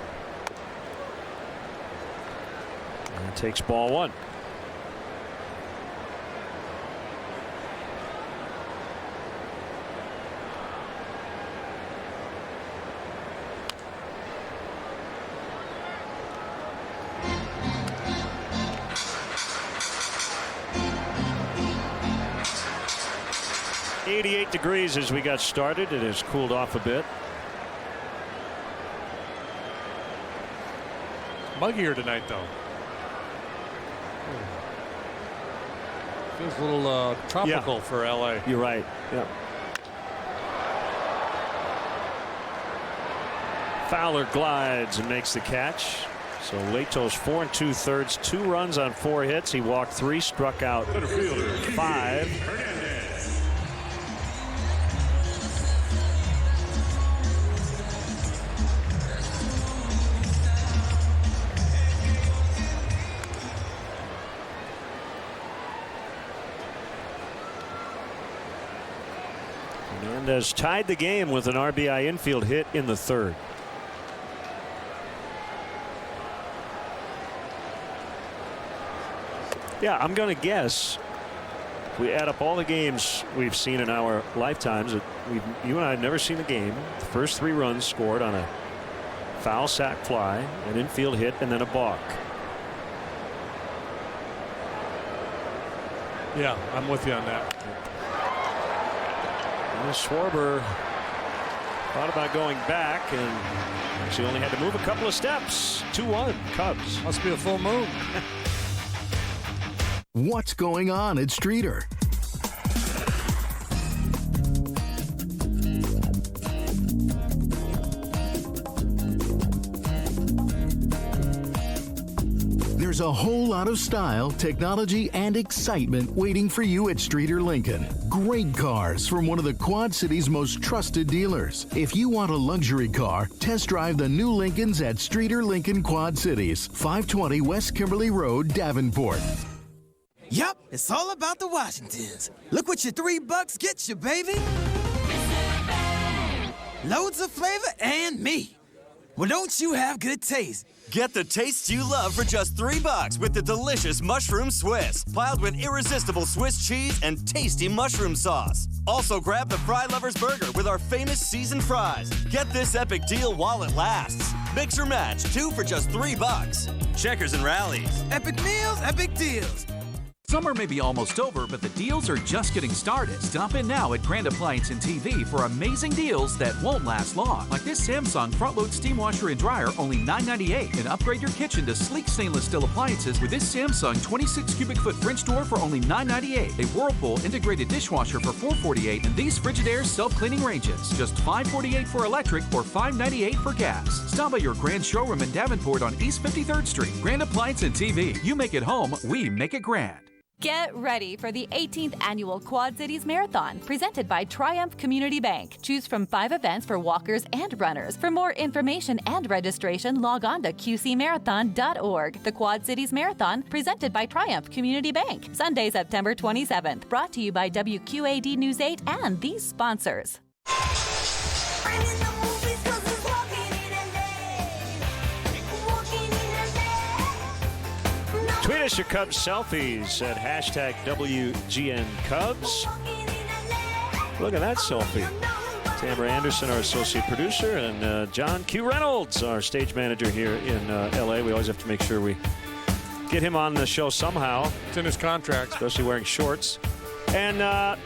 And takes ball 1. .88 degrees as we got started. It has cooled off a bit. Muggier tonight, though. Feels a little tropical for LA. You're right. Yeah. Fowler glides and makes the catch. So Leto's 4 2/3, 2 runs on 4 hits. He walked 3, struck out 5. Hernandez tied the game with an RBI infield hit in the 3rd. Yeah, I'm going to guess if we add up all the games we've seen in our lifetimes, that you and I have never seen the game. The first 3 runs scored on a foul sac fly, an infield hit, and then a balk. Yeah, I'm with you on that. Schwarber thought about going back and she only had to move a couple of steps. 2-1 Cubs. Must be a full moon. What's going on at Streeter? There's a whole lot of style, technology, and excitement waiting for you at Streeter Lincoln. Great cars from one of the Quad City's most trusted dealers. If you want a luxury car, test drive the new Lincolns at Streeter Lincoln Quad Cities, 520 West Kimberly Road, Davenport. Yup, it's all about the Washingtons. Look what your $3 gets you, baby. Loads of flavor and me. Well, don't you have good taste? Get the taste you love for just $3 with the delicious Mushroom Swiss, piled with irresistible Swiss cheese and tasty mushroom sauce. Also grab the Fry Lovers Burger with our famous seasoned fries. Get this epic deal while it lasts. Mix or match, 2 for just $3. Checkers and Rallies. Epic meals, epic deals. Summer may be almost over, but the deals are just getting started. Stop in now at Grand Appliance and TV for amazing deals that won't last long. Like this Samsung front-load steam washer and dryer, only $9.98. And upgrade your kitchen to sleek stainless steel appliances with this Samsung 26 cubic foot French door for only $9.98. A Whirlpool integrated dishwasher for $4.48. And these Frigidaire self-cleaning ranges, just $5.48 for electric or $5.98 for gas. Stop by your Grand showroom in Davenport on East 53rd Street. Grand Appliance and TV. You make it home, we make it grand. Get ready for the 18th Annual Quad Cities Marathon, presented by Triumph Community Bank. Choose from 5 events for walkers and runners. For more information and registration, log on to qcmarathon.org. The Quad Cities Marathon, presented by Triumph Community Bank. Sunday, September 27th. Brought to you by WQAD News 8 and these sponsors. Tweet us your Cubs selfies at hashtag WGN Cubs. Look at that selfie. Tamara Anderson, our associate producer, and John Q. Reynolds, our stage manager here in LA. We always have to make sure we get him on the show somehow. It's in his contract. Especially wearing shorts. And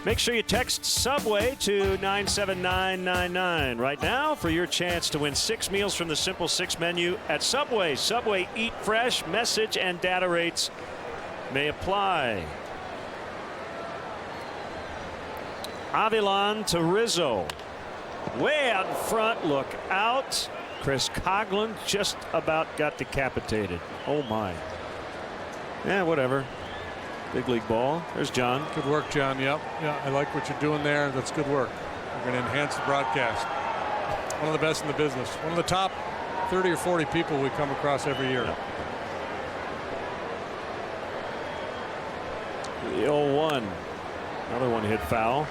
make sure you text Subway to 97999 right now for your chance to win 6 meals from the Simple 6 menu at Subway. Subway, eat fresh. Message and data rates may apply. Avilan to Rizzo. Way out in front. Look out. Chris Coughlin just about got decapitated. Oh, my. Yeah, whatever. Big league ball. There's John. Good work, John. Yep. Yeah, I like what you're doing there. That's good work. We're going to enhance the broadcast. One of the best in the business. One of the top 30 or 40 people we come across every year. Yep. The 0-1. Another one hit foul.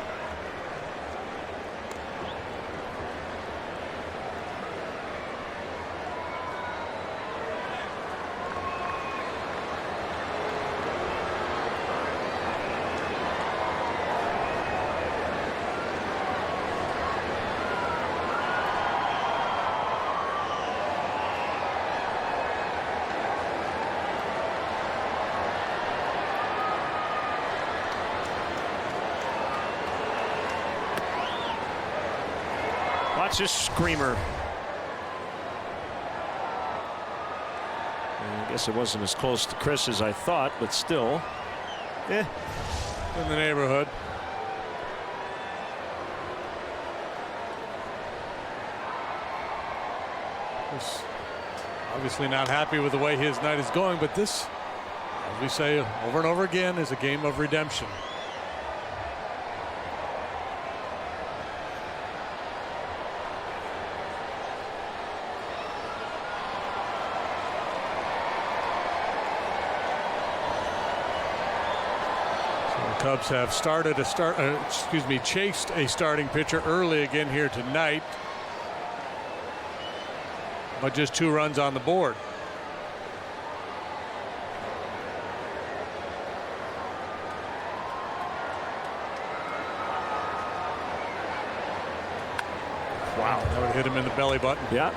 Watch this screamer. Guess it wasn't as close to Chris as I thought, but still, in the neighborhood. Chris obviously not happy with the way his night is going, but this, as we say over and over again, is a game of redemption. Cubs have chased a starting pitcher early again here tonight, but just 2 runs on the board. Wow, that would hit him in the belly button. Yeah,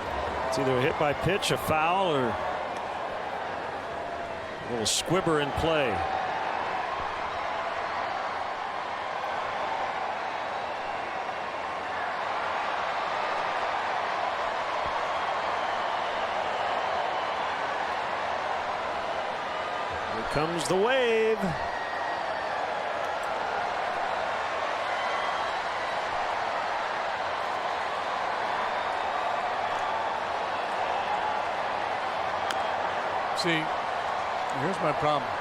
it's either a hit by pitch, a foul, or a little squibber in play. Comes the wave. See, here's my problem.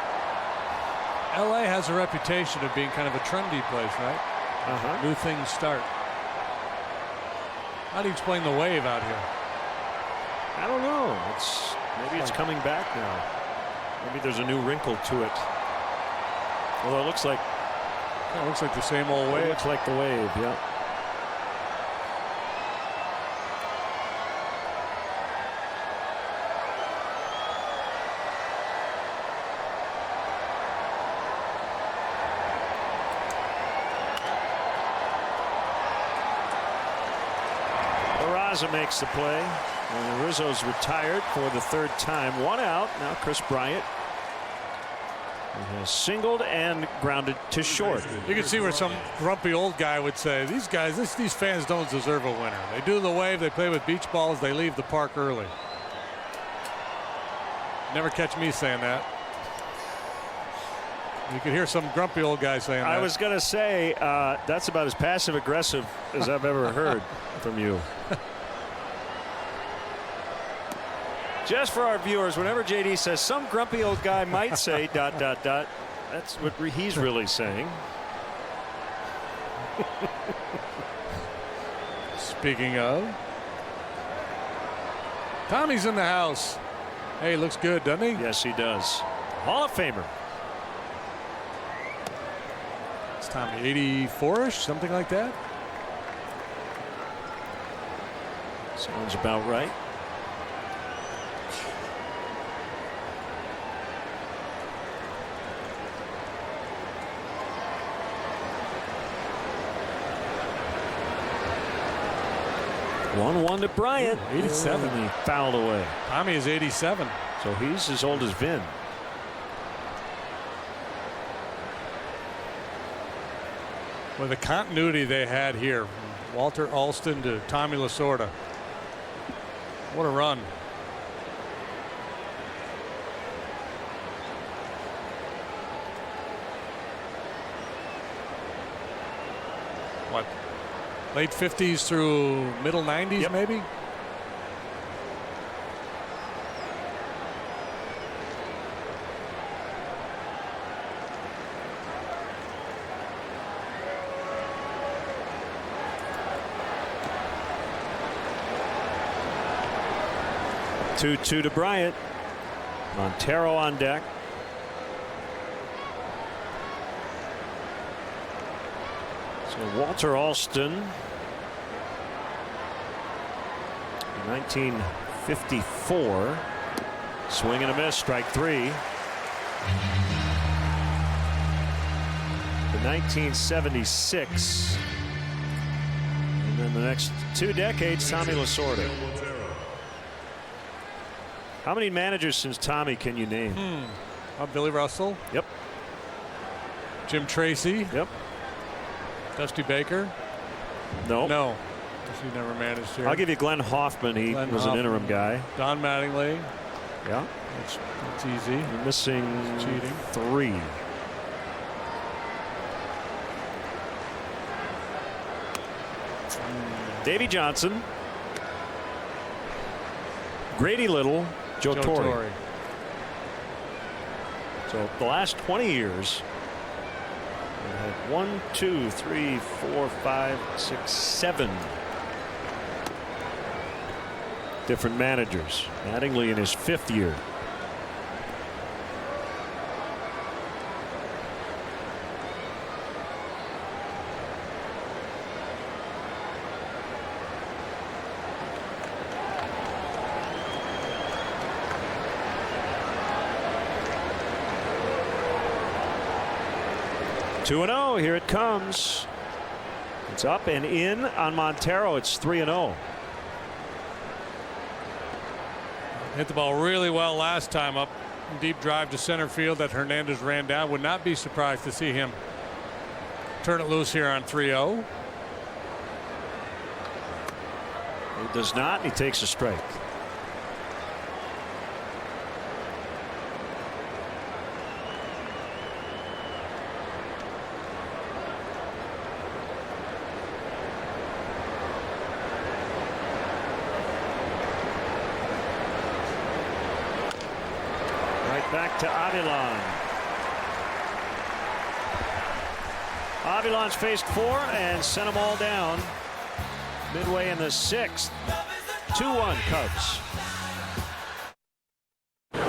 LA has a reputation of being kind of a trendy place, right? New things start. How do you explain the wave out here? I don't know. Maybe it's coming back now. Maybe there's a new wrinkle to it. Although it looks like the same old wave. It looks like the wave, yeah. Barraza makes the play. And Rizzo's retired for the 3rd time. 1 out. Now Chris Bryant has singled and grounded to short. You can see where some grumpy old guy would say, these fans don't deserve a winner. They do the wave, they play with beach balls, they leave the park early. Never catch me saying that. You can hear some grumpy old guy saying that. I was going to say, that's about as passive aggressive as I've ever heard from you. Just for our viewers, whenever JD says some grumpy old guy might say ... that's what he's really saying. Speaking of, Tommy's in the house. Hey, looks good, doesn't he? Yes, he does. Hall of Famer. It's Tommy, 84-ish, something like that. Sounds about right. One to Bryant. 87. And he fouled away. Tommy is 87. So he's as old as Vin. Well, the continuity they had here, from Walter Alston to Tommy Lasorda. What a run. What? Late 50s through middle 90s, maybe? Two to Bryant. Montero on deck. So Walter Alston, 1954. Swing and a miss, strike 3. The 1976. And then the next 2 decades, Tommy Lasorda. How many managers since Tommy can you name? Billy Russell. Yep. Jim Tracy. Yep. Dusty Baker. No. No. He never managed here. I'll give you Glenn Hoffman. He was an interim guy. Don Mattingly. Yeah. It's easy. You're missing cheating. 3. Davey Johnson, Grady Little, Joe Torre. So the last 20 years, we had 1, 2, 3, 4, 5, 6, 7 different managers. Mattingly in his 5th year. Two and 0. Here it comes. It's up and in on Montero. It's 3-0. Hit the ball really well last time up. Deep drive to center field that Hernandez ran down. Would not be surprised to see him turn it loose here on 3-0. He does not. He takes a strike. Back to Avilan. Avilan's faced 4 and sent them all down. Midway in the 6th. 2-1 Cubs.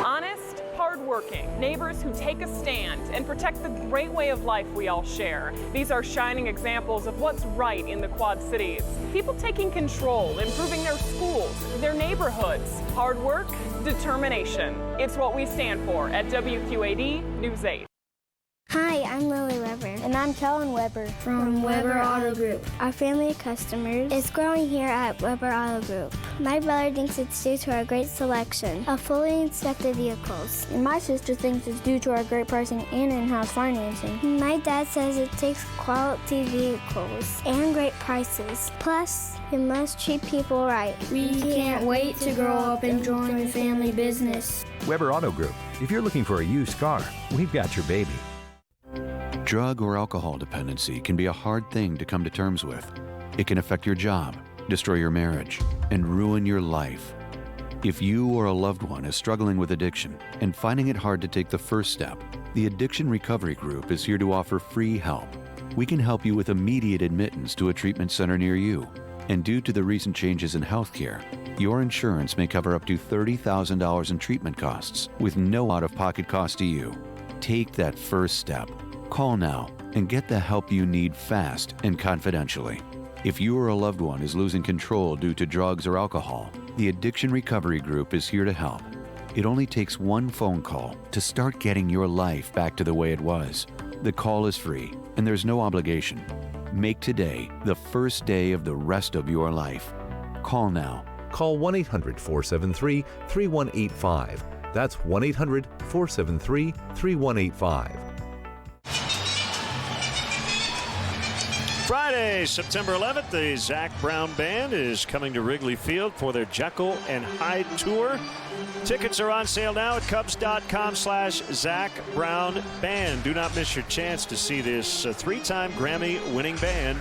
Honest, hardworking neighbors who take a stand and protect the great way of life we all share. These are shining examples of what's right in the Quad Cities. People taking control, improving their schools, their neighborhoods. Hard work, determination. It's what we stand for at WQAD News 8. Hi, I'm Lily Weber. And I'm Kellen Weber from Weber Auto Group. Our family of customers is growing here at Weber Auto Group. My brother thinks it's due to our great selection of fully inspected vehicles. And my sister thinks it's due to our great pricing and in-house financing. My dad says it takes quality vehicles and great prices. Plus, you must treat people right. We can't wait to grow up and join the family business. Weber Auto Group. If you're looking for a used car, we've got your baby. Drug or alcohol dependency can be a hard thing to come to terms with. It can affect your job, destroy your marriage, and ruin your life. If you or a loved one is struggling with addiction and finding it hard to take the first step, the Addiction Recovery Group is here to offer free help. We can help you with immediate admittance to a treatment center near you. And due to the recent changes in healthcare, your insurance may cover up to $30,000 in treatment costs with no out-of-pocket cost to you. Take that first step. Call now and get the help you need fast and confidentially. If you or a loved one is losing control due to drugs or alcohol, the Addiction Recovery Group is here to help. It only takes one phone call to start getting your life back to the way it was. The call is free and there's no obligation. Make today the first day of the rest of your life. Call now. Call 1-800-473-3185. That's 1-800-473-3185. Friday, September 11th, the Zach Brown Band is coming to Wrigley Field for their Jekyll and Hyde tour. Tickets are on sale now at Cubs.com/Zach Brown Band. Do not miss your chance to see this 3-time Grammy-winning band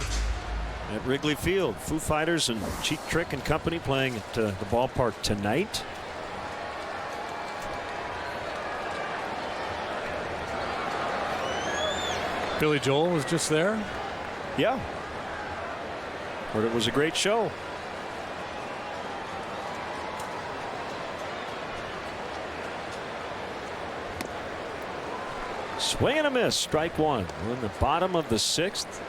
at Wrigley Field. Foo Fighters and Cheap Trick and Company playing at the ballpark tonight. Billy Joel was just there. Yeah. Heard it was a great show. Swing and a miss. Strike one. We're in the bottom of the 6th.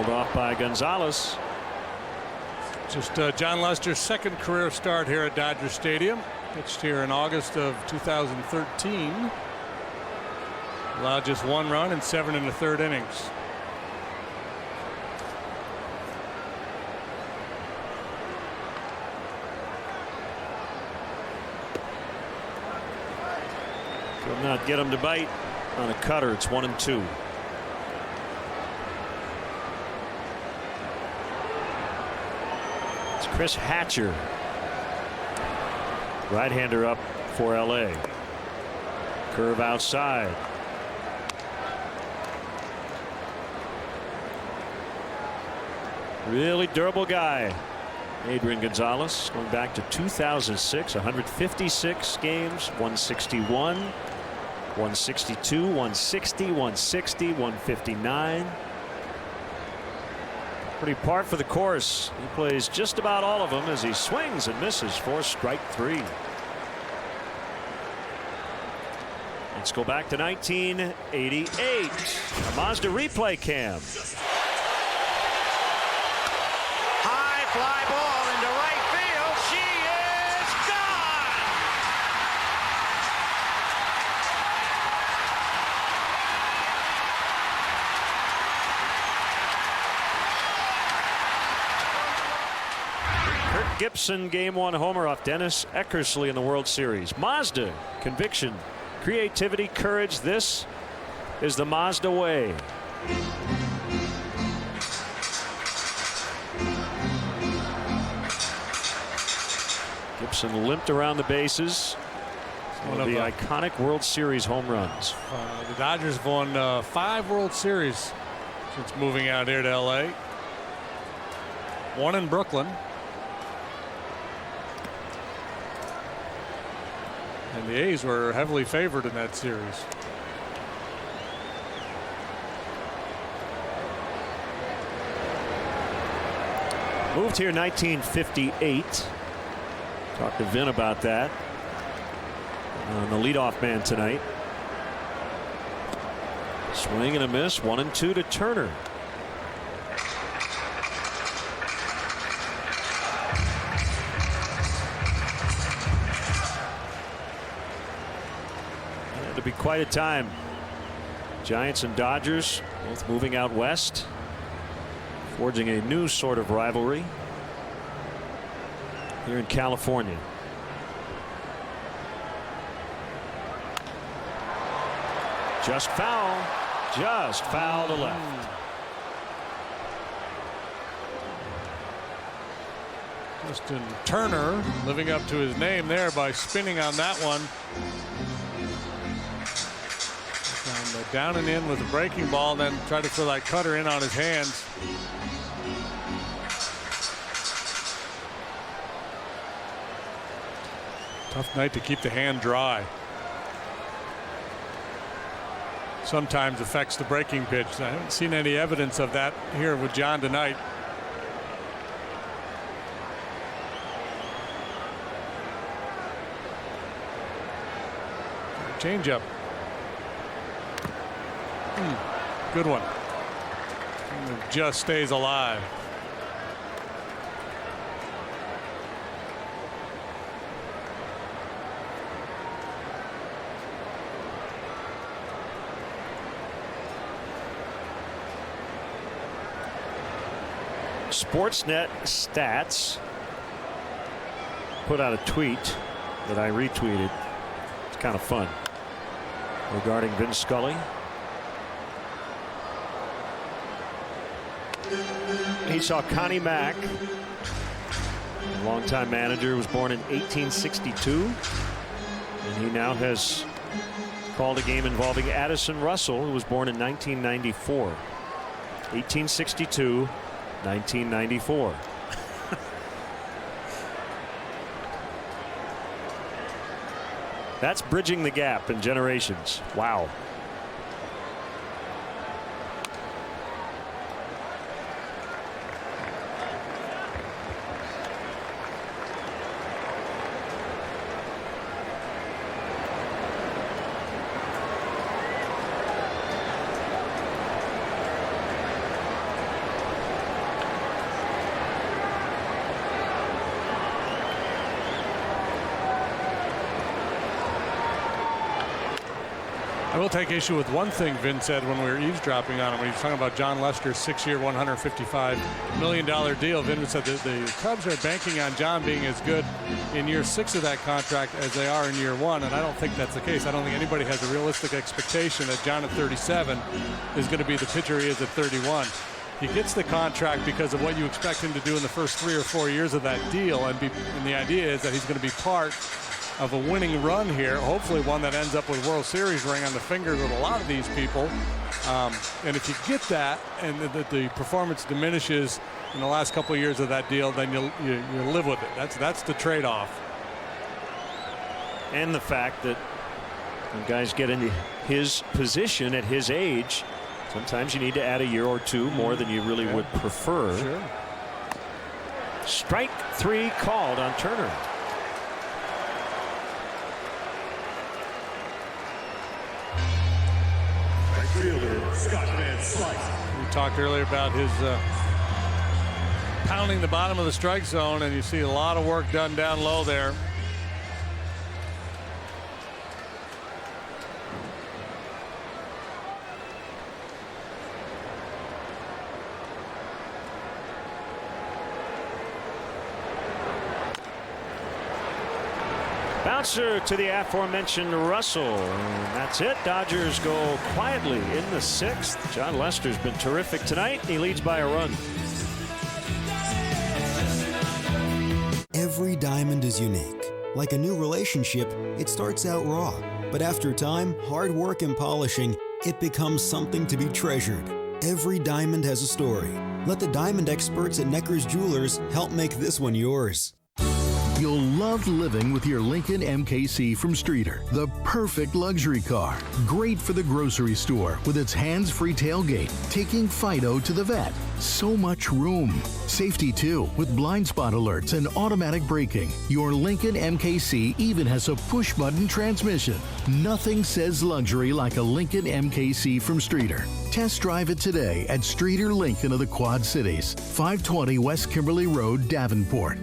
Off by Gonzalez. Just John Lester's second career start here at Dodger Stadium. Pitched here in August of 2013. Allowed just 1 run in 7 1/3 innings. Will not get him to bite on a cutter. It's 1-2. It's Chris Hatcher, right-hander up for LA. Curve outside. Really durable guy, Adrian Gonzalez, going back to 2006, 156 games, 161, 162, 160, 160, 159. Pretty par for the course. He plays just about all of them as he swings and misses for strike 3. Let's go back to 1988. A Mazda replay cam. High fly ball into right field. She is gone. Kirk Gibson game 1 homer off Dennis Eckersley in the World Series. Mazda, conviction, creativity, courage. This is the Mazda way. Gibson limped around the bases. One of the iconic World Series home runs. The Dodgers have won 5 World Series since moving out here to LA. 1 in Brooklyn. And the A's were heavily favored in that series. Moved here 1958. Talked to Vin about that. The leadoff man tonight. Swing and a miss. 1-2 to Turner. It'll be quite a time. Giants and Dodgers both moving out west, forging a new sort of rivalry here in California. Just foul to left. Justin Turner living up to his name there by spinning on that one. Down and in with a breaking ball, then tried to throw that cutter in on his hands. Tough night to keep the hand dry. Sometimes affects the breaking pitch. I haven't seen any evidence of that here with John tonight. Changeup. Good one. It just stays alive. Sportsnet Stats put out a tweet that I retweeted. It's kind of fun, regarding Vin Scully. He saw Connie Mack, a longtime manager, who was born in 1862, and he now has called a game involving Addison Russell, who was born in 1994. 1862, 1994. That's bridging the gap in generations. Wow. I will take issue with one thing Vin said when we were eavesdropping on him. When he was talking about John Lester's 6-year, $155 million deal. Vin said that the Cubs are banking on John being as good in year 6 of that contract as they are in year 1, and I don't think that's the case. I don't think anybody has a realistic expectation that John at 37 is going to be the pitcher he is at 31. He gets the contract because of what you expect him to do in the first 3 or 4 years of that deal, and the idea is that he's going to be part of a winning run here, hopefully one that ends up with World Series ring on the fingers with a lot of these people. And if you get that and the performance diminishes in the last couple of years of that deal, then you live with it. That's the trade-off. And the fact that when guys get into his position at his age, sometimes you need to add a year or two more than you really would prefer. Sure. Strike 3 called on Turner. Fielder, Scott Van Slyke. We talked earlier about his pounding the bottom of the strike zone, and you see a lot of work done down low there. Bouncer to the aforementioned Russell. And that's it. Dodgers go quietly in the 6th. John Lester's been terrific tonight. He leads by a run. Every diamond is unique. Like a new relationship, it starts out raw. But after time, hard work, and polishing, it becomes something to be treasured. Every diamond has a story. Let the diamond experts at Necker's Jewelers help make this one yours. You'll love living with your Lincoln MKC from Streeter. The perfect luxury car. Great for the grocery store with its hands-free tailgate, taking Fido to the vet. So much room. Safety too, with blind spot alerts and automatic braking. Your Lincoln MKC even has a push-button transmission. Nothing says luxury like a Lincoln MKC from Streeter. Test drive it today at Streeter Lincoln of the Quad Cities, 520 West Kimberly Road, Davenport.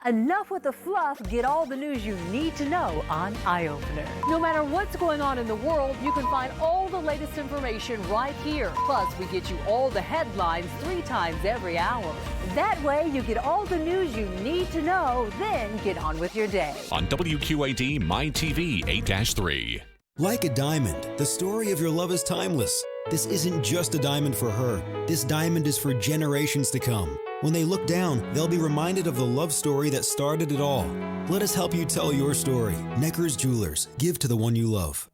Enough with the fluff. Get all the news you need to know on Eye Opener. No matter what's going on in the world, you can find all the latest information right here. Plus, we get you all the headlines 3 times every hour. That way, you get all the news you need to know, then get on with your day. On WQAD My TV 8-3. Like a diamond, the story of your love is timeless. This isn't just a diamond for her. This diamond is for generations to come. When they look down, they'll be reminded of the love story that started it all. Let us help you tell your story. Necker's Jewelers. Give to the one you love.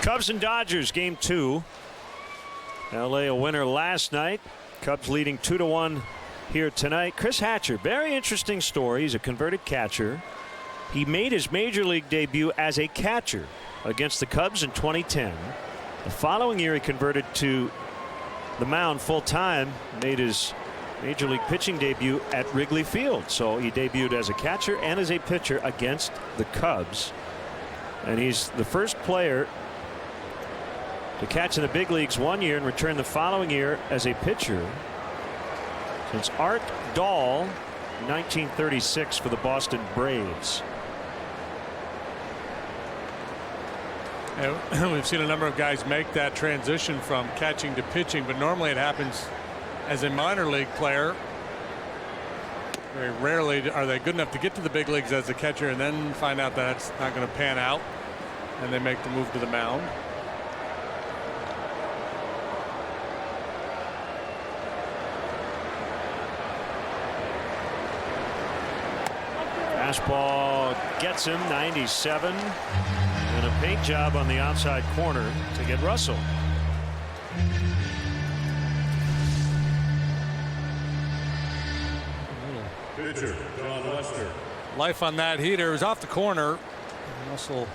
Cubs and Dodgers, game 2. LA a winner last night. Cubs leading 2-1 here tonight. Chris Hatcher, very interesting story. He's a converted catcher. He made his major league debut as a catcher against the Cubs in 2010. The following year, he converted to the mound full-time, made his major league pitching debut at Wrigley Field. So he debuted as a catcher and as a pitcher against the Cubs. And he's the first player to catch in the big leagues one year and return the following year as a pitcher since Art Dahl in 1936 for the Boston Braves. And we've seen a number of guys make that transition from catching to pitching, but normally it happens as a minor league player. Very rarely are they good enough to get to the big leagues as a catcher and then find out that it's not going to pan out, and they make the move to the mound. Fastball gets him, 97. And a paint job on the outside corner to get Russell. Pitcher, Don Lester. Life on that heater. It was off the corner. Russell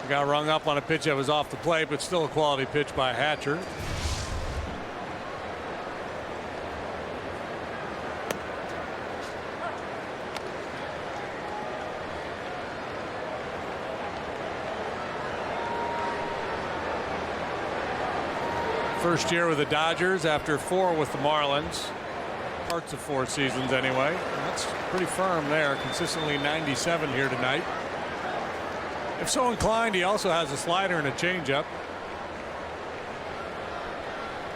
got rung up on a pitch that was off the plate, but still a quality pitch by Hatcher. First year with the Dodgers after 4 with the Marlins. Parts of 4 seasons anyway. That's pretty firm there. Consistently 97 here tonight. If so inclined, he also has a slider and a changeup.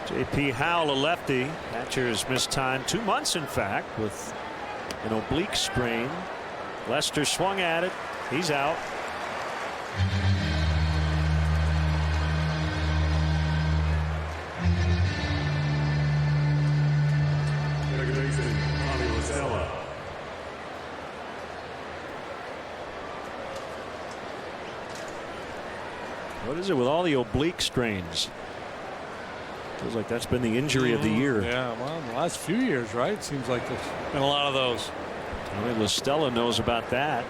J.P. Howell, a lefty. Hatcher's missed time 2 months, in fact, with an oblique sprain. Lester swung at it. He's out. What is it with all the oblique strains? Feels like that's been the injury of the year. Yeah, well, in the last few years, right? Seems like there's been a lot of those. Tommy La Stella knows about that.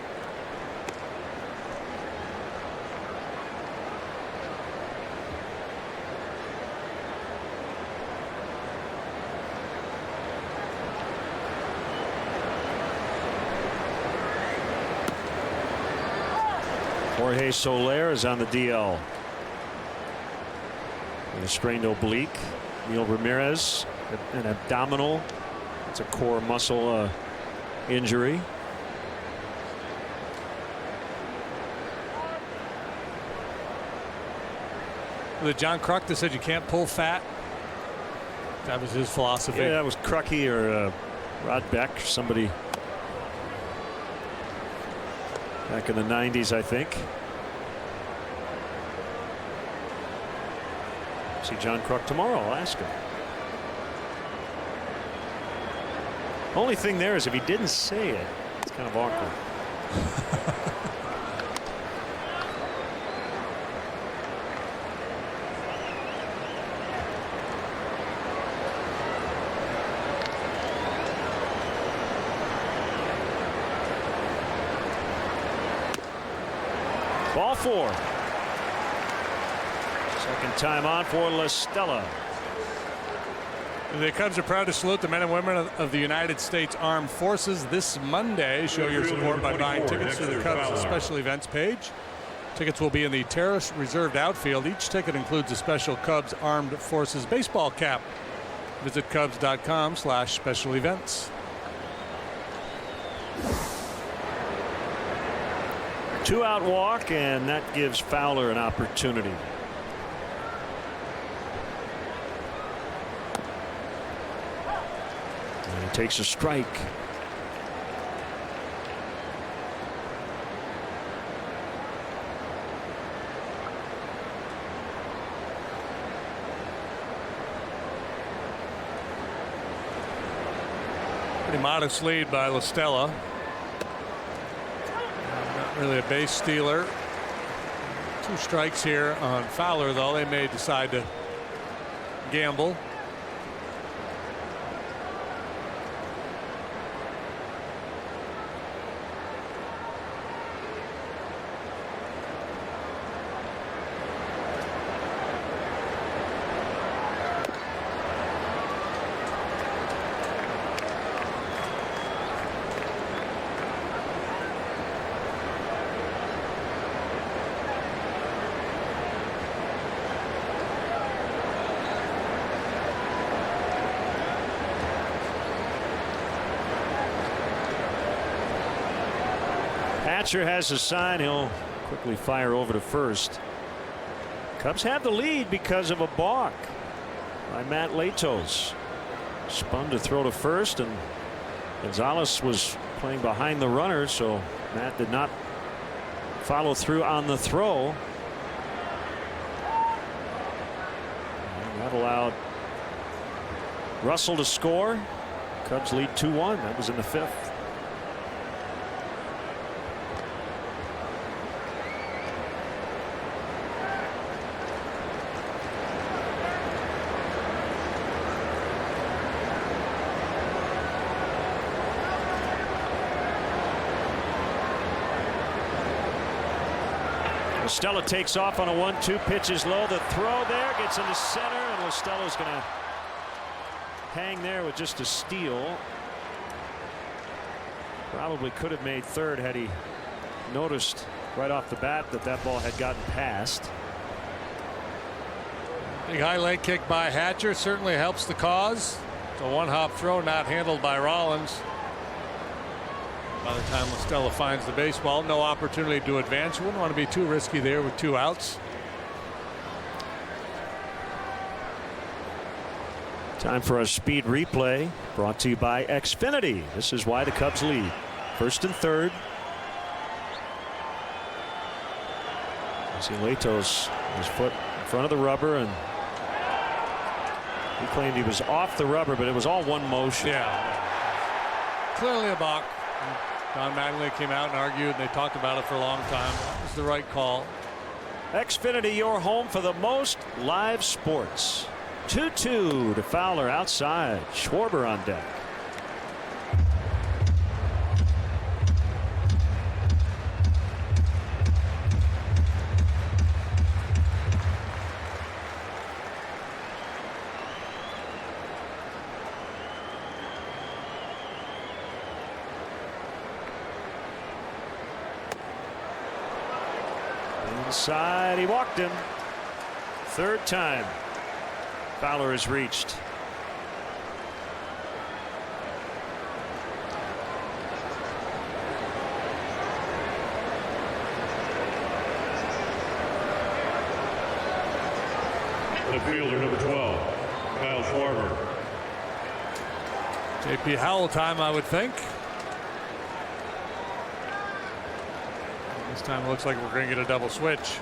Jorge Soler is on the DL. With a strained oblique. Neil Ramirez, an abdominal. It's a core muscle injury. Was it John Kruk that said you can't pull fat? That was his philosophy. Yeah, that was Krucky or Rod Beck, somebody back in the 90s, I think. See John Kruk tomorrow. I'll ask him. Only thing there is if he didn't say it, it's kind of awkward. Ball 4. Second time on for La Stella. The Cubs are proud to salute the men and women of the United States Armed Forces this Monday. Show your support by buying tickets to the Cubs special events page. Tickets will be in the terrace reserved outfield. Each ticket includes a special Cubs Armed Forces baseball cap. Visit Cubs.com/special events. 2-out walk, and that gives Fowler an opportunity. And he takes a strike. Pretty modest lead by La Stella. Really a base stealer. 2 strikes here on Fowler, though. They may decide to gamble. Hatcher has a sign. He'll quickly fire over to first. Cubs have the lead because of a balk by Matt Latos. Spun to throw to first, and Gonzalez was playing behind the runner, so Matt did not follow through on the throw. And that allowed Russell to score. Cubs lead 2-1. That was in the 5th. LaStella takes off on a 1-2, pitches low. The throw there gets into center, and LaStella's going to hang there with just a steal. Probably could have made third had he noticed right off the bat that ball had gotten past. Big high leg kick by Hatcher certainly helps the cause. It's a one-hop throw not handled by Rollins. By the time LaStella finds the baseball, no opportunity to advance. You wouldn't want to be too risky there with 2 outs. Time for a speed replay brought to you by Xfinity. This is why the Cubs lead. First and third. Lato's his foot in front of the rubber, and he claimed he was off the rubber, but it was all one motion. Yeah. Clearly a balk. Don Mattingly came out and argued, and they talked about it for a long time. That was the right call. Xfinity, your home for the most live sports. 2-2 to Fowler outside. Schwarber on deck. Inside, he walked him. Third time Fowler is reached. The fielder, number 12, Kyle Schwarber. J.P. Howell time, I would think. This time it looks like we're going to get a double switch.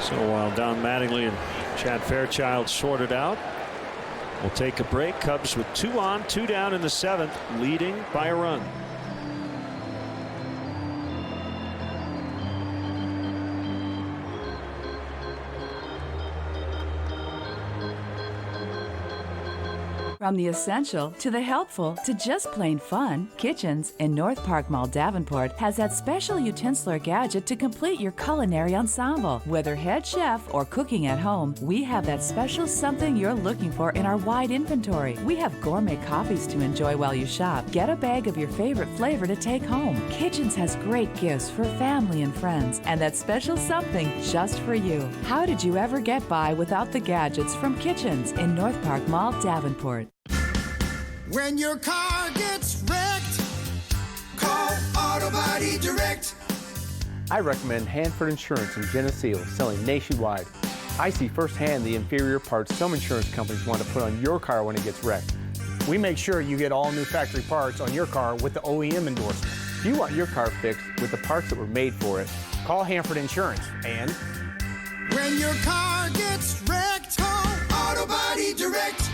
So while Don Mattingly and Chad Fairchild sorted out, we'll take a break. Cubs with 2 on, 2 down in the 7th, leading by a run. From the essential to the helpful to just plain fun, Kitchens in North Park Mall, Davenport has that special utensilar gadget to complete your culinary ensemble. Whether head chef or cooking at home, we have that special something you're looking for in our wide inventory. We have gourmet coffees to enjoy while you shop. Get a bag of your favorite flavor to take home. Kitchens has great gifts for family and friends, and that special something just for you. How did you ever get by without the gadgets from Kitchens in North Park Mall, Davenport? When your car gets wrecked, call Auto Body Direct. I recommend Hanford Insurance in Geneseo, selling nationwide. I see firsthand the inferior parts some insurance companies want to put on your car when it gets wrecked. We make sure you get all new factory parts on your car with the OEM endorsement. If you want your car fixed with the parts that were made for it, call Hanford Insurance. And when your car gets wrecked, call Auto Body Direct.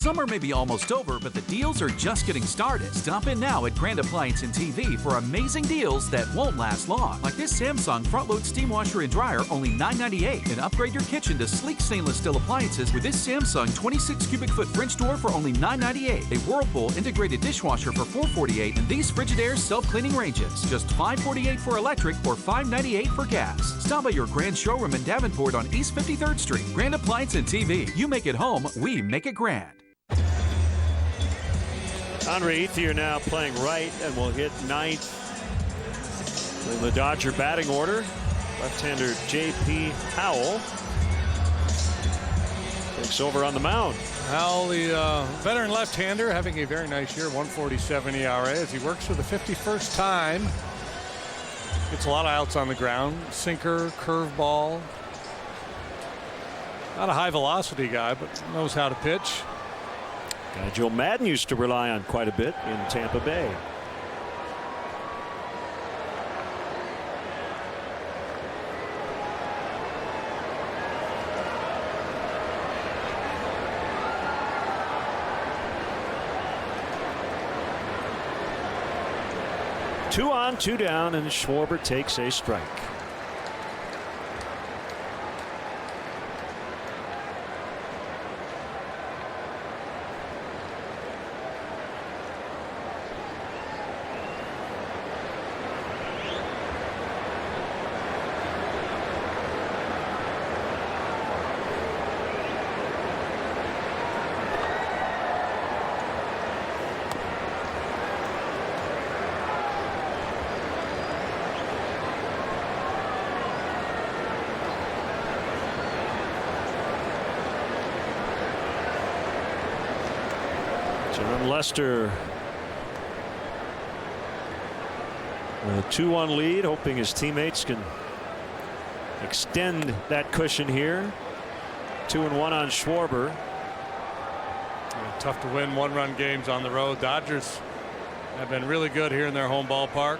Summer may be almost over, but the deals are just getting started. Stop in now at Grand Appliance and TV for amazing deals that won't last long. Like this Samsung front-load steam washer and dryer, only $9.98. And upgrade your kitchen to sleek stainless steel appliances with this Samsung 26 cubic foot French door for only $9.98. A Whirlpool integrated dishwasher for $4.48. And these Frigidaire self-cleaning ranges, just $5.48 for electric or $5.98 for gas. Stop by your Grand showroom in Davenport on East 53rd Street. Grand Appliance and TV. You make it home, we make it grand. Andre Ethier now playing right and will hit 9th in the Dodger batting order. Left-hander J.P. Howell takes over on the mound. Howell, the veteran left-hander, having a very nice year, 1.47 ERA as he works for the 51st time. Gets a lot of outs on the ground. Sinker, curveball. Not a high velocity guy, but knows how to pitch. Guy Joe Madden used to rely on quite a bit in Tampa Bay. Two on, 2 down, and Schwarber takes a strike. John Lester with a 2-1 lead, hoping his teammates can extend that cushion here. 2-1 on Schwarber. Tough to win one-run games on the road. Dodgers have been really good here in their home ballpark.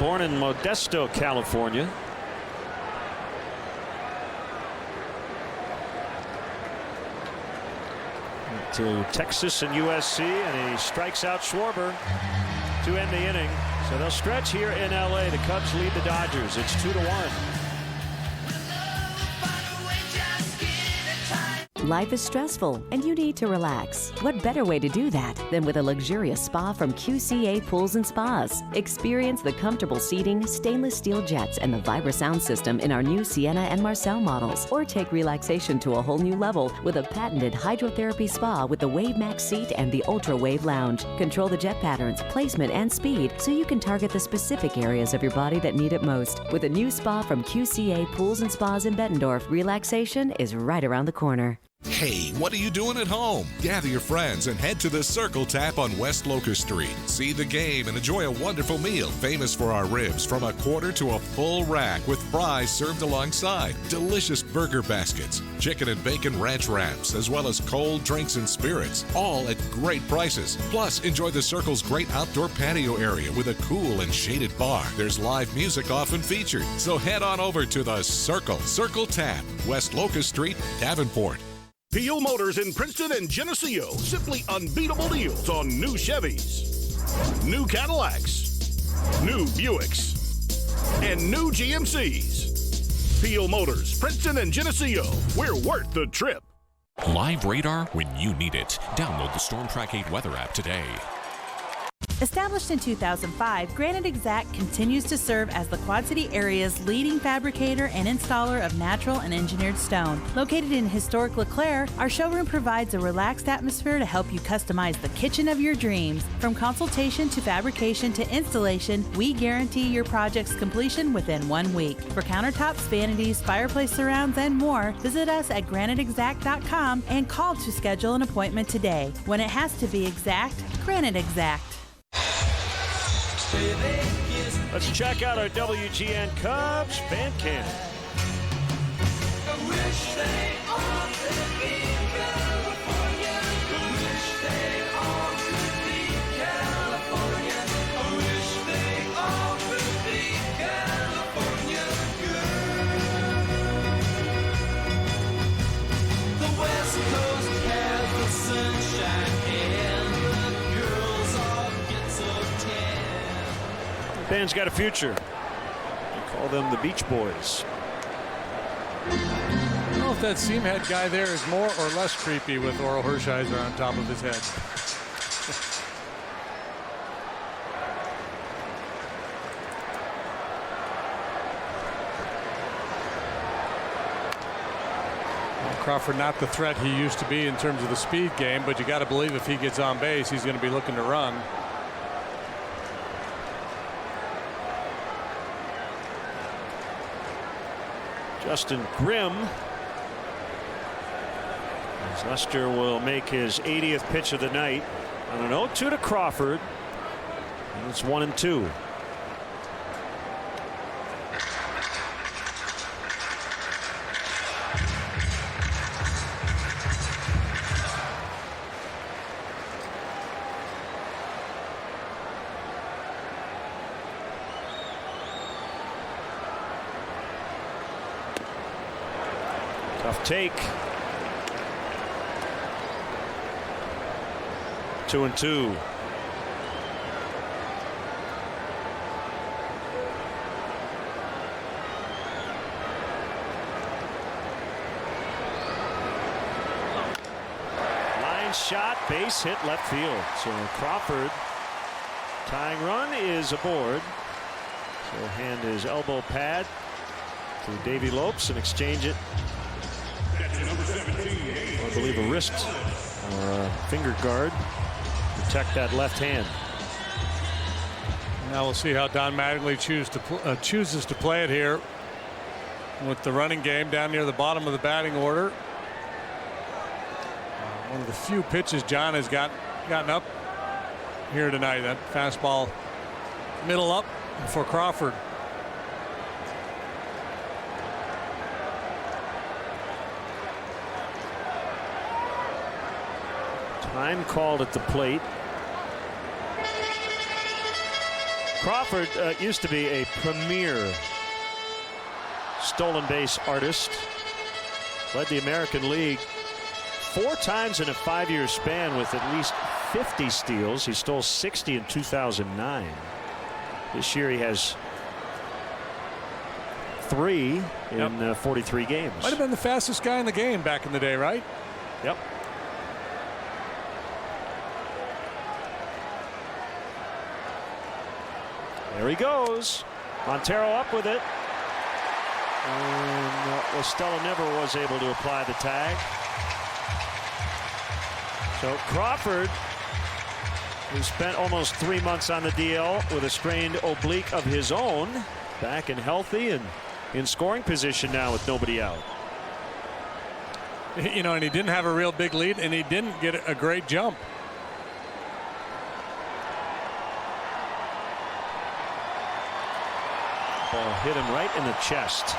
Born in Modesto, California. To Texas and USC, and he strikes out Schwarber to end the inning. So they'll stretch here in LA. The Cubs lead the Dodgers. It's 2-1. Life is stressful and you need to relax. What better way to do that than with a luxurious spa from QCA Pools and Spas? Experience the comfortable seating, stainless steel jets, and the Vibra sound system in our new Sienna and Marcel models. Or take relaxation to a whole new level with a patented hydrotherapy spa with the Wave Max seat and the Ultra Wave Lounge. Control the jet patterns, placement, and speed so you can target the specific areas of your body that need it most. With a new spa from QCA Pools and Spas in Bettendorf, relaxation is right around the corner. Hey, what are you doing at home? Gather your friends and head to the Circle Tap on West Locust Street. See the game and enjoy a wonderful meal, famous for our ribs from a quarter to a full rack with fries served alongside, delicious burger baskets, chicken and bacon ranch wraps, as well as cold drinks and spirits, all at great prices. Plus, enjoy the Circle's great outdoor patio area with a cool and shaded bar. There's live music often featured, so head on over to the Circle Tap, West Locust Street, Davenport. Peel Motors in Princeton and Geneseo. Simply unbeatable deals on new Chevys, new Cadillacs, new Buicks, and new GMCs. Peel Motors, Princeton and Geneseo. We're worth the trip. Live radar when you need it. Download the Storm Track 8 weather app today. Established in 2005, Granite Exact continues to serve as the Quad City area's leading fabricator and installer of natural and engineered stone. Located in historic LeClaire, our showroom provides a relaxed atmosphere to help you customize the kitchen of your dreams. From consultation to fabrication to installation, we guarantee your project's completion within 1 week. For countertops, vanities, fireplace surrounds, and more, visit us at graniteexact.com and call to schedule an appointment today. When it has to be exact, Granite Exact. Let's check out our WGN Cubs fan cam. The West Coast has the sunshine and the girls all get so tan. Band's got a future. We call them the Beach Boys. I don't know if that seam head guy there is more or less creepy with Oral Hershiser on top of his head. Crawford not the threat he used to be in terms of the speed game, but you got to believe if he gets on base, he's going to be looking to run. Justin Grimm. As Lester will make his 80th pitch of the night on an 0-2 to Crawford. And it's 1-2. Tough take. 2-2. Line Nice shot, base hit left field. So Crawford, tying run is aboard. So he'll hand his elbow pad to Davey Lopes and exchange it. I believe a wrist or a finger guard. Protect that left hand. Now we'll see how Don Mattingly chooses to play it here with the running game down near the bottom of the batting order. One of the few pitches John has gotten up here tonight. That fastball middle up for Crawford. Time called at the plate. Crawford used to be a premier stolen base artist. Led the American League 4 times in a 5-year span with at least 50 steals. He stole 60 in 2009. This year he has 3 in 43 games. Might have been the fastest guy in the game back in the day, right? Yep. There he goes. Montero up with it. And Estella never was able to apply the tag. So Crawford, who spent almost 3 months on the DL with a strained oblique of his own, back and healthy and in scoring position now with nobody out. You know, and he didn't have a real big lead, and he didn't get a great jump. Ball hit him right in the chest.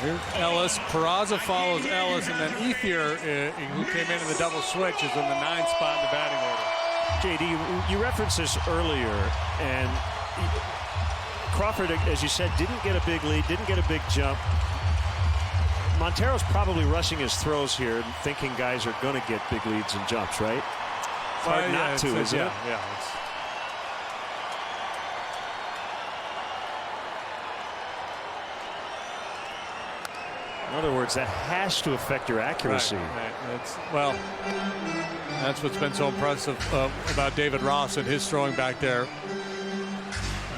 Here's Ellis. Peraza follows Ellis, and then Ethier, who came in the double switch, is in the 9th spot in the batting order. JD, you referenced this earlier, and Crawford, as you said, didn't get a big lead, didn't get a big jump. Montero's probably rushing his throws here and thinking guys are going to get big leads and jumps, right? It's hard not to, isn't it? Yeah. In other words, that has to affect your accuracy. Right. That's what's been so impressive about David Ross and his throwing back there.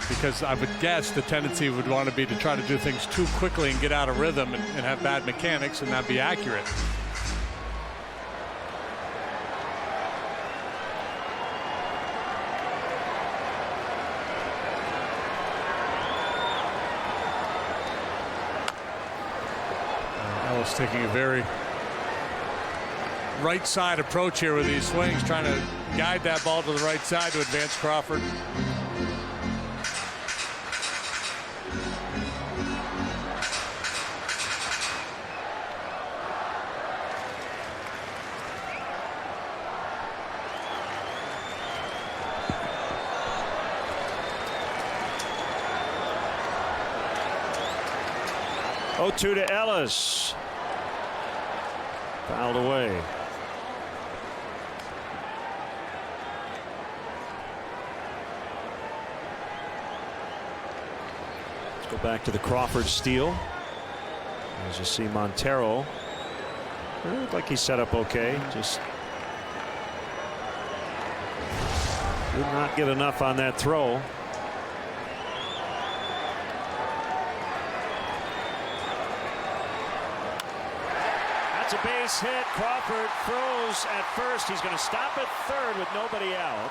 Because I would guess the tendency would want to be to try to do things too quickly and get out of rhythm and have bad mechanics and not be accurate. Ellis taking a very right side approach here with these swings, trying to guide that ball to the right side to advance Crawford. Oh, 2 to Ellis. Fouled away. Let's go back to the Crawford steal. As you see Montero. It looked like he set up okay. Just did not get enough on that throw. That's a base hit. Crawford throws at first. He's going to stop at third with nobody out.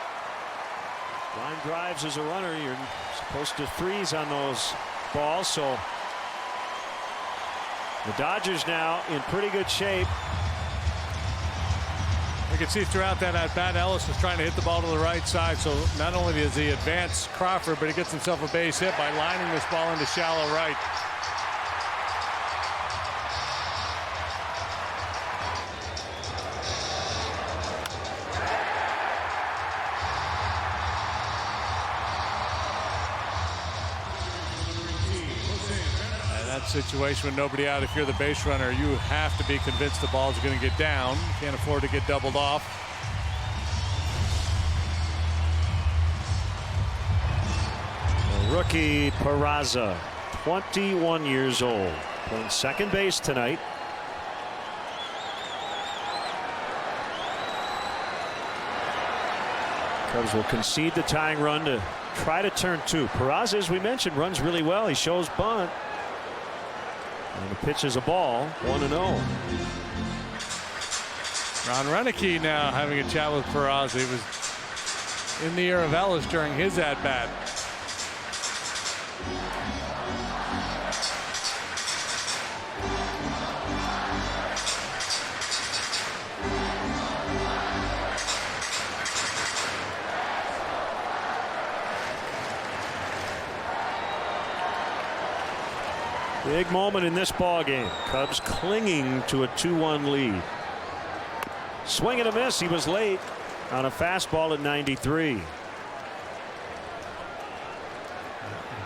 Line drives as a runner. You're supposed to freeze on those balls. So the Dodgers now in pretty good shape. You can see throughout that at bat, Ellis was trying to hit the ball to the right side. So not only does he advance Crawford, but he gets himself a base hit by lining this ball into shallow right. Situation with nobody out, if you're the base runner, you have to be convinced the ball's going to get down. You can't afford to get doubled off. rookie Peraza, 21 years old, playing second base tonight. Cubs will concede the tying run to try to turn two. Peraza, as we mentioned, runs really well. He shows bunt. And the pitch is a ball, 1-0. Ron Renicky now having a chat with Peraza. He was in the ear of Ellis during his at-bat. Big moment in this ball game. Cubs clinging to a 2-1 lead. Swing and a miss. He was late on a fastball at 93.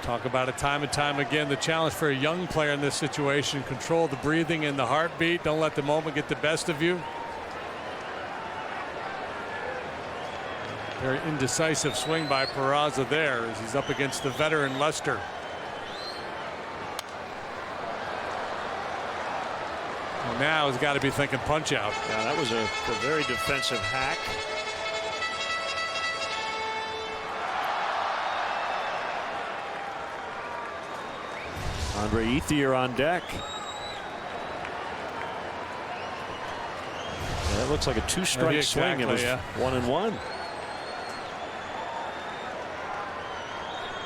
Talk about it time and time again. The challenge for a young player in this situation: control the breathing and the heartbeat. Don't let the moment get the best of you. Very indecisive swing by Peraza there as he's up against the veteran Lester. Now he's got to be thinking punch out. Yeah, that was a very defensive hack. Andre Ethier on deck. Yeah, that looks like a two-strike swing. It was 1-1.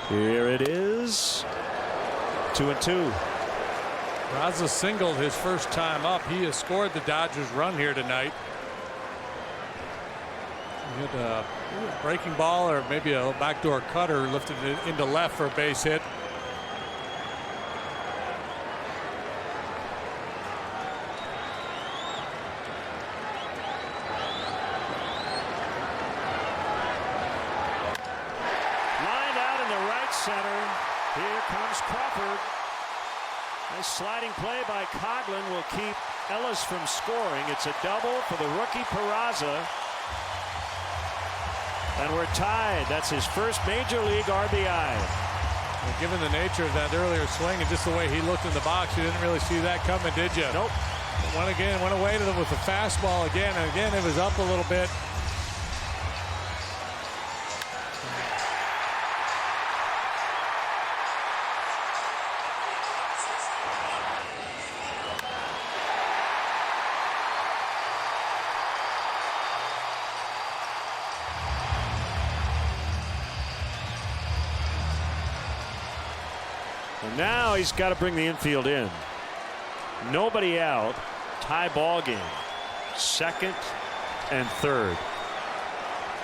Here it is. 2-2. Peraza singled his first time up. He has scored the Dodgers run here tonight. He hit a breaking ball or maybe a backdoor cutter, lifted it into left for a base hit. Lined out in the right center. Here comes Crawford. Nice sliding play by Coghlan will keep Ellis from scoring. It's a double for the rookie Peraza. And we're tied. That's his first major league RBI. Well, given the nature of that earlier swing and just the way he looked in the box, you didn't really see that coming, did you? Nope. Went away to them with the fastball again, and again it was up a little bit. And now he's got to bring the infield in. Nobody out. Tie ball game. Second and third.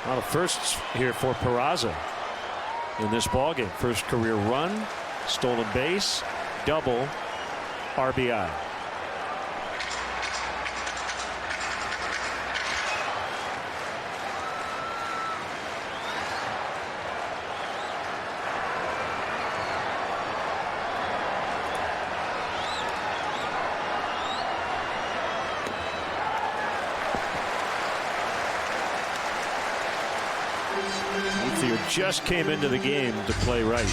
A lot of firsts here for Peraza in this ball game. First career run, stolen base, double, RBI. Ethier just came into the game to play right.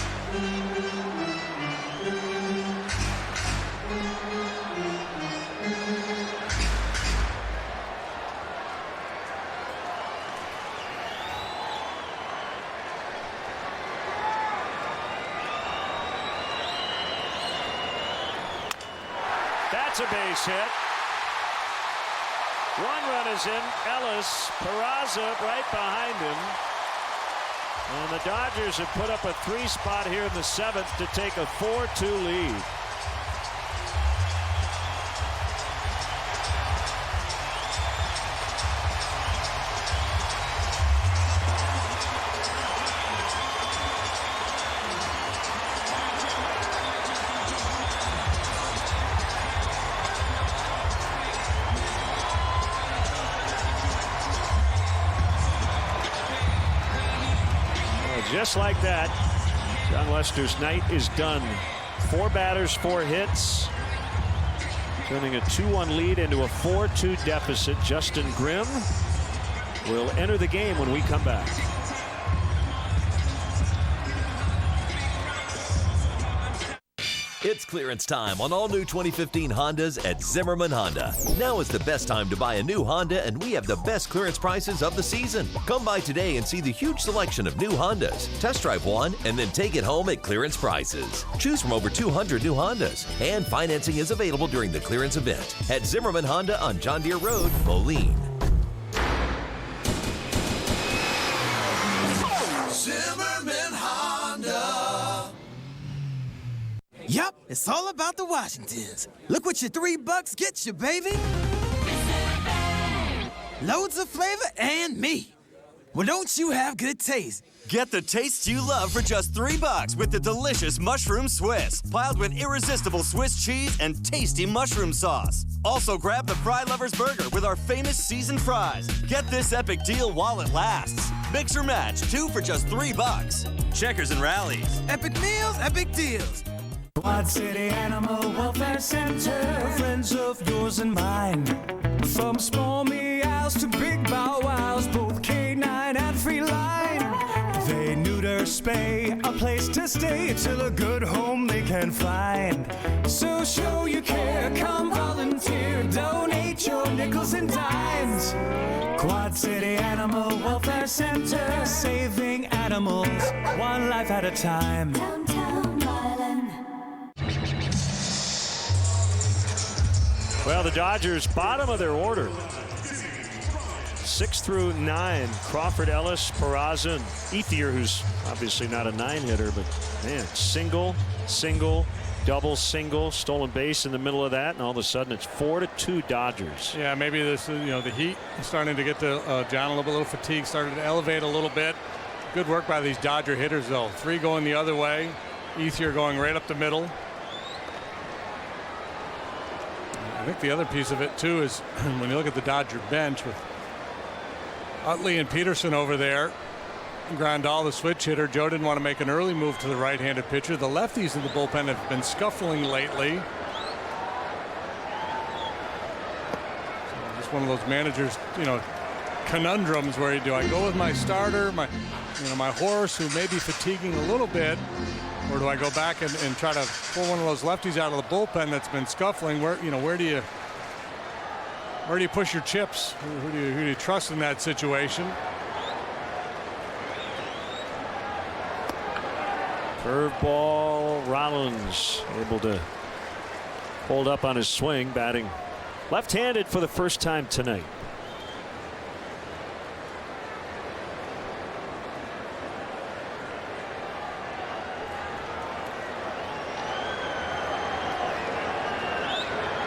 That's a base hit. One run is in. Ellis, Peraza right behind him. And the Dodgers have put up a 3 spot here in the 7th to take a 4-2 lead. Just like that, John Lester's night is done. 4 batters, 4 hits, turning a 2-1 lead into a 4-2 deficit. Justin Grimm will enter the game when we come back. It's clearance time on all new 2015 Hondas at Zimmerman Honda. Now is the best time to buy a new Honda, and we have the best clearance prices of the season. Come by today and see the huge selection of new Hondas. Test drive one and then take it home at clearance prices. Choose from over 200 new Hondas, and financing is available during the clearance event at Zimmerman Honda on John Deere Road, Moline. Zimmerman Honda. Yup, it's all about the Washingtons. Look what your $3 gets you, baby. Loads of flavor and meat. Well, don't you have good taste? Get the taste you love for just $3 with the delicious Mushroom Swiss, piled with irresistible Swiss cheese and tasty mushroom sauce. Also grab the Fry Lover's Burger with our famous seasoned fries. Get this epic deal while it lasts. Mix or match, 2 for just $3. Checkers and Rallies. Epic meals, epic deals. Quad City Animal Welfare Center, friends of yours and mine. From small meows to big bow wows, both canine and feline. They neuter, spay, a place to stay till a good home they can find. So show your care, come volunteer, donate your nickels and dimes. Quad City Animal Welfare Center, saving animals one life at a time. Downtown Island. Well, the Dodgers, bottom of their order. 6 through 9. Crawford, Ellis, Peraza, and Ethier, who's obviously not a 9-hitter, but man, single, double, single, stolen base in the middle of that, and all of a sudden it's 4-2 Dodgers. Yeah, maybe this, the heat is starting to get to John a little fatigue, started to elevate a little bit. Good work by these Dodger hitters, though. 3 going the other way. Ethier going right up the middle. I think the other piece of it, too, is when you look at the Dodger bench with Utley and Peterson over there, Grandal, the switch hitter. Joe didn't want to make an early move to the right-handed pitcher. The lefties in the bullpen have been scuffling lately. So just one of those managers, conundrums where do I go with my starter, my horse who may be fatiguing a little bit, or do I go back and try to pull one of those lefties out of the bullpen that's been scuffling? Where do you push your chips? Who do you trust in that situation? Curveball. Rollins able to hold up on his swing, batting left-handed for the first time tonight.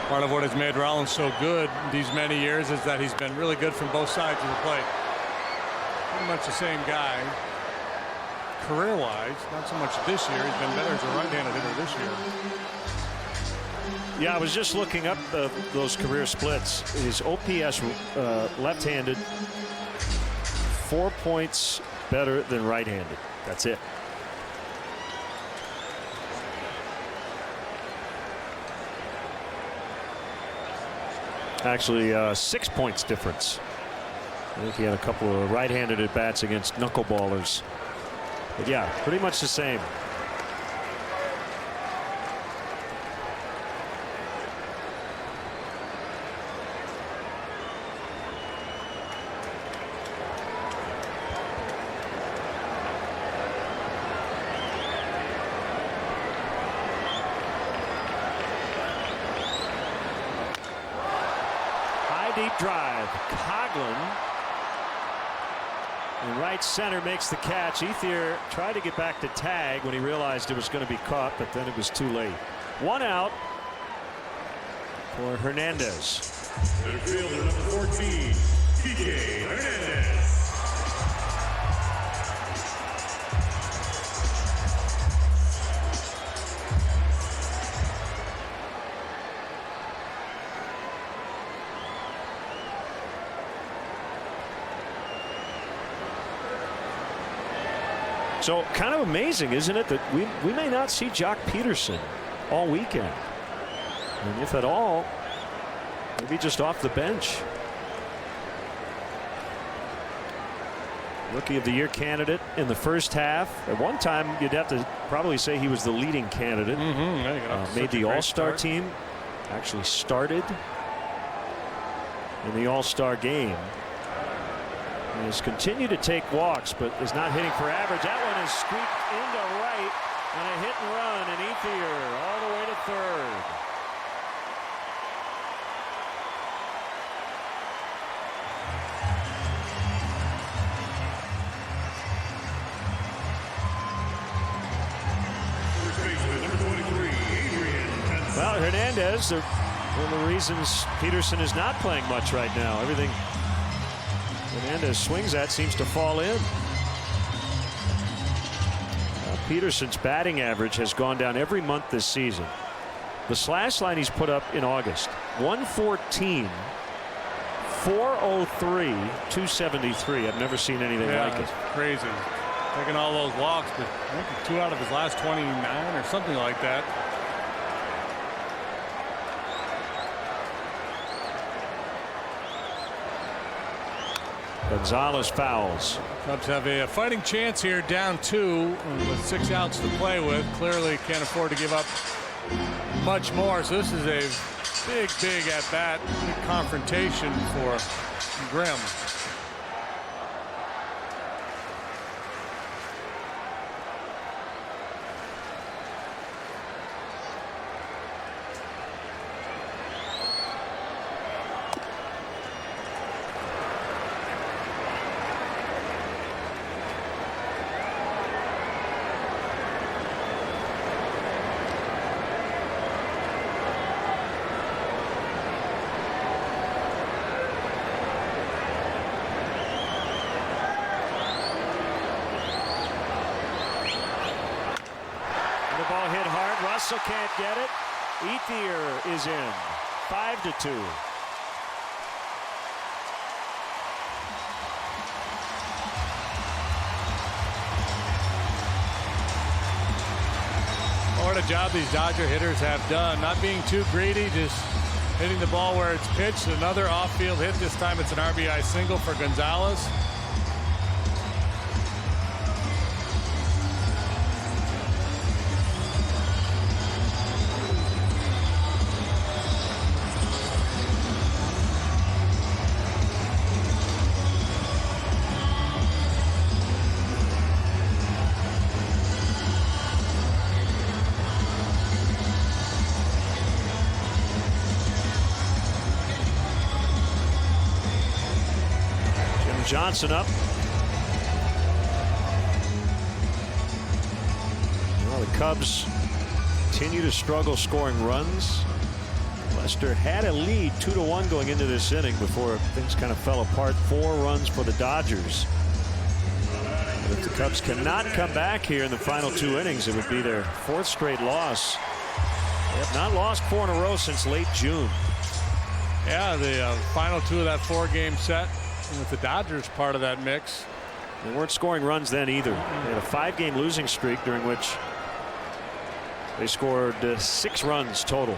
Part of what has made Rollins so good these many years is that he's been really good from both sides of the plate. Pretty much the same guy career-wise, not so much this year. He's been better as a right-handed hitter this year. Yeah, I was just looking up those career splits. His OPS left-handed 4 points better than right-handed. That's it. Actually, 6 points difference. I think he had a couple of right-handed at bats against knuckleballers. But yeah, pretty much the same. Deep drive. Coughlin in right center makes the catch. Ethier tried to get back to tag when he realized it was going to be caught, but then it was too late. 1 out for Hernandez. Center fielder number 14, PK Hernandez. So kind of amazing, isn't it, that we may not see Jock Peterson all weekend, and if at all, maybe just off the bench. Rookie of the Year candidate in the first half. At one time, you'd have to probably say he was the leading candidate. Made the All-Star team. Actually started in the All-Star game. He has continued to take walks, but is not hitting for average. That one is squeaked into right on a hit and run, and Ethier all the way to third. Well, Hernandez, one of the reasons Peterson is not playing much right now. Everything Hernandez swings at seems to fall in. Peterson's batting average has gone down every month this season. The slash line he's put up in August, 114, 403, 273. I've never seen anything like it. Crazy. Taking all those walks, but I think 2 out of his last 29 or something like that. Gonzalez fouls. Cubs have a fighting chance here, down 2 with 6 outs to play with. Clearly can't afford to give up much more. So this is a big at bat, big confrontation for Grimm. Russell can't get it. Ethier is in. 5-2. What a job these Dodger hitters have done. Not being too greedy, just hitting the ball where it's pitched. Another off-field hit. This time it's an RBI single for Gonzalez. Johnson up. Well, the Cubs continue to struggle scoring runs. Lester had a lead 2-1 going into this inning before things kind of fell apart. 4 runs for the Dodgers. But if the Cubs cannot come back here in the final 2 innings, it would be their 4th straight loss. They have not lost 4 in a row since late June. Yeah, the final 2 of that 4-game set. With the Dodgers part of that mix. They weren't scoring runs then either. They had a 5-game losing streak during which they scored 6 runs total.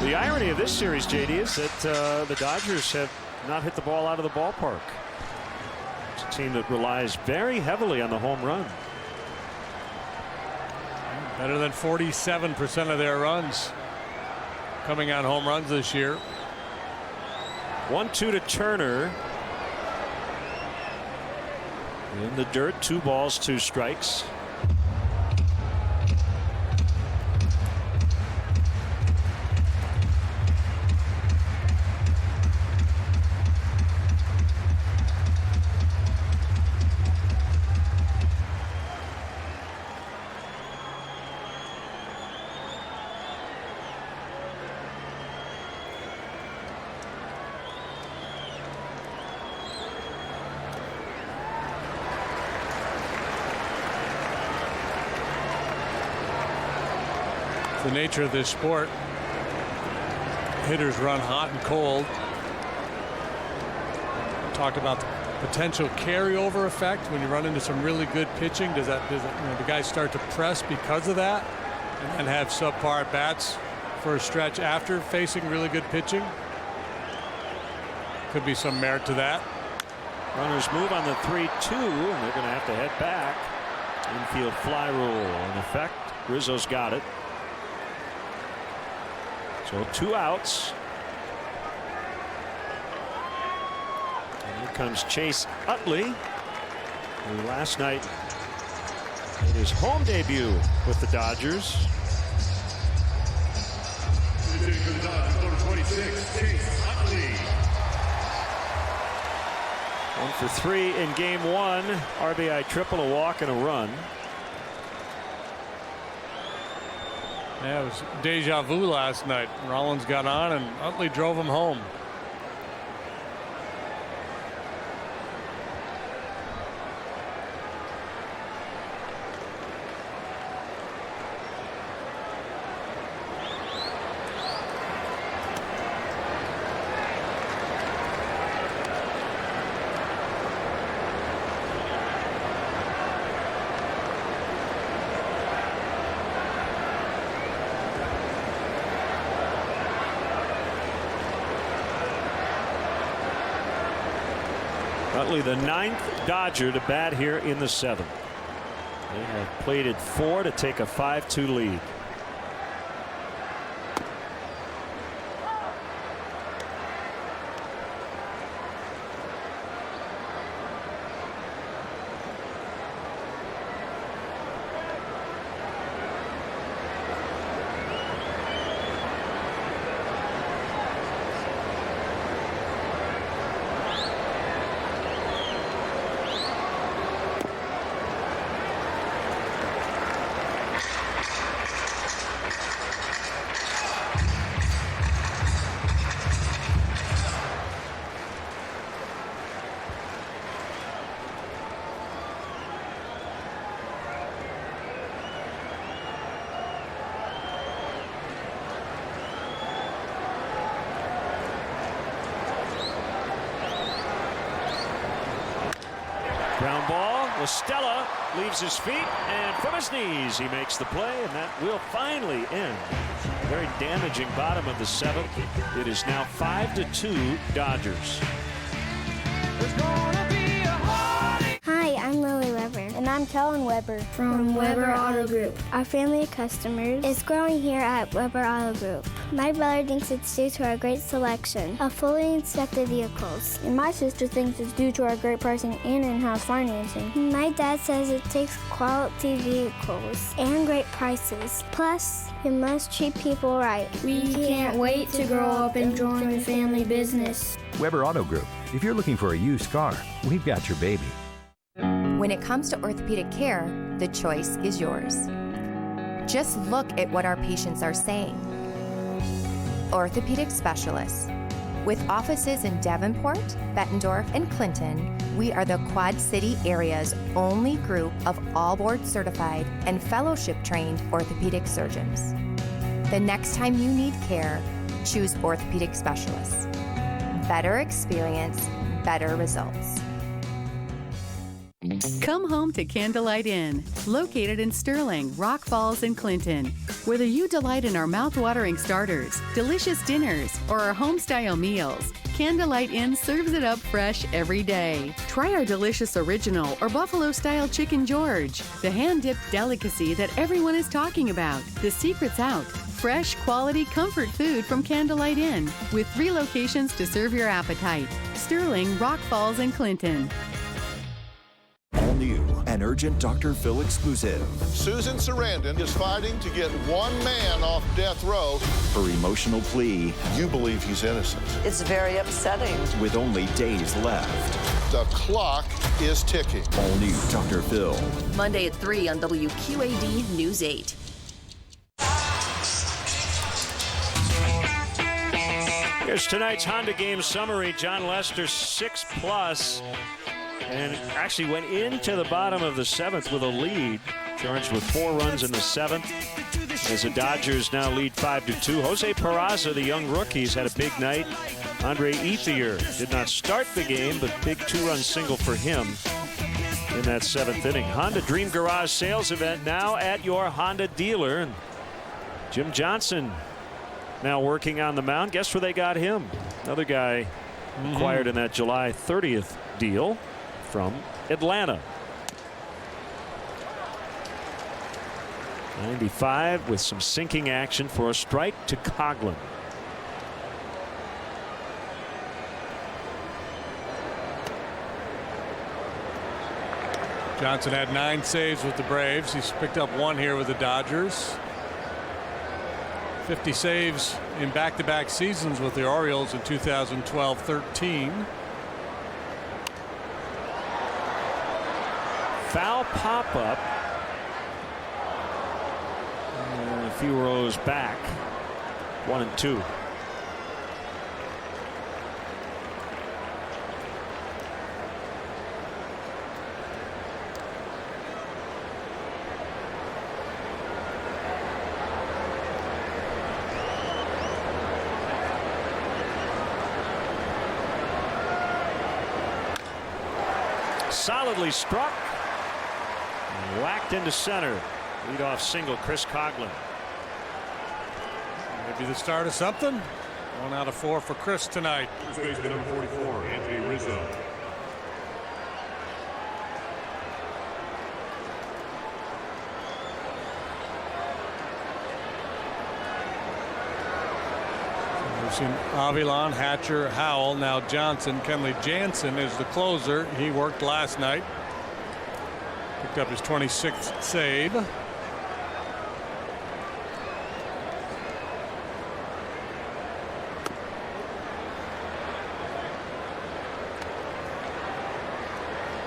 The irony of this series, JD, is that the Dodgers have not hit the ball out of the ballpark. It's a team that relies very heavily on the home run. Better than 47% of their runs coming on home runs this year. 1-2 to Turner. In the dirt, 2 balls, 2 strikes. the nature of this sport. Hitters run hot and cold. Talked about the potential carryover effect when you run into some really good pitching. Does the guys start to press because of that and have subpar at bats for a stretch after facing really good pitching? Could be some merit to that. Runners move on the 3-2, and they're going to have to head back. Infield fly rule in effect. Rizzo's got it. So 2 outs. And here comes Chase Utley, who last night made his home debut with the Dodgers. Number 26, Chase Utley. 1 for 3 in game 1. RBI triple, a walk, and a run. Yeah, it was deja vu last night. Rollins got on and Utley drove him home. Utley, the 9th Dodger to bat here in the 7th. They have plated 4 to take a 5-2 lead. Ground ball. Stella leaves his feet, and from his knees he makes the play, and that will finally end. Very damaging bottom of the 7th. It is now 5-2 Dodgers. Hi, I'm Lily Weber. And I'm Kellen Weber from Weber Auto Group. Our family of customers is growing here at Weber Auto Group. My brother thinks it's due to our great selection of fully inspected vehicles. And my sister thinks it's due to our great pricing and in-house financing. My dad says it takes quality vehicles and great prices. Plus, you must treat people right. We can't wait to grow up and join the family business. Weber Auto Group. If you're looking for a used car, we've got your baby. When it comes to orthopedic care, the choice is yours. Just look at what our patients are saying. Orthopedic specialists. With offices in Davenport, Bettendorf, and Clinton, we are the Quad City area's only group of all board certified and fellowship trained orthopedic surgeons. The next time you need care, choose orthopedic specialists. Better experience, better results. Come home to Candlelight Inn, located in Sterling, Rock Falls, and Clinton. Whether you delight in our mouth-watering starters, delicious dinners, or our home-style meals, Candlelight Inn serves it up fresh every day. Try our delicious original or buffalo-style chicken George, the hand-dipped delicacy that everyone is talking about. The secret's out. Fresh, quality, comfort food from Candlelight Inn, with 3 locations to serve your appetite. Sterling, Rock Falls, and Clinton. All new and urgent Dr. Phil exclusive. Susan Sarandon is fighting to get one man off death row. Her emotional plea. You believe he's innocent. It's very upsetting. With only days left. The clock is ticking. All new Dr. Phil. Monday at 3 on WQAD News 8. Here's tonight's Honda game summary. John Lester 6+. And actually went into the bottom of the 7th with a lead. Charged with 4 runs in the 7th. As the Dodgers now lead 5-2. Jose Peraza, the young rookie, had a big night. Andre Ethier did not start the game, but big 2-run single for him in that 7th inning. Honda Dream Garage sales event now at your Honda dealer. And Jim Johnson now working on the mound. Guess where they got him? Another guy acquired in that July 30th deal from Atlanta. 95 with some sinking action for a strike to Coughlin. Johnson had 9 saves with the Braves. He's picked up 1 here with the Dodgers. 50 saves in back-to-back seasons with the Orioles in 2012-13. Foul pop-up. A few rows back. 1-2. Solidly struck. Whacked into center. Leadoff single, Chris Coughlin. Maybe the start of something. 1 out of 4 for Chris tonight. First baseman number 44, Anthony Rizzo. We've seen Avilan, Hatcher, Howell, now Johnson. Kenley Jansen is the closer. He worked last night. Picked up his 26th save.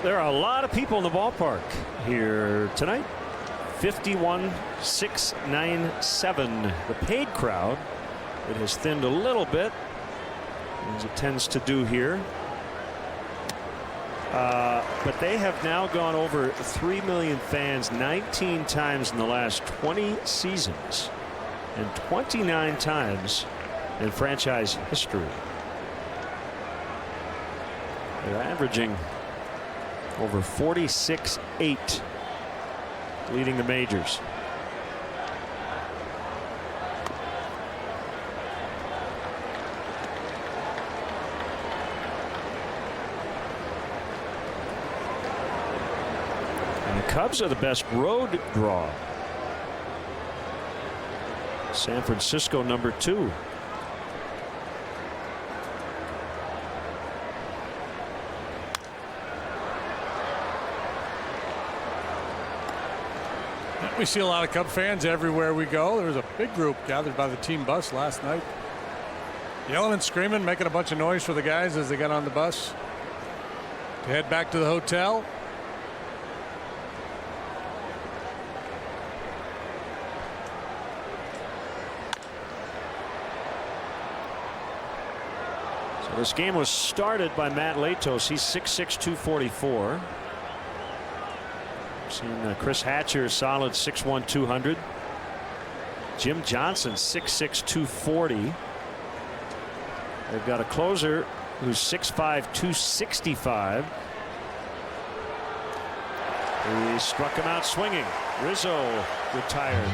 There are a lot of people in the ballpark here tonight. 51,697. The paid crowd, it has thinned a little bit, as it tends to do here. But they have now gone over 3 million fans 19 times in the last 20 seasons and 29 times in franchise history. They're averaging over 46.8, leading the majors. And the Cubs are the best road draw. San Francisco number 2. We see a lot of Cub fans everywhere we go. There was a big group gathered by the team bus last night, yelling and screaming, making a bunch of noise for the guys as they got on the bus to head back to the hotel. So this game was started by Matt Latos. He's 6'6", 244. Seen Chris Hatcher, solid 6'1", 200. Jim Johnson, 6'6", 240. They've got a closer who's 6'5", 265. He struck him out swinging. Rizzo retired.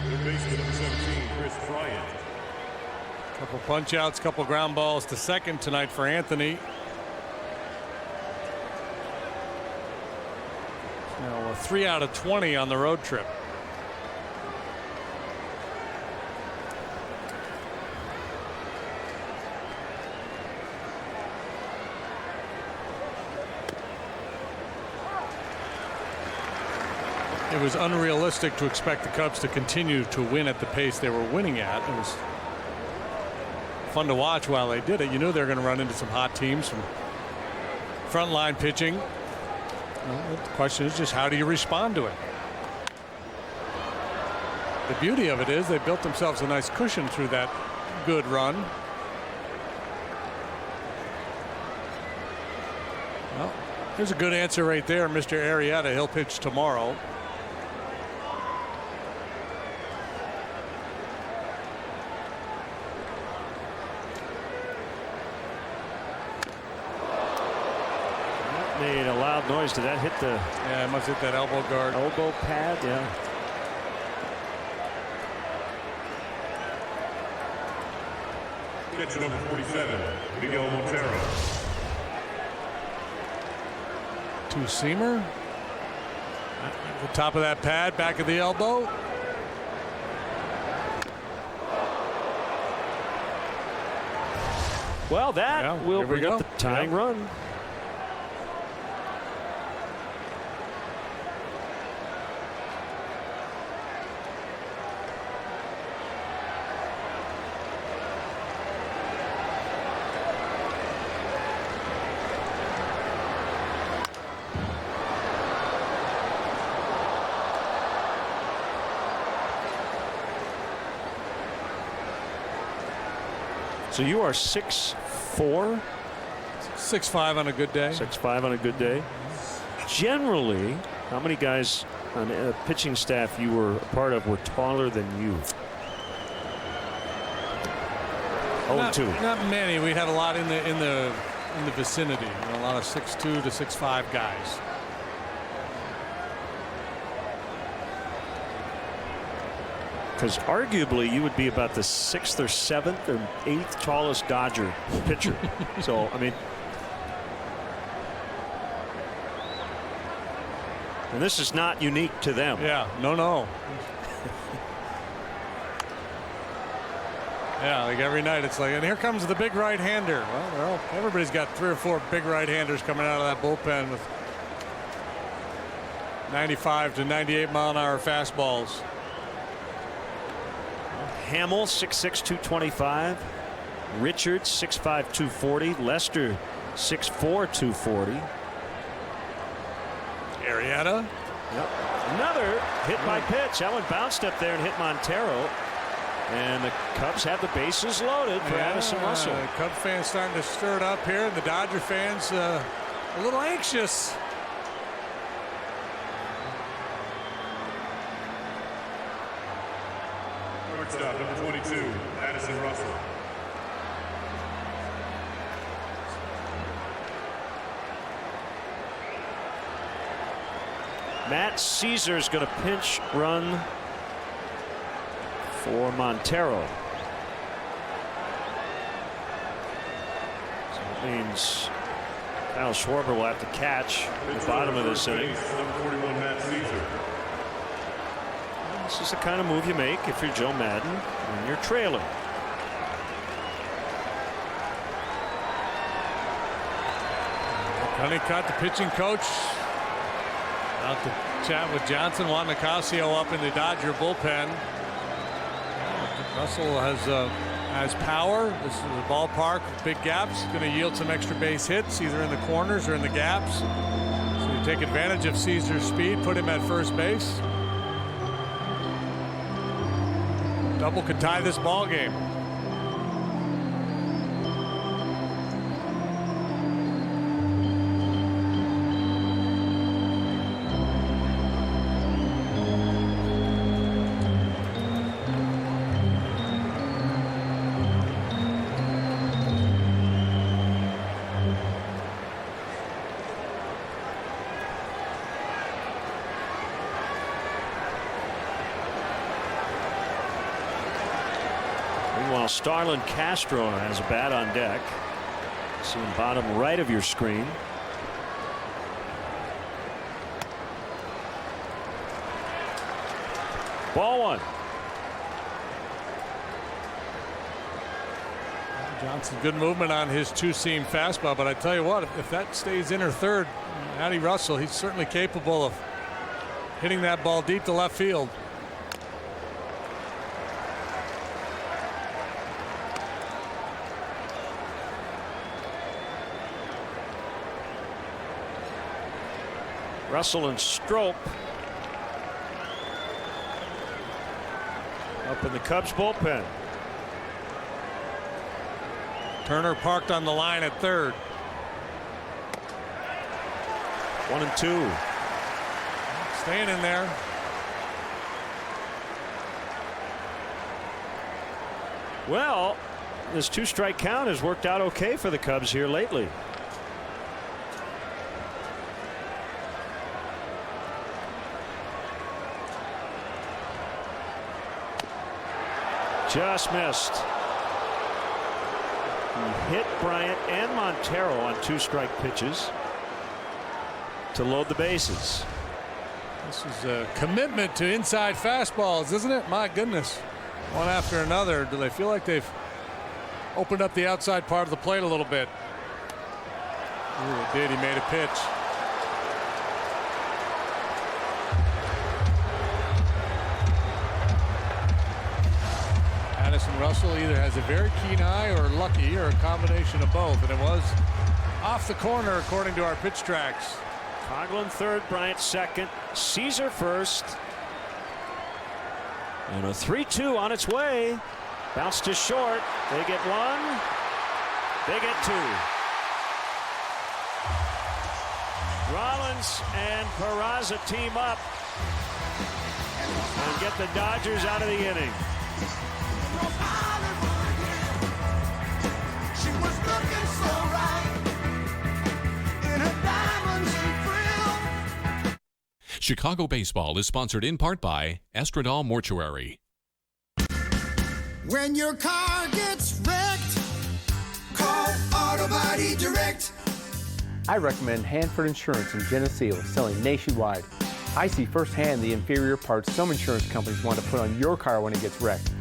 Third baseman number 17, Chris Bryant. Couple punch outs, couple ground balls to second tonight for Anthony. Now a 3 out of 20 on the road trip. It was unrealistic to expect the Cubs to continue to win at the pace they were winning at. It was fun to watch while they did it. You knew they were going to run into some hot teams, some frontline pitching. Well, the question is just how do you respond to it? The beauty of it is they built themselves a nice cushion through that good run. There's a good answer right there, Mr. Arrieta. He'll pitch tomorrow. That made a loud noise. Did that hit the? Yeah, it must hit that elbow guard. Elbow pad, yeah. Catcher number 47, Miguel Montero. Two-seamer. The top of that pad, back of the elbow. Well, that will bring up the tying run. So you are 6'4", 6'5" on a good day. 6'5" on a good day. Generally, how many guys on the pitching staff you were a part of were taller than you? Not many. We'd have a lot in the vicinity. A lot of 6'2" to 6'5" guys. Because arguably you would be about the 6th or 7th or 8th tallest Dodger pitcher. So, I mean. And this is not unique to them. Yeah, no. Yeah, like every night it's like, and here comes the big right-hander. Well, everybody's got 3 or 4 big right-handers coming out of that bullpen with 95 to 98 mile-an-hour fastballs. Hamill 6'6", 225. Richards 6'5", 240. Lester 6'4", 240. Arrieta. Yep. Another hit by pitch. That one bounced up there and hit Montero. And the Cubs have the bases loaded for Addison Russell. Cub fans starting to stir it up here, and the Dodger fans a little anxious. Shortstop number 22, Addison Russell. Matt Caesar's going to pinch run for Montero. So that means Kyle Schwarber will have to catch the bottom of this inning. Number 41, Matt Caesar. This is the kind of move you make if you're Joe Madden and you're trailing. Honeycutt, the pitching coach, out to chat with Johnson. Juan Nicasio up in the Dodger bullpen. Russell has power. This is a ballpark with big gaps. Going to yield some extra base hits, either in the corners or in the gaps. So you take advantage of Caesar's speed, put him at first base. Double could tie this ball game. Meanwhile, Starlin Castro has a bat on deck. Seeing bottom right of your screen. Ball one. Johnson, good movement on his two-seam fastball, but I tell you what, if that stays in or third, Addie Russell, he's certainly capable of hitting that ball deep to left field. Russell and Strop up in the Cubs bullpen. Turner parked on the line at third. 1-2. Staying in there. Well, this 2-strike count has worked out okay for the Cubs here lately. Just missed. He hit Bryant and Montero on 2-strike pitches to load the bases. This is a commitment to inside fastballs, isn't it? My goodness. One after another. Do they feel like they've opened up the outside part of the plate a little bit? Ooh, it did. He made a pitch. Addison Russell either has a very keen eye or lucky or a combination of both, and it was off the corner according to our pitch tracks. Coghlan third, Bryant second, Caesar first. And a 3-2 on its way. Bounce to short. They get one. They get two. Rollins and Peraza team up and get the Dodgers out of the inning. She was looking so right in her diamonds and frill. Chicago baseball is sponsored in part by Estradal Mortuary. When your car gets wrecked, call Auto Body Direct. I recommend Hanford Insurance in Geneseo, selling nationwide. I see firsthand the inferior parts some insurance companies want to put on your car when it gets wrecked.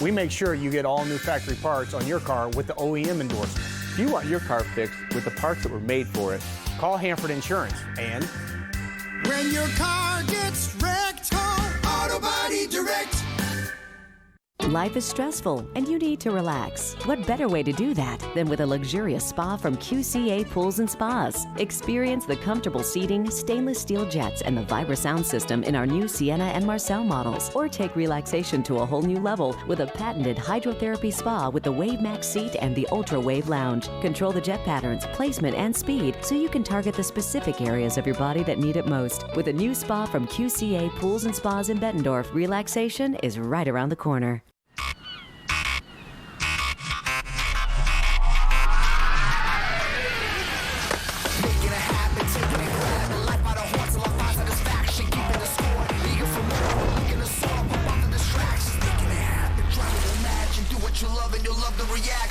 We make sure you get all new factory parts on your car with the OEM endorsement. If you want your car fixed with the parts that were made for it, call Hanford Insurance. And when your car gets wrecked, call Auto Body Direct. Life is stressful and you need to relax. What better way to do that than with a luxurious spa from QCA Pools and Spas? Experience the comfortable seating, stainless steel jets, and the Vibra sound system in our new Sienna and Marcel models. Or take relaxation to a whole new level with a patented hydrotherapy spa with the Wave Max seat and the Ultra Wave Lounge. Control the jet patterns, placement, and speed so you can target the specific areas of your body that need it most. With a new spa from QCA Pools and Spas in Bettendorf, relaxation is right around the corner.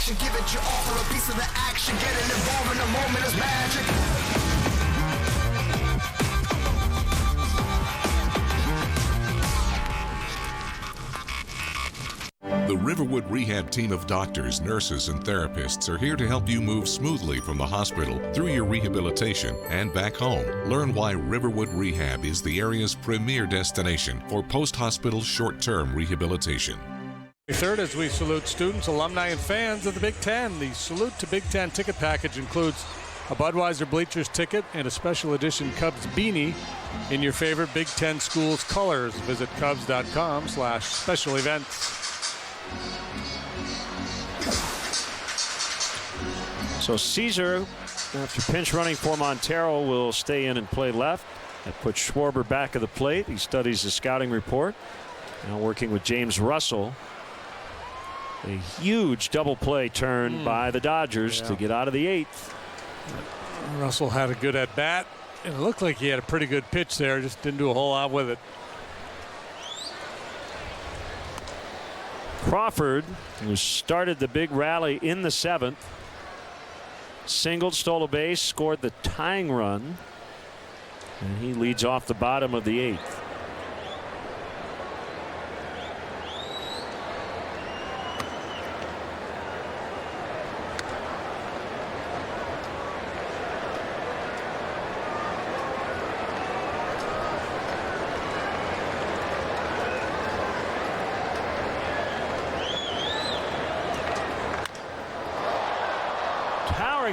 Give it your all for a piece of the action. Getting involved in the moment is magic. The Riverwood Rehab team of doctors, nurses, and therapists are here to help you move smoothly from the hospital through your rehabilitation and back home. Learn why Riverwood Rehab is the area's premier destination for post-hospital short-term rehabilitation. Third, as we salute students, alumni, and fans of the Big Ten. The Salute to Big Ten ticket package includes a Budweiser Bleachers ticket and a special edition Cubs beanie in your favorite Big Ten school's colors. Visit Cubs.com/special events. So Caesar, after pinch running for Montero, will stay in and play left. That puts Schwarber back of the plate. He studies the scouting report. Now working with James Russell. A huge double play turn by the Dodgers to get out of the eighth. Russell had a good at bat, and it looked like he had a pretty good pitch there, just didn't do a whole lot with it. Crawford, who started the big rally in the seventh, singled, stole a base, scored the tying run, and he leads off the bottom of the eighth.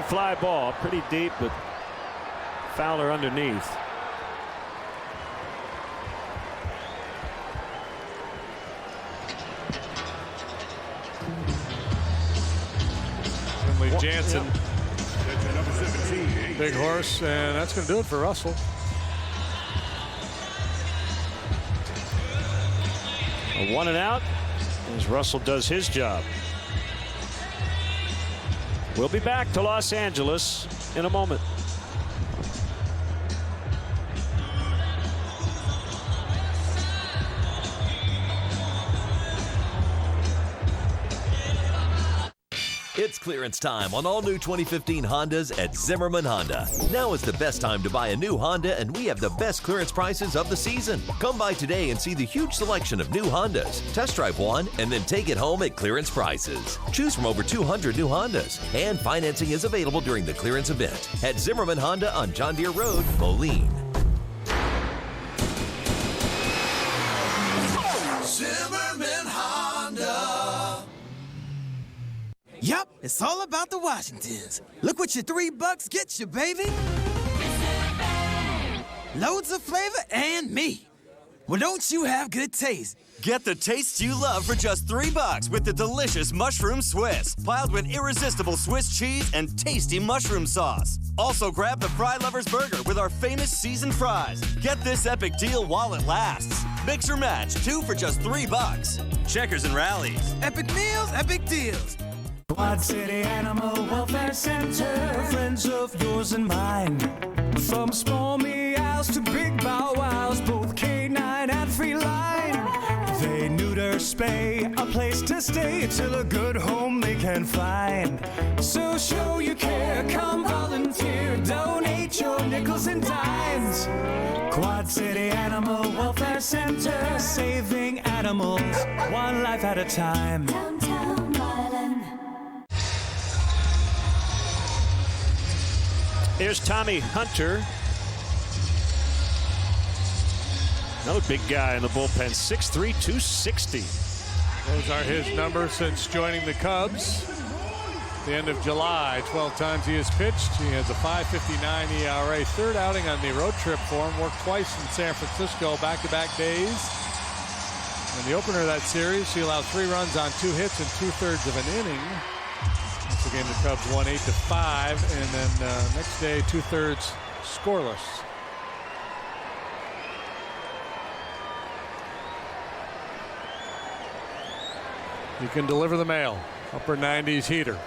Fly ball, pretty deep, but Fowler underneath. Finley Jansen. Number 17, Big horse, and that's going to do it for Russell. A 1 and out as Russell does his job. We'll be back to Los Angeles in a moment. It's clearance time on all new 2015 Hondas at Zimmerman Honda. Now is the best time to buy a new Honda, and we have the best clearance prices of the season. Come by today and see the huge selection of new Hondas. Test drive one and then take it home at clearance prices. Choose from over 200 new Hondas, and financing is available during the clearance event at Zimmerman Honda on John Deere Road, Moline. Zimmerman Honda. Yup, it's all about the Washingtons. Look what your $3 gets you, baby. Loads of flavor and meat. Well, don't you have good taste? Get the taste you love for just $3 with the delicious Mushroom Swiss, piled with irresistible Swiss cheese and tasty mushroom sauce. Also grab the Fry Lovers Burger with our famous seasoned fries. Get this epic deal while it lasts. Mix or match, 2 for just $3. Checkers and Rallies. Epic meals, epic deals. Quad City Animal Welfare Center, friends of yours and mine. From small meows to big bow wows, both K9 and feline. They neuter, spay, a place to stay till a good home they can find. So show your care, come volunteer, donate your nickels and dimes. Quad City Animal Welfare Center, saving animals one life at a time. Downtown Milan. Here's Tommy Hunter. Another big guy in the bullpen, 6'3", 260. Those are his numbers since joining the Cubs. The end of July, 12 times he has pitched. He has a 5.59 ERA. Third outing on the road trip for him. Worked twice in San Francisco, back-to-back days. In the opener of that series, he allowed 3 runs on 2 hits and 2/3 of an inning. That's a game the Cubs won 8-5, and then next day 2/3 scoreless. He can deliver the mail. Upper 90s heater.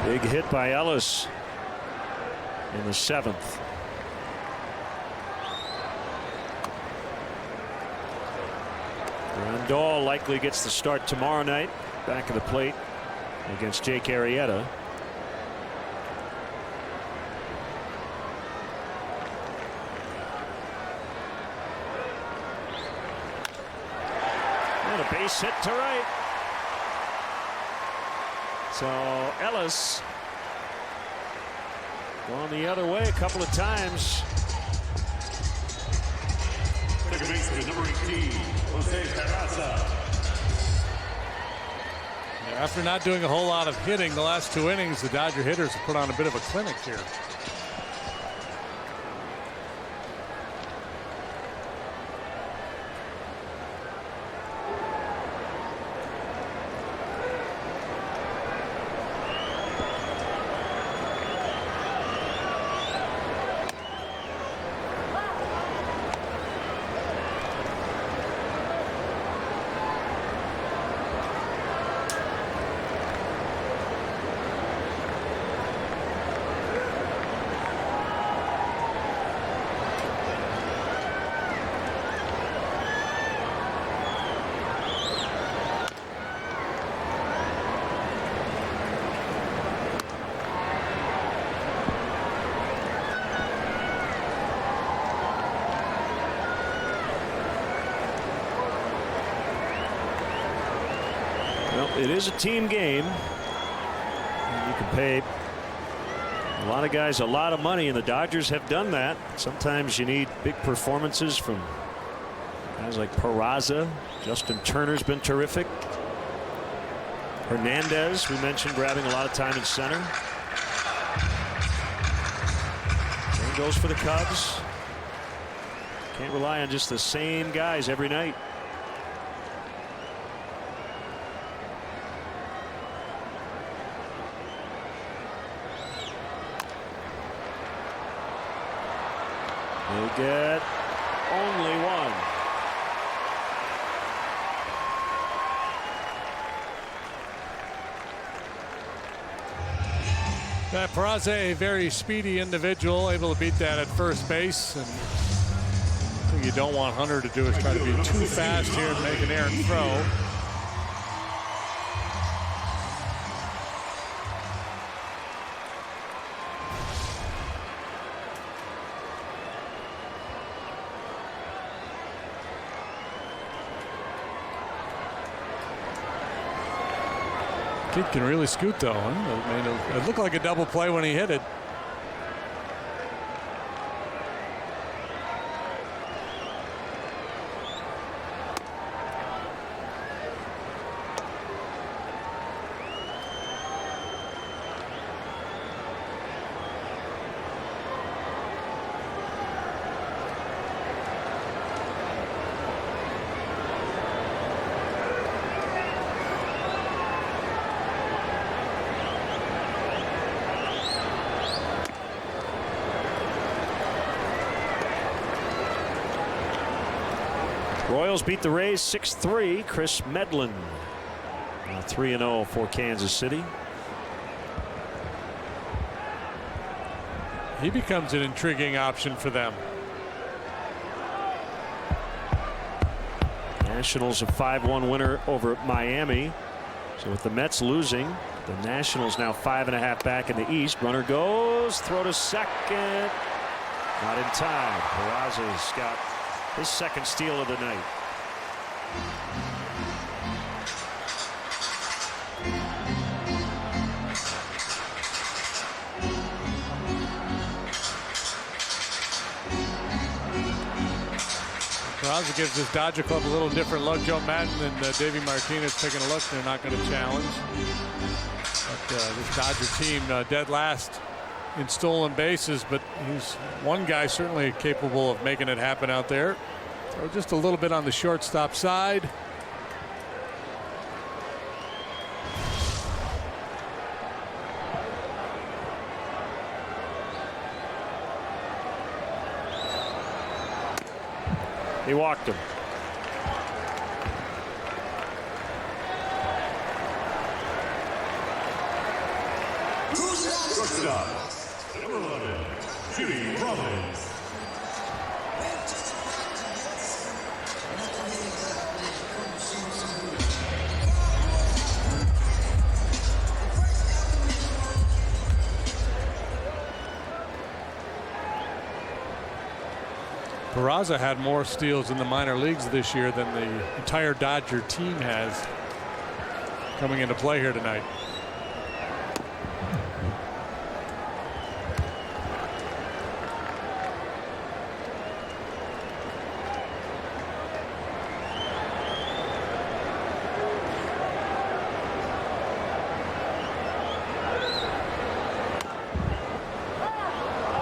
Big hit by Ellis in the 7th. Grandal likely gets the start tomorrow night, back of the plate against Jake Arrieta. And a base hit to right. So Ellis going the other way a couple of times. Second baseman, number 18, Jose Peraza. After not doing a whole lot of hitting the last 2 innings, the Dodger hitters have put on a bit of a clinic here. Well, it is a team game. You can pay a lot of guys a lot of money, and the Dodgers have done that. Sometimes you need big performances from guys like Peraza. Justin Turner's been terrific. Hernandez, we mentioned, grabbing a lot of time in center. Same goes for the Cubs. Can't rely on just the same guys every night. They get only one. Peraza, a very speedy individual, able to beat that at first base. And what you don't want Hunter to do is try to be too fast here and make an errant throw. Kid can really scoot though. Huh? I mean, it looked like a double play when he hit it. Royals beat the Rays 6-3. Chris Medlin now 3-0 for Kansas City. He becomes an intriguing option for them. Nationals a 5-1 winner over Miami. So with the Mets losing, the Nationals now 5.5 back in the East. Runner goes, throw to second. Not in time. Peraza's got his second steal of the night. Peraza gives this Dodger club a little different look. Joe Madden and Davey Martinez taking a look. They're not going to challenge. But this Dodger team dead last in stolen bases, but he's one guy certainly capable of making it happen out there. Throw just a little bit on the shortstop side. He walked him. Shortstop, number 11, Jimmy Rollins. Peraza had more steals in the minor leagues this year than the entire Dodger team has coming into play here tonight.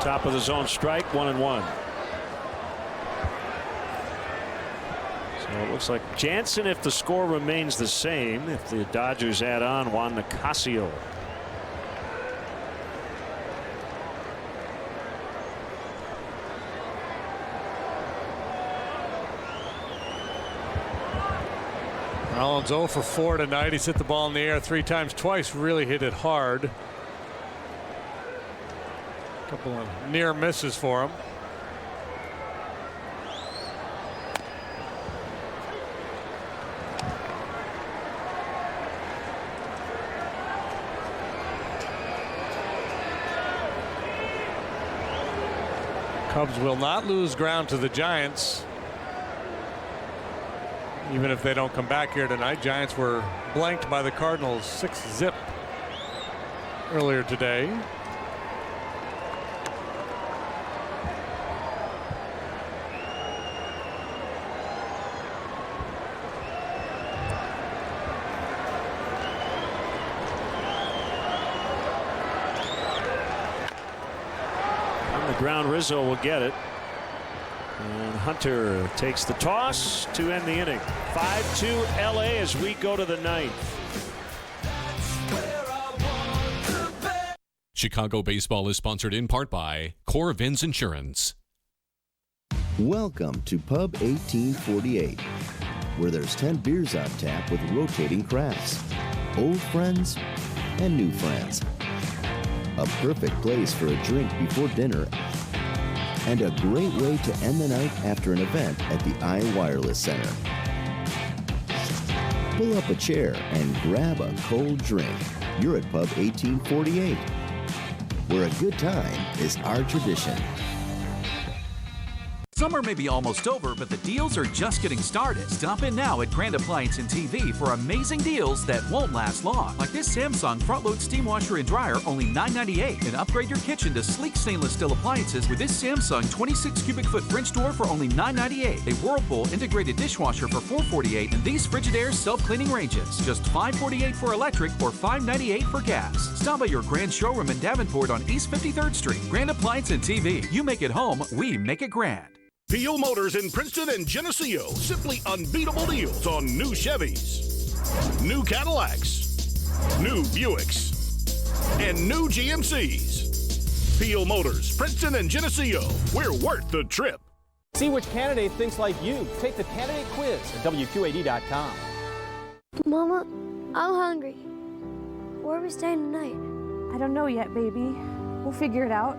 Top of the zone strike, 1-1. So it looks like Jansen, if the score remains the same, if the Dodgers add on Juan Nicasio. Rollins 0 for 4 tonight. He's hit the ball in the air 3 times, twice really hit it hard. A couple of near misses for him. Cubs will not lose ground to the Giants. Even if they don't come back here tonight, Giants were blanked by the Cardinals 6-0 earlier today. On the ground, Rizzo will get it. And Hunter takes the toss to end the inning. 5-2 LA as we go to the ninth. Chicago baseball is sponsored in part by Core Vin's Insurance. Welcome to Pub 1848, where there's 10 beers on tap with rotating crafts, old friends and new friends. A perfect place for a drink before dinner and a great way to end the night after an event at the iWireless Center. Pull up a chair and grab a cold drink. You're at Pub 1848, where a good time is our tradition. Summer may be almost over, but the deals are just getting started. Stop in now at Grand Appliance and TV for amazing deals that won't last long. Like this Samsung front-load steam washer and dryer, only $9.98. And upgrade your kitchen to sleek stainless steel appliances with this Samsung 26 cubic foot French door for only $9.98. A Whirlpool integrated dishwasher for $4.48. And these Frigidaire self-cleaning ranges, just $5.48 for electric or $5.98 for gas. Stop by your Grand showroom in Davenport on East 53rd Street. Grand Appliance and TV. You make it home, we make it grand. Peel Motors in Princeton and Geneseo. Simply unbeatable deals on new Chevys, new Cadillacs, new Buicks, and new GMCs. Peel Motors, Princeton and Geneseo. We're worth the trip. See which candidate thinks like you. Take the candidate quiz at WQAD.com. Mama, I'm hungry. Where are we staying tonight? I don't know yet, baby. We'll figure it out.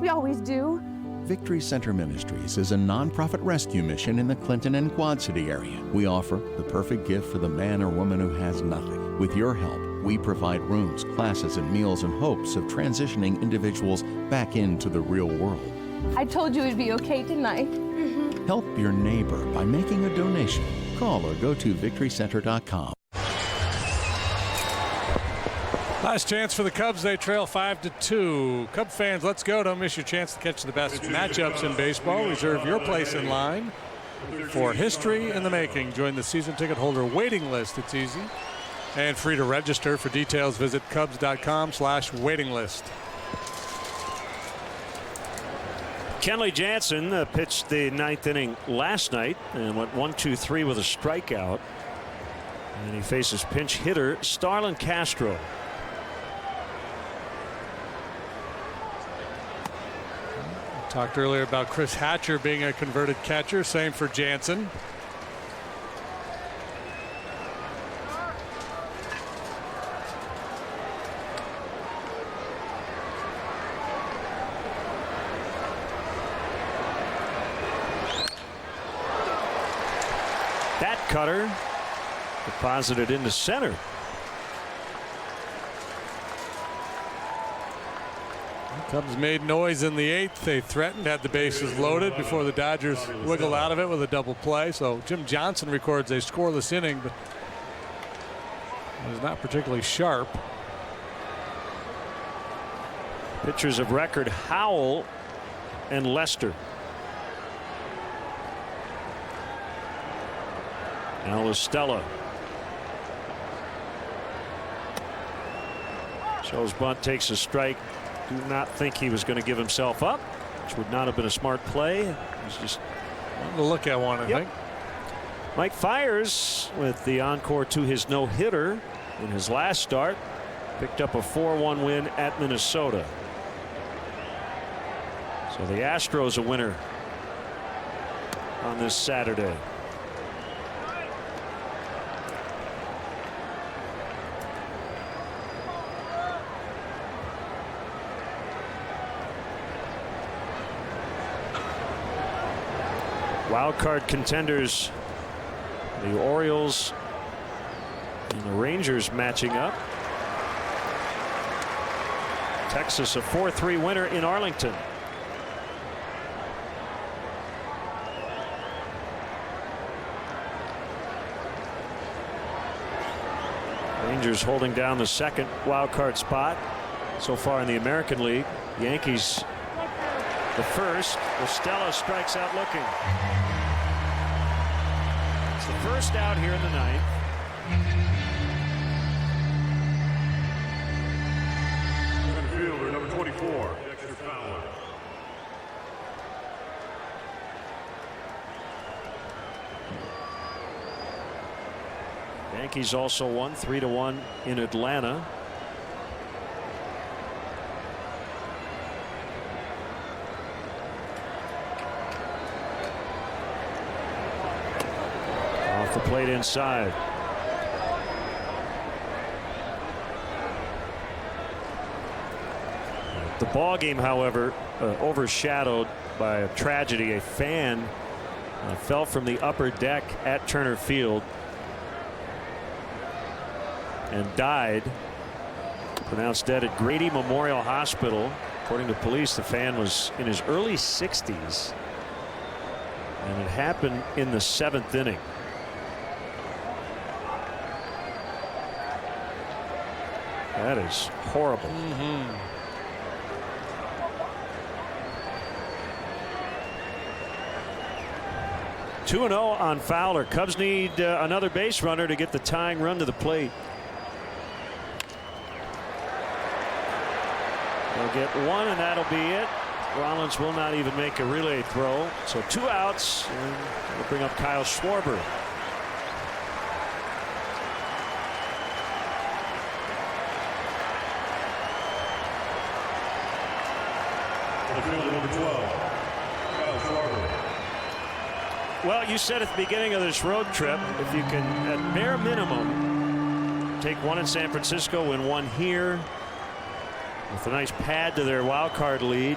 We always do. Victory Center Ministries is a nonprofit rescue mission in the Clinton and Quad City area. We offer the perfect gift for the man or woman who has nothing. With your help, we provide rooms, classes, and meals in hopes of transitioning individuals back into the real world. I told you it'd be okay tonight. Help your neighbor by making a donation. Call or go to victorycenter.com. Last chance for the Cubs. They trail 5-2. Cub fans, let's go. Don't miss your chance to catch the best matchups in baseball. Reserve your place in line for history in the making. Join the season ticket holder waiting list. It's easy and free to register. For details, visit Cubs.com/waiting list. Kenley Jansen pitched the ninth inning last night and went 1-2-3 with a strikeout. And he faces pinch hitter Starlin Castro. Talked earlier about Chris Hatcher being a converted catcher. Same for Jansen. That cutter deposited into center. Cubs made noise in the eighth. They threatened, had the bases loaded before the Dodgers wiggled out of it with a double play. So Jim Johnson records a scoreless inning, but it was not particularly sharp. Pitchers of record Howell and Lester. Now Estella. Shows bunt, takes a strike. Do not think he was going to give himself up, which would not have been a smart play. It was just one to look at one, I think. Mike Fiers with the encore to his no-hitter in his last start. Picked up a 4-1 win at Minnesota. So the Astros a winner on this Saturday. Wild card contenders, the Orioles and the Rangers matching up. Texas a 4-3 winner in Arlington. Rangers holding down the second wild card spot so far in the American League. Yankees the first. Estella strikes out looking. It's the first out here in the ninth. Center fielder number 24, Dexter Fowler. Yankees also won 3-1 in Atlanta. Off the plate inside. The ball game, however, overshadowed by a tragedy. A fan fell from the upper deck at Turner Field and died. Pronounced dead at Grady Memorial Hospital. According to police, the fan was in his early 60s, and it happened in the 7th inning. That is horrible. 2-0 on Fowler. Cubs need another base runner to get the tying run to the plate. They'll get one, and that'll be it. Rollins will not even make a relay throw. So 2 outs, and we'll bring up Kyle Schwarber. Number 12, Kyle Schwarber. Well, you said at the beginning of this road trip, if you can, at bare minimum, take one in San Francisco, win one here, with a nice pad to their wild card lead,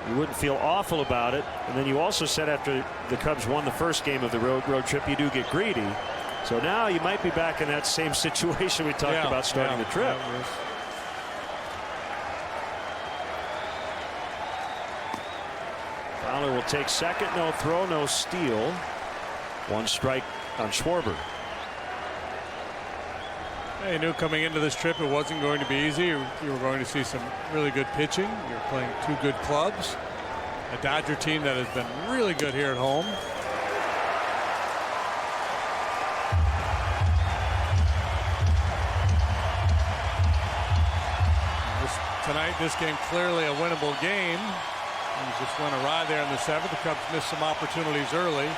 you wouldn't feel awful about it. And then you also said after the Cubs won the first game of the road trip, you do get greedy. So now you might be back in that same situation we talked about starting the trip. Fowler will take second. No throw, no steal. 1 strike on Schwarber. You knew coming into this trip it wasn't going to be easy. You were going to see some really good pitching. You're playing 2 good clubs. A Dodger team that has been really good here at home. Tonight, this game clearly a winnable game. And just went awry there in the 7th. The Cubs missed some opportunities early.